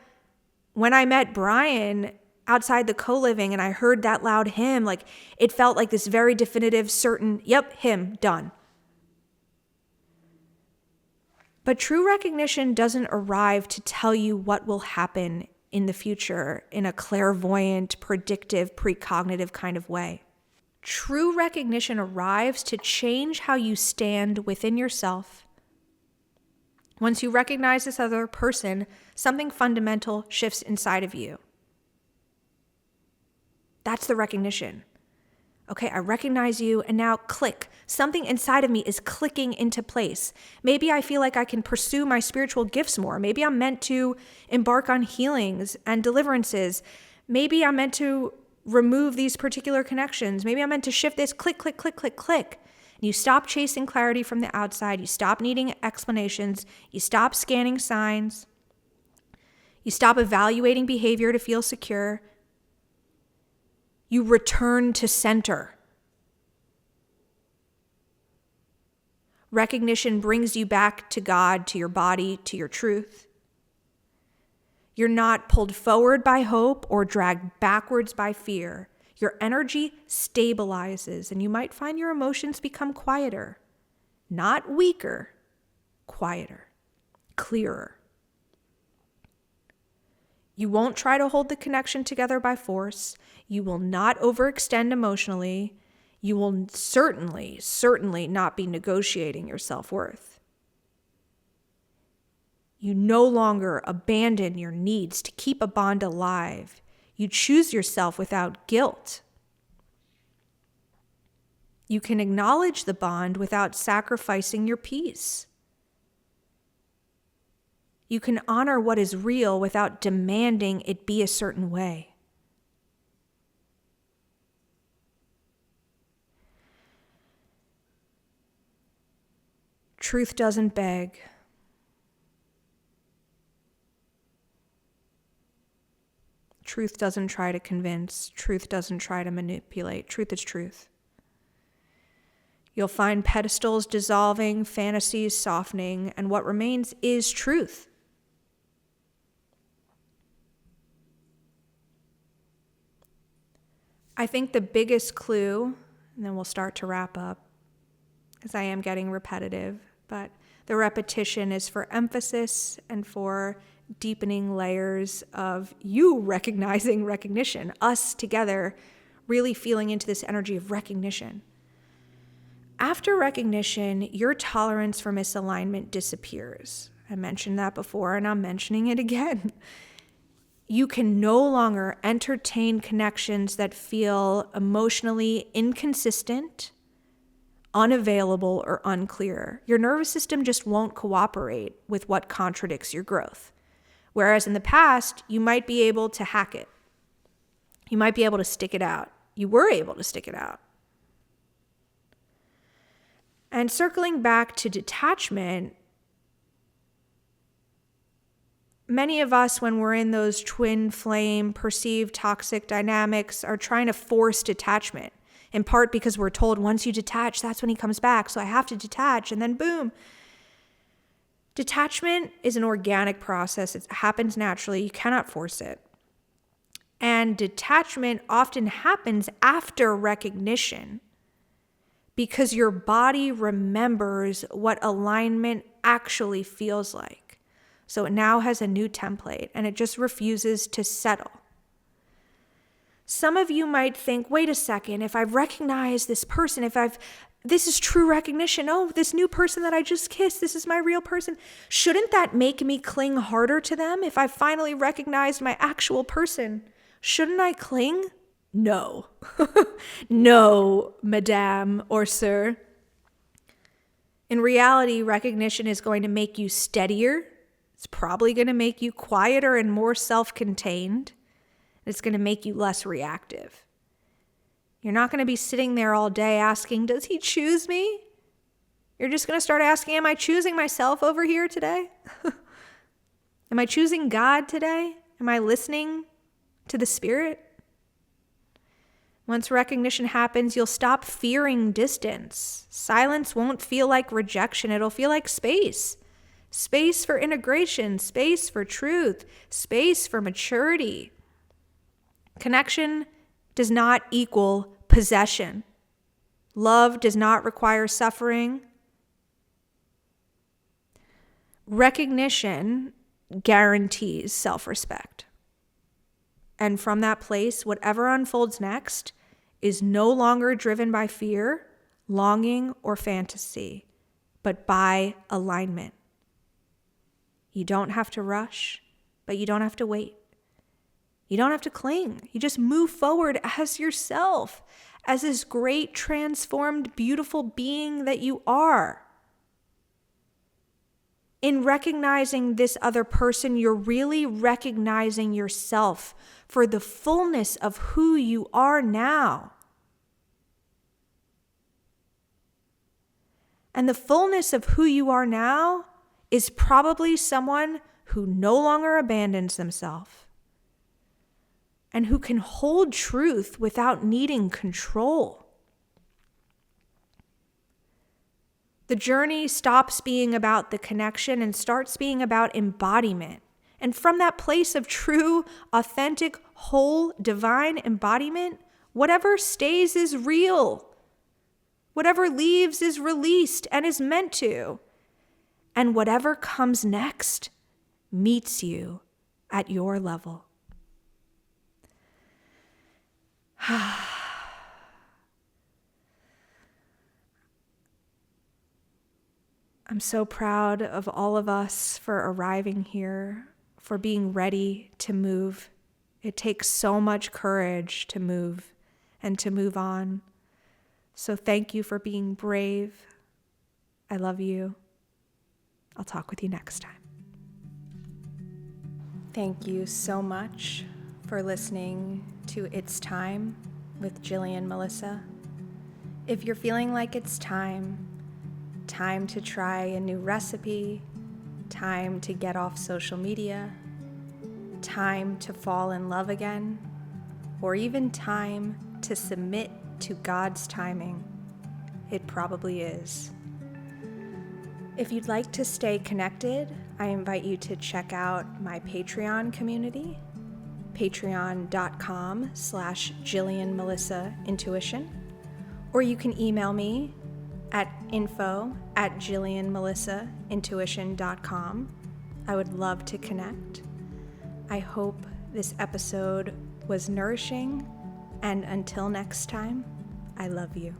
when I met Brian outside the co-living and I heard that loud hymn. Like, it felt like this very definitive, certain, yep, him, done. But true recognition doesn't arrive to tell you what will happen in the future in a clairvoyant, predictive, precognitive kind of way. True recognition arrives to change how you stand within yourself. Once you recognize this other person, something fundamental shifts inside of you. That's the recognition. Okay, I recognize you, and now click. Something inside of me is clicking into place. Maybe I feel like I can pursue my spiritual gifts more. Maybe I'm meant to embark on healings and deliverances. Maybe I'm meant to remove these particular connections. Maybe I'm meant to shift this. Click, click, click, click, click. And you stop chasing clarity from the outside. You stop needing explanations. You stop scanning signs. You stop evaluating behavior to feel secure. You return to center. Recognition brings you back to God, to your body, to your truth. You're not pulled forward by hope or dragged backwards by fear. Your energy stabilizes, and you might find your emotions become quieter. Not weaker, quieter, clearer. You won't try to hold the connection together by force. You will not overextend emotionally. You will certainly not be negotiating your self-worth. You no longer abandon your needs to keep a bond alive. You choose yourself without guilt. You can acknowledge the bond without sacrificing your peace. You can honor what is real without demanding it be a certain way. Truth doesn't beg. Truth doesn't try to convince. Truth doesn't try to manipulate. Truth is truth. You'll find pedestals dissolving, fantasies softening, and what remains is truth. I think the biggest clue, and then we'll start to wrap up, because I am getting repetitive, but the repetition is for emphasis and for deepening layers of you recognizing recognition, us together really feeling into this energy of recognition. After recognition, your tolerance for misalignment disappears. I mentioned that before, and I'm mentioning it again. You can no longer entertain connections that feel emotionally inconsistent, unavailable, or unclear. Your nervous system just won't cooperate with what contradicts your growth. Whereas in the past, you might be able to hack it. You might be able to stick it out. You were able to stick it out. And circling back to detachment, many of us, when we're in those twin flame, perceived toxic dynamics, are trying to force detachment, in part because we're told once you detach, that's when he comes back. So I have to detach, and then boom. Detachment is an organic process. It happens naturally. You cannot force it. And detachment often happens after recognition because your body remembers what alignment actually feels like. So it now has a new template and it just refuses to settle. Some of you might think, wait a second, if I've recognized this person, this is true recognition. Oh, this new person that I just kissed, this is my real person. Shouldn't that make me cling harder to them? If I finally recognized my actual person, shouldn't I cling? No. No, madame or sir. In reality, recognition is going to make you steadier. It's probably going to make you quieter and more self-contained. It's going to make you less reactive. You're not going to be sitting there all day asking, does he choose me? You're just going to start asking, am I choosing myself over here today? Am I choosing God today? Am I listening to the Spirit? Once recognition happens, you'll stop fearing distance. Silence won't feel like rejection. It'll feel like space. Space for integration, space for truth, space for maturity. Connection does not equal possession. Love does not require suffering. Recognition guarantees self-respect. And from that place, whatever unfolds next is no longer driven by fear, longing, or fantasy, but by alignment. You don't have to rush, but you don't have to wait. You don't have to cling. You just move forward as yourself, as this great, transformed, beautiful being that you are. In recognizing this other person, you're really recognizing yourself for the fullness of who you are now. And the fullness of who you are now is probably someone who no longer abandons themselves and who can hold truth without needing control. The journey stops being about the connection and starts being about embodiment. And from that place of true, authentic, whole, divine embodiment, whatever stays is real. Whatever leaves is released and is meant to. And whatever comes next meets you at your level. I'm so proud of all of us for arriving here, for being ready to move. It takes so much courage to move and to move on. So thank you for being brave. I love you. I'll talk with you next time. Thank you so much for listening to It's Time with Jillian Melissa. If you're feeling like it's time to try a new recipe, time to get off social media, time to fall in love again, or even time to submit to God's timing? It probably is. If you'd like to stay connected, I invite you to check out my Patreon community, patreon.com/Jillian Melissa Intuition, or you can email me at info@JillianMelissaIntuition.com. I would love to connect. I hope this episode was nourishing, and until next time, I love you.